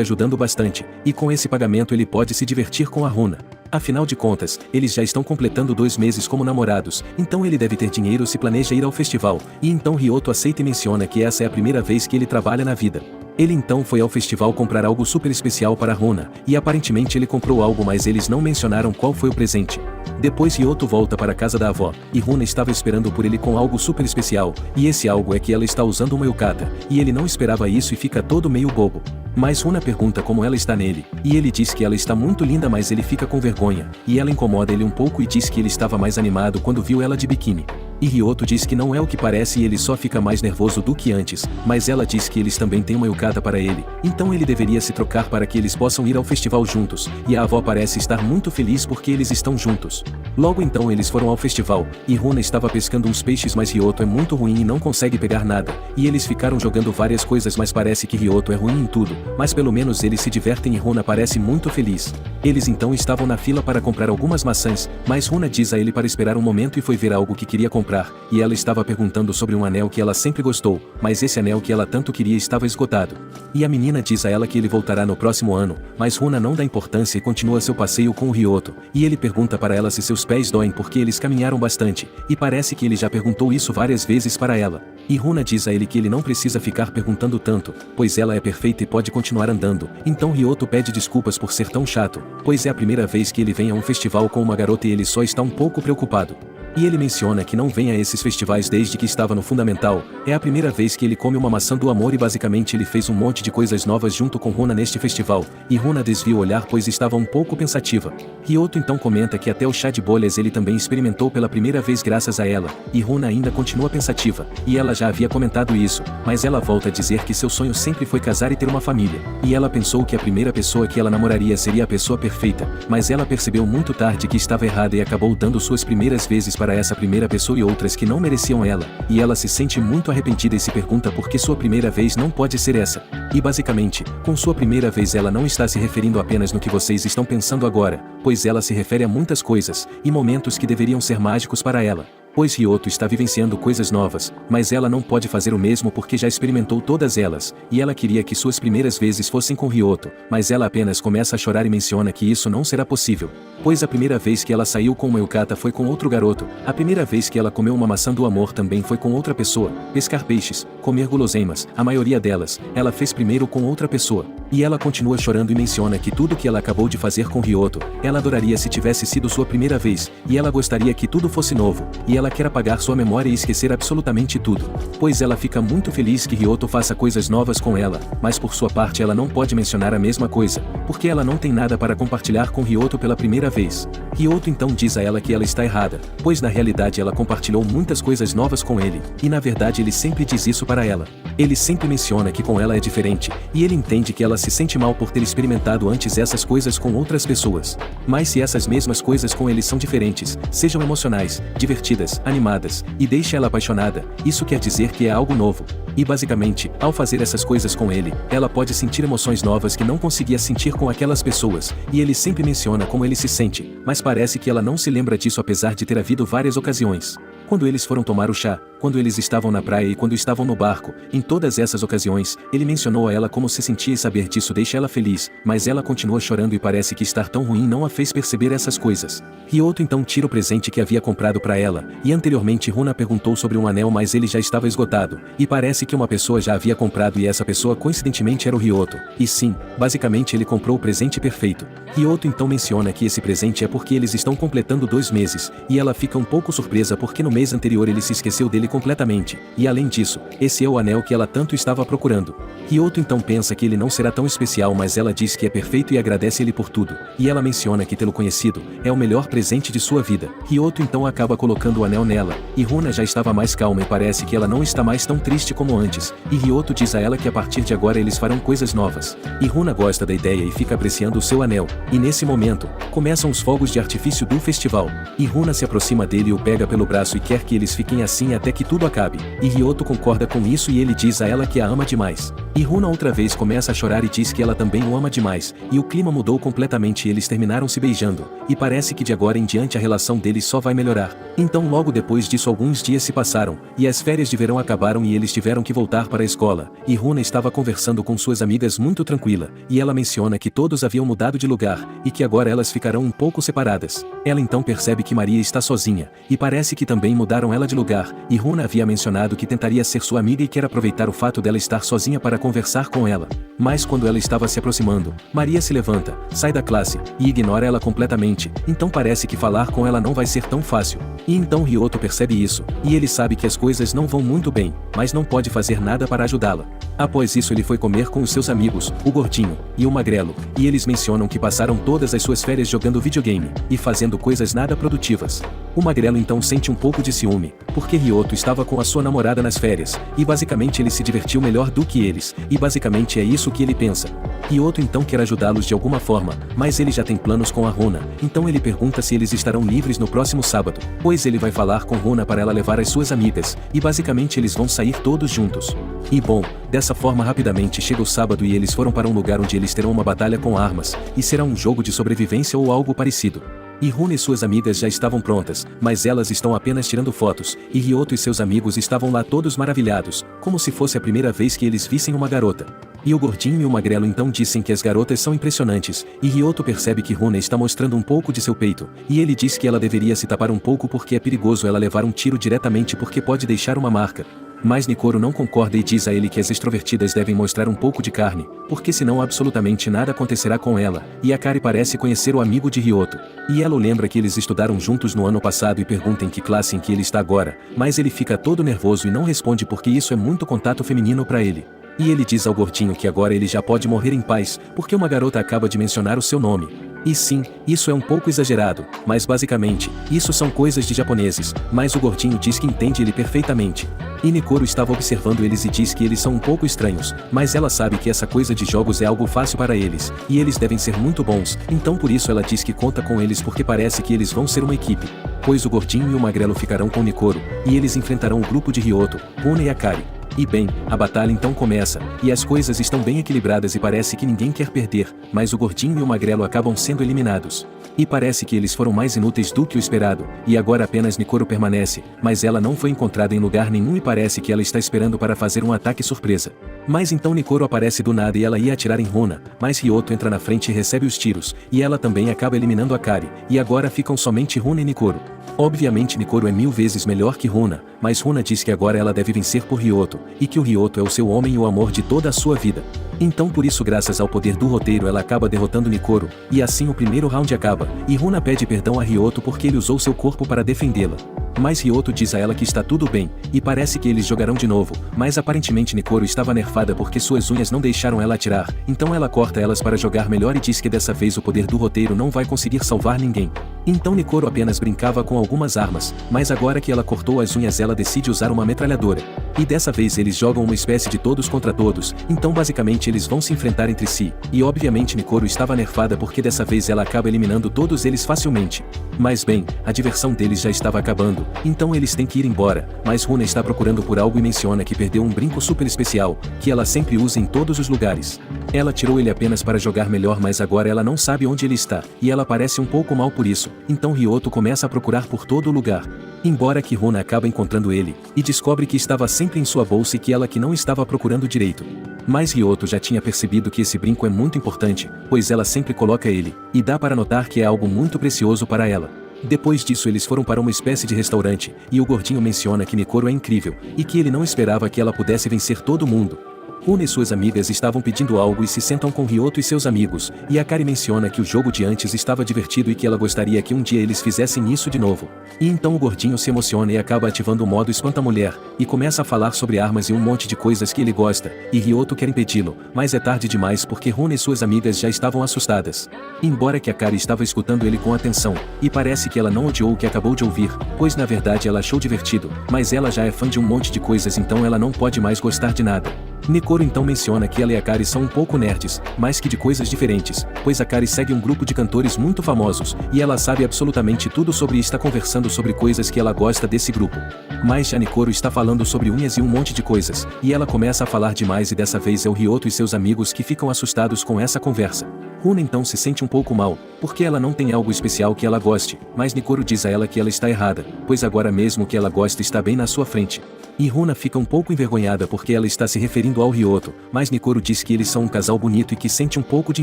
ajudando bastante, e com esse pagamento ele pode se divertir com a Runa. Afinal de contas, eles já estão completando 2 meses como namorados, então ele deve ter dinheiro se planeja ir ao festival, e então Ryoto aceita e menciona que essa é a primeira vez que ele trabalha na vida. Ele então foi ao festival comprar algo super especial para Runa, e aparentemente ele comprou algo mas eles não mencionaram qual foi o presente. Depois Ryoto volta para a casa da avó, e Runa estava esperando por ele com algo super especial, e esse algo é que ela está usando uma yukata, e ele não esperava isso e fica todo meio bobo. Mas Runa pergunta como ela está nele, e ele diz que ela está muito linda mas ele fica com vergonha, e ela incomoda ele um pouco e diz que ele estava mais animado quando viu ela de biquíni. E Ryoto diz que não é o que parece e ele só fica mais nervoso do que antes, mas ela diz que eles também têm uma yukata para ele, então ele deveria se trocar para que eles possam ir ao festival juntos, e a avó parece estar muito feliz porque eles estão juntos. Logo então eles foram ao festival, e Runa estava pescando uns peixes mas Ryoto é muito ruim e não consegue pegar nada, e eles ficaram jogando várias coisas mas parece que Ryoto é ruim em tudo, mas pelo menos eles se divertem e Runa parece muito feliz. Eles então estavam na fila para comprar algumas maçãs, mas Runa diz a ele para esperar um momento e foi ver algo que queria comprar comprar, e ela estava perguntando sobre um anel que ela sempre gostou, mas esse anel que ela tanto queria estava esgotado. E a menina diz a ela que ele voltará no próximo ano, mas Runa não dá importância e continua seu passeio com o Ryoto, e ele pergunta para ela se seus pés doem porque eles caminharam bastante, e parece que ele já perguntou isso várias vezes para ela. E Runa diz a ele que ele não precisa ficar perguntando tanto, pois ela é perfeita e pode continuar andando. Então Ryoto pede desculpas por ser tão chato, pois é a primeira vez que ele vem a um festival com uma garota e ele só está um pouco preocupado. E ele menciona que não vem a esses festivais desde que estava no fundamental, é a primeira vez que ele come uma maçã do amor e basicamente ele fez um monte de coisas novas junto com Runa neste festival, e Runa desvia o olhar pois estava um pouco pensativa. Ryoto então comenta que até o chá de bolhas ele também experimentou pela primeira vez graças a ela, e Runa ainda continua pensativa, e ela já havia comentado isso, mas ela volta a dizer que seu sonho sempre foi casar e ter uma família, e ela pensou que a primeira pessoa que ela namoraria seria a pessoa perfeita, mas ela percebeu muito tarde que estava errada e acabou dando suas primeiras vezes para essa primeira pessoa e outras que não mereciam ela, e ela se sente muito arrependida e se pergunta por que sua primeira vez não pode ser essa. E basicamente, com sua primeira vez ela não está se referindo apenas no que vocês estão pensando agora, pois ela se refere a muitas coisas, e momentos que deveriam ser mágicos para ela. Pois Ryoto está vivenciando coisas novas, mas ela não pode fazer o mesmo porque já experimentou todas elas, e ela queria que suas primeiras vezes fossem com Ryoto, mas ela apenas começa a chorar e menciona que isso não será possível. Pois a primeira vez que ela saiu com uma yukata foi com outro garoto, a primeira vez que ela comeu uma maçã do amor também foi com outra pessoa, pescar peixes, comer guloseimas, a maioria delas, ela fez primeiro com outra pessoa. E ela continua chorando e menciona que tudo que ela acabou de fazer com Ryoto, ela adoraria se tivesse sido sua primeira vez, e ela gostaria que tudo fosse novo, e ela quer apagar sua memória e esquecer absolutamente tudo. Pois ela fica muito feliz que Ryoto faça coisas novas com ela, mas por sua parte ela não pode mencionar a mesma coisa, porque ela não tem nada para compartilhar com Ryoto pela primeira vez. Ryoto então diz a ela que ela está errada, pois na realidade ela compartilhou muitas coisas novas com ele, e na verdade ele sempre diz isso para ela. Ele sempre menciona que com ela é diferente, e ele entende que ela se sente mal por ter experimentado antes essas coisas com outras pessoas. Mas se essas mesmas coisas com ele são diferentes, sejam emocionais, divertidas, animadas, e deixa ela apaixonada, isso quer dizer que é algo novo. E basicamente, ao fazer essas coisas com ele, ela pode sentir emoções novas que não conseguia sentir com aquelas pessoas, e ele sempre menciona como ele se sente, mas parece que ela não se lembra disso apesar de ter havido várias ocasiões. Quando eles foram tomar o chá, quando eles estavam na praia e quando estavam no barco, em todas essas ocasiões, ele mencionou a ela como se sentia e saber disso deixa ela feliz, mas ela continua chorando e parece que estar tão ruim não a fez perceber essas coisas. Ryoto então tira o presente que havia comprado para ela, e anteriormente Runa perguntou sobre um anel mas ele já estava esgotado, e parece que uma pessoa já havia comprado e essa pessoa coincidentemente era o Ryoto, e sim, basicamente ele comprou o presente perfeito. Ryoto então menciona que esse presente é porque eles estão completando 2 meses, e ela fica um pouco surpresa porque no mês anterior ele se esqueceu dele completamente, e além disso, esse é o anel que ela tanto estava procurando. Ryoto então pensa que ele não será tão especial mas ela diz que é perfeito e agradece ele por tudo, e ela menciona que tê-lo conhecido é o melhor presente de sua vida. Ryoto então acaba colocando o anel nela, e Runa já estava mais calma e parece que ela não está mais tão triste como antes, e Ryoto diz a ela que a partir de agora eles farão coisas novas. E Runa gosta da ideia e fica apreciando o seu anel, e nesse momento, começam os fogos de artifício do festival, e Runa se aproxima dele e o pega pelo braço e quer que eles fiquem assim até que tudo acabe, e Ryoto concorda com isso e ele diz a ela que a ama demais. E Runa outra vez começa a chorar e diz que ela também o ama demais, e o clima mudou completamente e eles terminaram se beijando, e parece que de agora em diante a relação deles só vai melhorar. Então logo depois disso alguns dias se passaram, e as férias de verão acabaram e eles tiveram que voltar para a escola, e Runa estava conversando com suas amigas muito tranquila, e ela menciona que todos haviam mudado de lugar, e que agora elas ficarão um pouco separadas. Ela então percebe que Maria está sozinha, e parece que também mudaram ela de lugar, e Runa havia mencionado que tentaria ser sua amiga e quer aproveitar o fato dela estar sozinha para conversar com ela. Mas quando ela estava se aproximando, Maria se levanta, sai da classe, e ignora ela completamente, então parece que falar com ela não vai ser tão fácil. E então Ryoto percebe isso, e ele sabe que as coisas não vão muito bem, mas não pode fazer nada para ajudá-la. Após isso ele foi comer com os seus amigos, o gordinho, e o magrelo, e eles mencionam que passaram todas as suas férias jogando videogame, e fazendo coisas nada produtivas. O magrelo então sente um pouco de ciúme, porque Ryoto estava com a sua namorada nas férias, e basicamente ele se divertiu melhor do que eles, e basicamente é isso que ele pensa. Ryoto então quer ajudá-los de alguma forma, mas ele já tem planos com a Runa, então ele pergunta se eles estarão livres no próximo sábado, pois ele vai falar com Runa para ela levar as suas amigas, e basicamente eles vão sair todos juntos. E bom, dessa forma rapidamente chega o sábado e eles foram para um lugar onde eles terão uma batalha com armas, e será um jogo de sobrevivência ou algo parecido. E Runa e suas amigas já estavam prontas, mas elas estão apenas tirando fotos, e Ryoto e seus amigos estavam lá todos maravilhados, como se fosse a primeira vez que eles vissem uma garota. E o gordinho e o magrelo então dizem que as garotas são impressionantes, e Ryoto percebe que Runa está mostrando um pouco de seu peito, e ele diz que ela deveria se tapar um pouco porque é perigoso ela levar um tiro diretamente porque pode deixar uma marca. Mas Nikoro não concorda e diz a ele que as extrovertidas devem mostrar um pouco de carne, porque senão absolutamente nada acontecerá com ela, e Akari parece conhecer o amigo de Ryoto. E ela o lembra que eles estudaram juntos no ano passado e pergunta em que classe em que ele está agora, mas ele fica todo nervoso e não responde porque isso é muito contato feminino para ele. E ele diz ao gordinho que agora ele já pode morrer em paz, porque uma garota acaba de mencionar o seu nome. E sim, isso é um pouco exagerado, mas basicamente, isso são coisas de japoneses, mas o gordinho diz que entende ele perfeitamente. E Nikoro estava observando eles e diz que eles são um pouco estranhos, mas ela sabe que essa coisa de jogos é algo fácil para eles, e eles devem ser muito bons, então por isso ela diz que conta com eles porque parece que eles vão ser uma equipe. Pois o gordinho e o magrelo ficarão com Nikoro, e eles enfrentarão o grupo de Ryoto, Runa e Akari. E bem, a batalha então começa, e as coisas estão bem equilibradas e parece que ninguém quer perder, mas o gordinho e o magrelo acabam sendo eliminados. E parece que eles foram mais inúteis do que o esperado, e agora apenas Nikoro permanece, mas ela não foi encontrada em lugar nenhum e parece que ela está esperando para fazer um ataque surpresa. Mas então Nikoro aparece do nada e ela ia atirar em Runa, mas Ryoto entra na frente e recebe os tiros, e ela também acaba eliminando Akari, e agora ficam somente Runa e Nikoro. Obviamente Nikoro é 1000 vezes melhor que Runa, mas Runa diz que agora ela deve vencer por Ryoto, e que o Ryoto é o seu homem e o amor de toda a sua vida. Então por isso graças ao poder do roteiro ela acaba derrotando Nikoro, e assim o primeiro round acaba, e Runa pede perdão a Ryoto porque ele usou seu corpo para defendê-la. Mas Ryoto diz a ela que está tudo bem, e parece que eles jogarão de novo, mas aparentemente Nikoro estava nerfada porque suas unhas não deixaram ela atirar, então ela corta elas para jogar melhor e diz que dessa vez o poder do roteiro não vai conseguir salvar ninguém. Então Nikoro apenas brincava com algumas armas, mas agora que ela cortou as unhas ela decide usar uma metralhadora. E dessa vez eles jogam uma espécie de todos contra todos, então basicamente eles vão se enfrentar entre si, e obviamente Nikoro estava nerfada porque dessa vez ela acaba eliminando todos eles facilmente. Mas bem, a diversão deles já estava acabando, então eles têm que ir embora, mas Runa está procurando por algo e menciona que perdeu um brinco super especial, que ela sempre usa em todos os lugares. Ela tirou ele apenas para jogar melhor mas agora ela não sabe onde ele está, e ela parece um pouco mal por isso, então Ryoto começa a procurar por todo o lugar. Embora que Runa acaba encontrando ele, e descobre que estava sempre em sua bolsa e que ela que não estava procurando direito. Mas Ryoto já tinha percebido que esse brinco é muito importante, pois ela sempre coloca ele, e dá para notar que é algo muito precioso para ela. Depois disso eles foram para uma espécie de restaurante, e o gordinho menciona que Nikoro é incrível, e que ele não esperava que ela pudesse vencer todo mundo. Runa e suas amigas estavam pedindo algo e se sentam com Ryoto e seus amigos, e Akari menciona que o jogo de antes estava divertido e que ela gostaria que um dia eles fizessem isso de novo. E então o gordinho se emociona e acaba ativando o modo espanta-mulher, e começa a falar sobre armas e um monte de coisas que ele gosta, e Ryoto quer impedi-lo, mas é tarde demais porque Runa e suas amigas já estavam assustadas. Embora que Akari estava escutando ele com atenção, e parece que ela não odiou o que acabou de ouvir, pois na verdade ela achou divertido, mas ela já é fã de um monte de coisas então ela não pode mais gostar de nada. Nikoro então menciona que ela e Akari são um pouco nerds, mas que de coisas diferentes, pois Akari segue um grupo de cantores muito famosos, e ela sabe absolutamente tudo sobre e está conversando sobre coisas que ela gosta desse grupo. Mas já Nikoro está falando sobre unhas e um monte de coisas, e ela começa a falar demais e dessa vez é o Ryoto e seus amigos que ficam assustados com essa conversa. Runa então se sente um pouco mal, porque ela não tem algo especial que ela goste, mas Nikoro diz a ela que ela está errada, pois agora mesmo que ela gosta está bem na sua frente. E Runa fica um pouco envergonhada porque ela está se referindo ao Ryoto, mas Nikoro diz que eles são um casal bonito e que sente um pouco de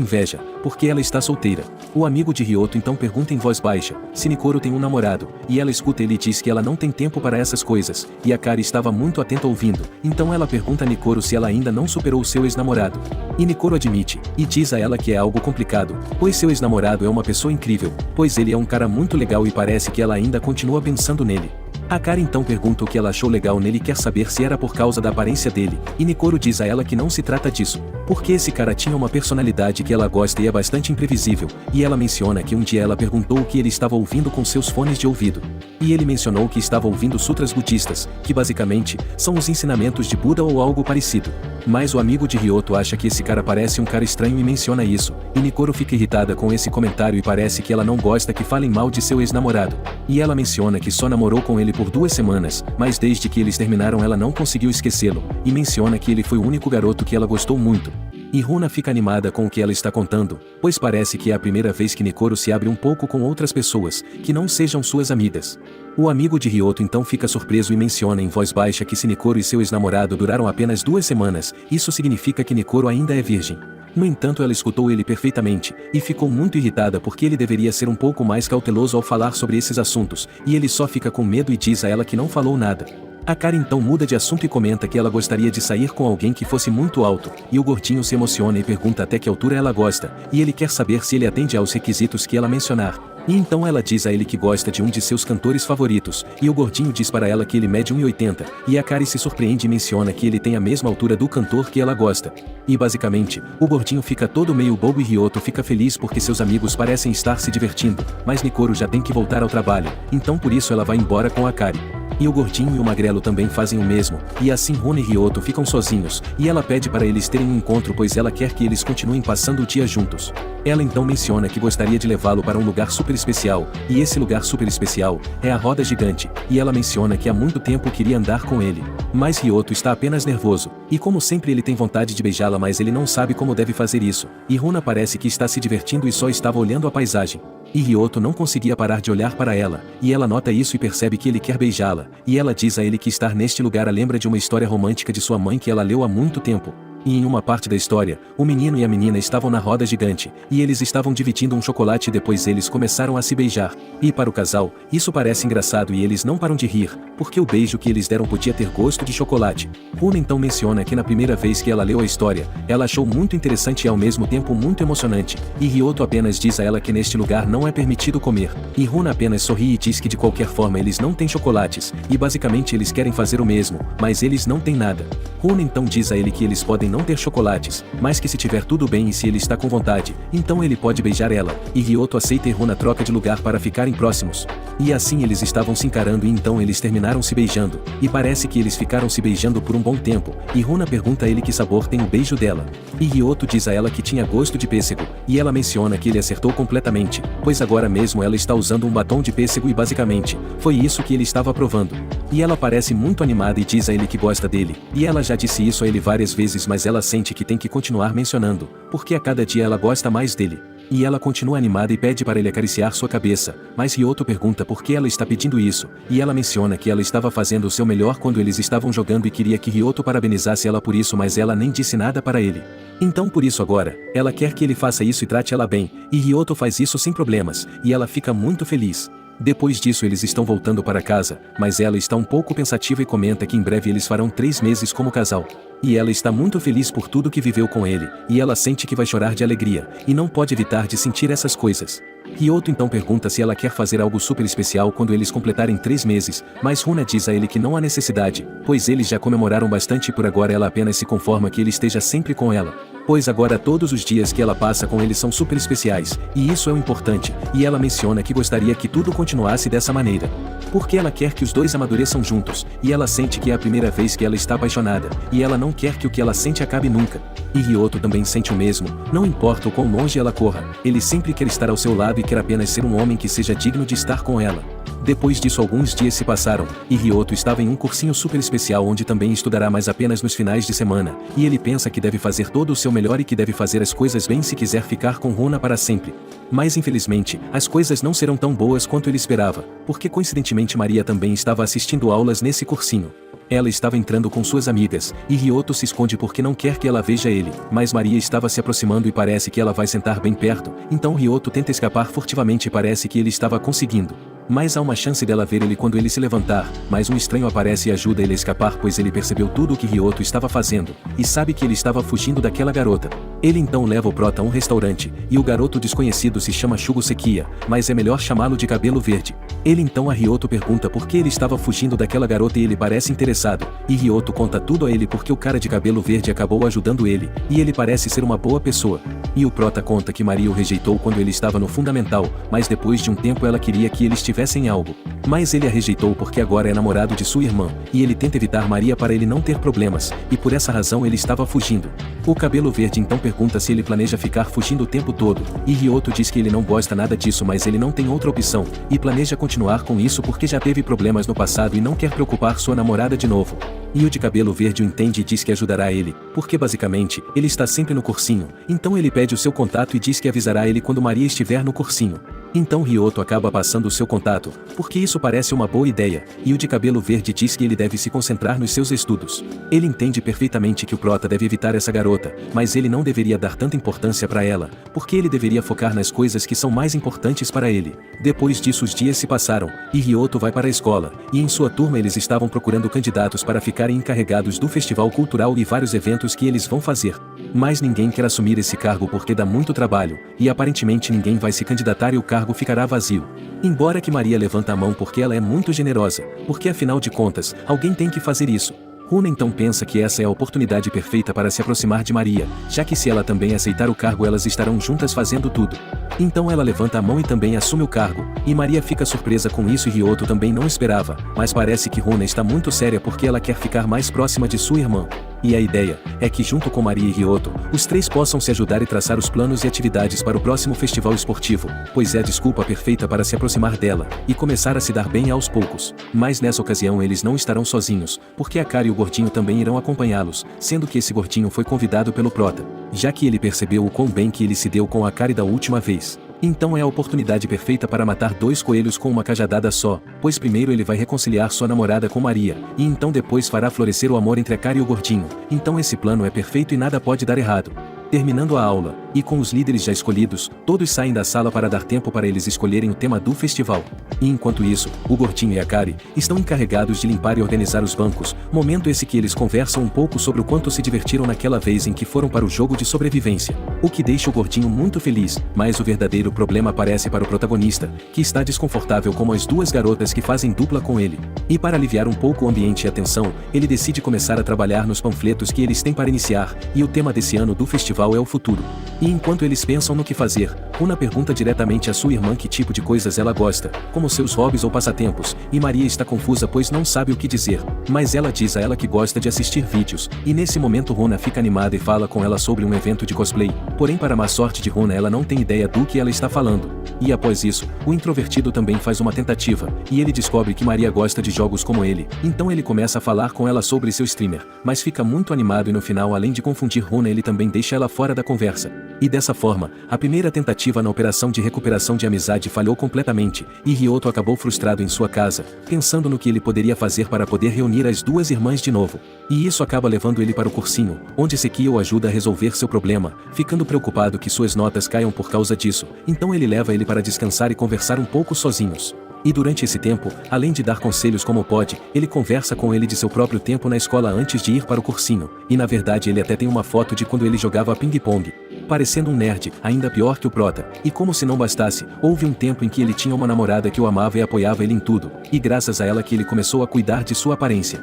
inveja, porque ela está solteira. O amigo de Ryoto então pergunta em voz baixa se Nikoro tem um namorado, e ela escuta ele e diz que ela não tem tempo para essas coisas, e Akari estava muito atenta ouvindo, então ela pergunta a Nikoro se ela ainda não superou seu ex-namorado. E Nikoro admite, e diz a ela que é algo complicado, pois seu ex-namorado é uma pessoa incrível, pois ele é um cara muito legal e parece que ela ainda continua pensando nele. Akari então pergunta o que ela achou legal nele e quer saber se era por causa da aparência dele, e Nikoro diz a ela que não se trata disso, porque esse cara tinha uma personalidade que ela gosta e é bastante imprevisível, e ela menciona que um dia ela perguntou o que ele estava ouvindo com seus fones de ouvido. E ele mencionou que estava ouvindo sutras budistas, que basicamente, são os ensinamentos de Buda ou algo parecido. Mas o amigo de Ryoto acha que esse cara parece um cara estranho e menciona isso, e Nikoro fica irritada com esse comentário e parece que ela não gosta que falem mal de seu ex-namorado. E ela menciona que só namorou com ele por 2 semanas, mas desde que eles terminaram ela não conseguiu esquecê-lo, e menciona que ele foi o único garoto que ela gostou muito. E Runa fica animada com o que ela está contando, pois parece que é a primeira vez que Nekoro se abre um pouco com outras pessoas, que não sejam suas amigas. O amigo de Ryoto então fica surpreso e menciona em voz baixa que se Nekoro e seu ex-namorado duraram apenas 2 semanas, isso significa que Nekoro ainda é virgem. No entanto, ela escutou ele perfeitamente, e ficou muito irritada porque ele deveria ser um pouco mais cauteloso ao falar sobre esses assuntos, e ele só fica com medo e diz a ela que não falou nada. Akari então muda de assunto e comenta que ela gostaria de sair com alguém que fosse muito alto, e o gordinho se emociona e pergunta até que altura ela gosta, e ele quer saber se ele atende aos requisitos que ela mencionar. E então ela diz a ele que gosta de um de seus cantores favoritos, e o gordinho diz para ela que ele mede 1,80, e Akari se surpreende e menciona que ele tem a mesma altura do cantor que ela gosta. E basicamente, o gordinho fica todo meio bobo e Ryoto fica feliz porque seus amigos parecem estar se divertindo, mas Nekoro já tem que voltar ao trabalho, então por isso ela vai embora com Akari. E o gordinho e o magrelo também fazem o mesmo, e assim Runa e Ryoto ficam sozinhos, e ela pede para eles terem um encontro pois ela quer que eles continuem passando o dia juntos. Ela então menciona que gostaria de levá-lo para um lugar super especial, e esse lugar super especial é a roda gigante, e ela menciona que há muito tempo queria andar com ele. Mas Ryoto está apenas nervoso, e como sempre ele tem vontade de beijá-la mas ele não sabe como deve fazer isso, e Runa parece que está se divertindo e só estava olhando a paisagem. E Ryoto não conseguia parar de olhar para ela, e ela nota isso e percebe que ele quer beijá-la, e ela diz a ele que estar neste lugar a lembra de uma história romântica de sua mãe que ela leu há muito tempo. E em uma parte da história, o menino e a menina estavam na roda gigante, e eles estavam dividindo um chocolate e depois eles começaram a se beijar. E para o casal, isso parece engraçado e eles não param de rir, porque o beijo que eles deram podia ter gosto de chocolate. Runa então menciona que na primeira vez que ela leu a história, ela achou muito interessante e ao mesmo tempo muito emocionante, e Ryoto apenas diz a ela que neste lugar não é permitido comer, e Runa apenas sorri e diz que de qualquer forma eles não têm chocolates, e basicamente eles querem fazer o mesmo, mas eles não têm nada. Runa então diz a ele que eles podem não ter chocolates, mas que se tiver tudo bem e se ele está com vontade, então ele pode beijar ela, e Ryoto aceita e Runa troca de lugar para ficarem próximos. E assim eles estavam se encarando e então eles terminaram se beijando, e parece que eles ficaram se beijando por um bom tempo, e Runa pergunta a ele que sabor tem o beijo dela. E Ryoto diz a ela que tinha gosto de pêssego, e ela menciona que ele acertou completamente, pois agora mesmo ela está usando um batom de pêssego e basicamente, foi isso que ele estava provando. E ela parece muito animada e diz a ele que gosta dele, e ela já disse isso a ele várias vezes mas ela sente que tem que continuar mencionando, porque a cada dia ela gosta mais dele. E ela continua animada e pede para ele acariciar sua cabeça, mas Ryoto pergunta por que ela está pedindo isso, e ela menciona que ela estava fazendo o seu melhor quando eles estavam jogando e queria que Ryoto parabenizasse ela por isso mas ela nem disse nada para ele. Então por isso agora, ela quer que ele faça isso e trate ela bem, e Ryoto faz isso sem problemas, e ela fica muito feliz. Depois disso eles estão voltando para casa, mas ela está um pouco pensativa e comenta que em breve eles farão 3 meses como casal. E ela está muito feliz por tudo que viveu com ele, e ela sente que vai chorar de alegria, e não pode evitar de sentir essas coisas. Ryoto então pergunta se ela quer fazer algo super especial quando eles completarem 3 meses, mas Runa diz a ele que não há necessidade, pois eles já comemoraram bastante e por agora ela apenas se conforma que ele esteja sempre com ela. Pois agora todos os dias que ela passa com ele são super especiais, e isso é o importante, e ela menciona que gostaria que tudo continuasse dessa maneira. Porque ela quer que os dois amadureçam juntos, e ela sente que é a primeira vez que ela está apaixonada, e ela não quer que o que ela sente acabe nunca. E Ryoto também sente o mesmo, não importa o quão longe ela corra, ele sempre quer estar ao seu lado e quer apenas ser um homem que seja digno de estar com ela. Depois disso alguns dias se passaram, e Ryoto estava em um cursinho super especial onde também estudará mas apenas nos finais de semana, e ele pensa que deve fazer todo o seu melhor e que deve fazer as coisas bem se quiser ficar com Runa para sempre. Mas infelizmente, as coisas não serão tão boas quanto ele esperava, porque coincidentemente Maria também estava assistindo aulas nesse cursinho. Ela estava entrando com suas amigas, e Ryoto se esconde porque não quer que ela veja ele, mas Maria estava se aproximando e parece que ela vai sentar bem perto, então Ryoto tenta escapar furtivamente e parece que ele estava conseguindo. Mas há uma chance dela ver ele quando ele se levantar, mas um estranho aparece e ajuda ele a escapar pois ele percebeu tudo o que Ryoto estava fazendo, e sabe que ele estava fugindo daquela garota. Ele então leva o prota a um restaurante, e o garoto desconhecido se chama Shugo Sekiya, mas é melhor chamá-lo de cabelo verde. Ele então a Ryoto pergunta por que ele estava fugindo daquela garota e ele parece interessado, e Ryoto conta tudo a ele porque o cara de cabelo verde acabou ajudando ele, e ele parece ser uma boa pessoa. E o prota conta que Maria o rejeitou quando ele estava no fundamental, mas depois de um tempo ela queria que ele estivesse estivessem em algo. Mas ele a rejeitou porque agora é namorado de sua irmã, e ele tenta evitar Maria para ele não ter problemas, e por essa razão ele estava fugindo. O cabelo verde então pergunta se ele planeja ficar fugindo o tempo todo, e Ryoto diz que ele não gosta nada disso, mas ele não tem outra opção, e planeja continuar com isso porque já teve problemas no passado e não quer preocupar sua namorada de novo. E o de cabelo verde o entende e diz que ajudará ele, porque basicamente, ele está sempre no cursinho, então ele pede o seu contato e diz que avisará ele quando Maria estiver no cursinho. Então Ryoto acaba passando o seu contato, porque isso parece uma boa ideia, e o de cabelo verde diz que ele deve se concentrar nos seus estudos. Ele entende perfeitamente que o prota deve evitar essa garota, mas ele não deveria dar tanta importância para ela, porque ele deveria focar nas coisas que são mais importantes para ele. Depois disso os dias se passaram, e Ryoto vai para a escola, e em sua turma eles estavam procurando candidatos para ficarem encarregados do festival cultural e vários eventos que eles vão fazer. Mas ninguém quer assumir esse cargo porque dá muito trabalho, e aparentemente ninguém vai se candidatar e o cargo ficará vazio. Embora que Maria levanta a mão porque ela é muito generosa, porque afinal de contas, alguém tem que fazer isso. Runa então pensa que essa é a oportunidade perfeita para se aproximar de Maria, já que se ela também aceitar o cargo elas estarão juntas fazendo tudo. Então ela levanta a mão e também assume o cargo, e Maria fica surpresa com isso e Ryoto também não esperava, mas parece que Runa está muito séria porque ela quer ficar mais próxima de sua irmã. E a ideia é que junto com Maria e Ryoto, os três possam se ajudar e traçar os planos e atividades para o próximo festival esportivo, pois é a desculpa perfeita para se aproximar dela, e começar a se dar bem aos poucos. Mas nessa ocasião eles não estarão sozinhos, porque a Kari e o gordinho também irão acompanhá-los, sendo que esse gordinho foi convidado pelo prota, já que ele percebeu o quão bem que ele se deu com a Kari da última vez. Então é a oportunidade perfeita para matar dois coelhos com uma cajadada só, pois primeiro ele vai reconciliar sua namorada com Maria, e então depois fará florescer o amor entre a Kari e o gordinho. Então esse plano é perfeito e nada pode dar errado. Terminando a aula, e com os líderes já escolhidos, todos saem da sala para dar tempo para eles escolherem o tema do festival. E enquanto isso, o gordinho e a Kari estão encarregados de limpar e organizar os bancos, momento esse que eles conversam um pouco sobre o quanto se divertiram naquela vez em que foram para o jogo de sobrevivência. O que deixa o gordinho muito feliz, mas o verdadeiro problema aparece para o protagonista, que está desconfortável com as duas garotas que fazem dupla com ele. E para aliviar um pouco o ambiente e a tensão, ele decide começar a trabalhar nos panfletos que eles têm para iniciar, e o tema desse ano do festival é o futuro. E enquanto eles pensam no que fazer, Runa pergunta diretamente a sua irmã que tipo de coisas ela gosta, como seus hobbies ou passatempos, e Maria está confusa pois não sabe o que dizer, mas ela diz a ela que gosta de assistir vídeos, e nesse momento Runa fica animada e fala com ela sobre um evento de cosplay, porém para má sorte de Runa ela não tem ideia do que ela está falando. E após isso, o introvertido também faz uma tentativa, e ele descobre que Maria gosta de jogos como ele, então ele começa a falar com ela sobre seu streamer, mas fica muito animado e no final além de confundir Runa ele também deixa ela fora da conversa. E dessa forma, a primeira tentativa na operação de recuperação de amizade falhou completamente, e Ryoto acabou frustrado em sua casa, pensando no que ele poderia fazer para poder reunir as duas irmãs de novo. E isso acaba levando ele para o cursinho, onde Sekio o ajuda a resolver seu problema, ficando preocupado que suas notas caiam por causa disso, então ele leva ele para descansar e conversar um pouco sozinhos. E durante esse tempo, além de dar conselhos como pode, ele conversa com ele de seu próprio tempo na escola antes de ir para o cursinho, e na verdade ele até tem uma foto de quando ele jogava ping-pong, parecendo um nerd, ainda pior que o prota, e como se não bastasse, houve um tempo em que ele tinha uma namorada que o amava e apoiava ele em tudo, e graças a ela que ele começou a cuidar de sua aparência.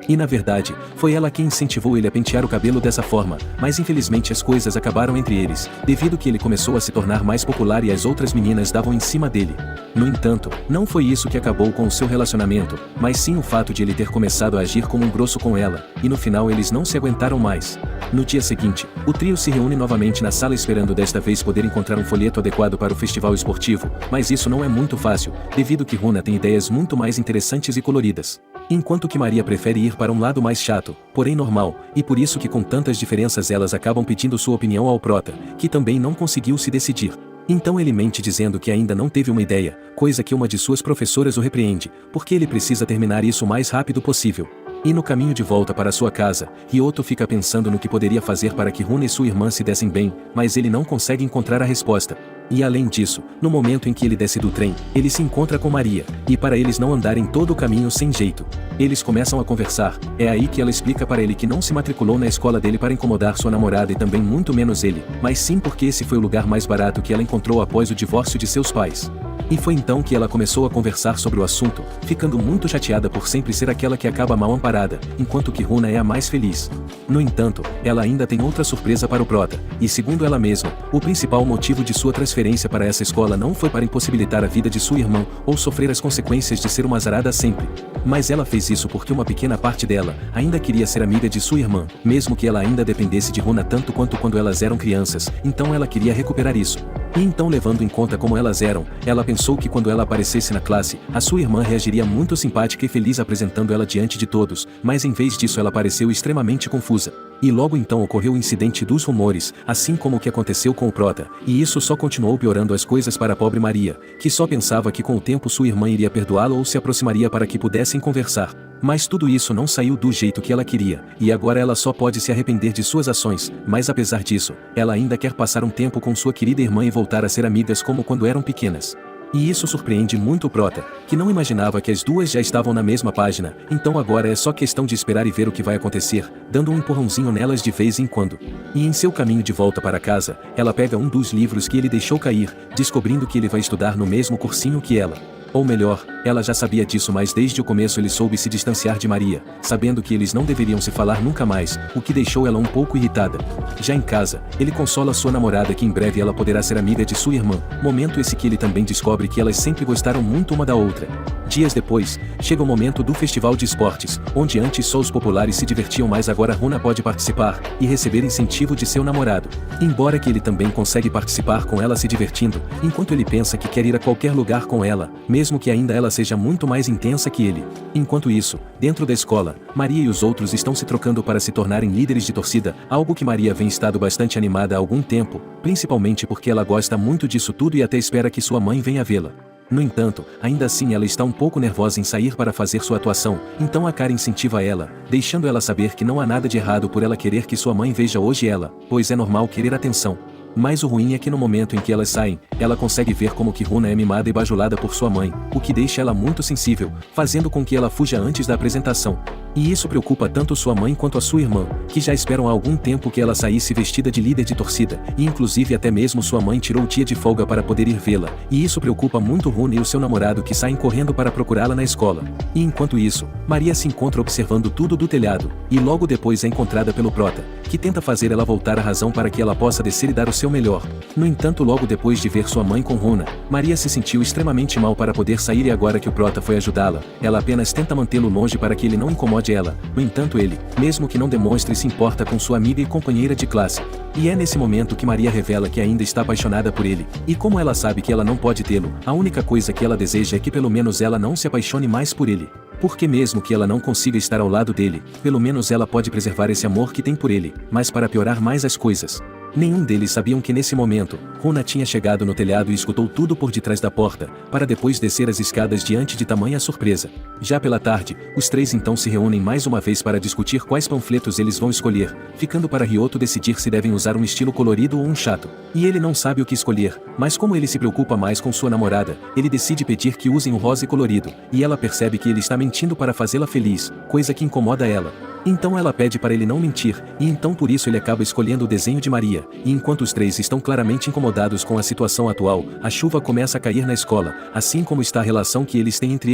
E na verdade, foi ela quem incentivou ele a pentear o cabelo dessa forma, mas infelizmente as coisas acabaram entre eles, devido que ele começou a se tornar mais popular e as outras meninas davam em cima dele. No entanto, não foi isso que acabou com o seu relacionamento, mas sim o fato de ele ter começado a agir como um grosso com ela, e no final eles não se aguentaram mais. No dia seguinte, o trio se reúne novamente na sala esperando desta vez poder encontrar um folheto adequado para o festival esportivo, mas isso não é muito fácil, devido que Runa tem ideias muito mais interessantes e coloridas. Enquanto que Maria prefere ir para um lado mais chato, porém normal, e por isso que com tantas diferenças elas acabam pedindo sua opinião ao prota, que também não conseguiu se decidir. Então ele mente dizendo que ainda não teve uma ideia, coisa que uma de suas professoras o repreende, porque ele precisa terminar isso o mais rápido possível. E no caminho de volta para sua casa, Ryoto fica pensando no que poderia fazer para que Runa e sua irmã se dessem bem, mas ele não consegue encontrar a resposta. E além disso, no momento em que ele desce do trem, ele se encontra com Maria, e para eles não andarem todo o caminho sem jeito, eles começam a conversar, é aí que ela explica para ele que não se matriculou na escola dele para incomodar sua namorada e também muito menos ele, mas sim porque esse foi o lugar mais barato que ela encontrou após o divórcio de seus pais. E foi então que ela começou a conversar sobre o assunto, ficando muito chateada por sempre ser aquela que acaba mal amparada, enquanto que Runa é a mais feliz. No entanto, ela ainda tem outra surpresa para o prota, e segundo ela mesma, o principal motivo de sua transferência para essa escola não foi para impossibilitar a vida de sua irmã, ou sofrer as consequências de ser uma azarada sempre. Mas ela fez isso porque uma pequena parte dela ainda queria ser amiga de sua irmã, mesmo que ela ainda dependesse de Runa tanto quanto quando elas eram crianças, então ela queria recuperar isso. E então, levando em conta como elas eram, ela pensou que quando ela aparecesse na classe, a sua irmã reagiria muito simpática e feliz apresentando ela diante de todos, mas em vez disso ela pareceu extremamente confusa. E logo então ocorreu o incidente dos rumores, assim como o que aconteceu com o prota, e isso só continuou piorando as coisas para a pobre Maria, que só pensava que com o tempo sua irmã iria perdoá-la ou se aproximaria para que pudessem conversar. Mas tudo isso não saiu do jeito que ela queria, e agora ela só pode se arrepender de suas ações, mas apesar disso, ela ainda quer passar um tempo com sua querida irmã e voltar a ser amigas como quando eram pequenas. E isso surpreende muito o prota, que não imaginava que as duas já estavam na mesma página, então agora é só questão de esperar e ver o que vai acontecer, dando um empurrãozinho nelas de vez em quando. E em seu caminho de volta para casa, ela pega um dos livros que ele deixou cair, descobrindo que ele vai estudar no mesmo cursinho que ela. Ou melhor, ela já sabia disso, mas desde o começo ele soube se distanciar de Maria, sabendo que eles não deveriam se falar nunca mais, o que deixou ela um pouco irritada. Já em casa, ele consola sua namorada que em breve ela poderá ser amiga de sua irmã, momento esse que ele também descobre que elas sempre gostaram muito uma da outra. Dias depois, chega o momento do festival de esportes, onde antes só os populares se divertiam, mas agora Runa pode participar e receber incentivo de seu namorado. Embora que ele também consegue participar com ela se divertindo, enquanto ele pensa que quer ir a qualquer lugar com ela, mesmo que ainda ela seja muito mais intensa que ele. Enquanto isso, dentro da escola, Maria e os outros estão se trocando para se tornarem líderes de torcida, algo que Maria vem estado bastante animada há algum tempo, principalmente porque ela gosta muito disso tudo e até espera que sua mãe venha vê-la. No entanto, ainda assim ela está um pouco nervosa em sair para fazer sua atuação, então a Kara incentiva ela, deixando ela saber que não há nada de errado por ela querer que sua mãe veja hoje ela, pois é normal querer atenção. Mas o ruim é que no momento em que elas saem, ela consegue ver como que Runa é mimada e bajulada por sua mãe, o que deixa ela muito sensível, fazendo com que ela fuja antes da apresentação. E isso preocupa tanto sua mãe quanto a sua irmã, que já esperam há algum tempo que ela saísse vestida de líder de torcida, e inclusive até mesmo sua mãe tirou o dia de folga para poder ir vê-la, e isso preocupa muito Runa e o seu namorado que saem correndo para procurá-la na escola. E enquanto isso, Maria se encontra observando tudo do telhado, e logo depois é encontrada pelo prota, que tenta fazer ela voltar à razão para que ela possa descer e dar o seu melhor. No entanto, logo depois de ver sua mãe com Runa, Maria se sentiu extremamente mal para poder sair e agora que o prota foi ajudá-la, ela apenas tenta mantê-lo longe para que ele não incomode ela. No entanto, ele, mesmo que não demonstre, se importa com sua amiga e companheira de classe. E é nesse momento que Maria revela que ainda está apaixonada por ele, e como ela sabe que ela não pode tê-lo, a única coisa que ela deseja é que pelo menos ela não se apaixone mais por ele. Porque mesmo que ela não consiga estar ao lado dele, pelo menos ela pode preservar esse amor que tem por ele, mas para piorar mais as coisas, nenhum deles sabiam que nesse momento, Runa tinha chegado no telhado e escutou tudo por detrás da porta, para depois descer as escadas diante de tamanha surpresa. Já pela tarde, os três então se reúnem mais uma vez para discutir quais panfletos eles vão escolher, ficando para Ryoto decidir se devem usar um estilo colorido ou um chato. E ele não sabe o que escolher, mas como ele se preocupa mais com sua namorada, ele decide pedir que usem o rosa e colorido, e ela percebe que ele está mentindo para fazê-la feliz, coisa que incomoda ela. Então ela pede para ele não mentir, e então por isso ele acaba escolhendo o desenho de Maria, e enquanto os três estão claramente incomodados com a situação atual, a chuva começa a cair na escola, assim como está a relação que eles têm entre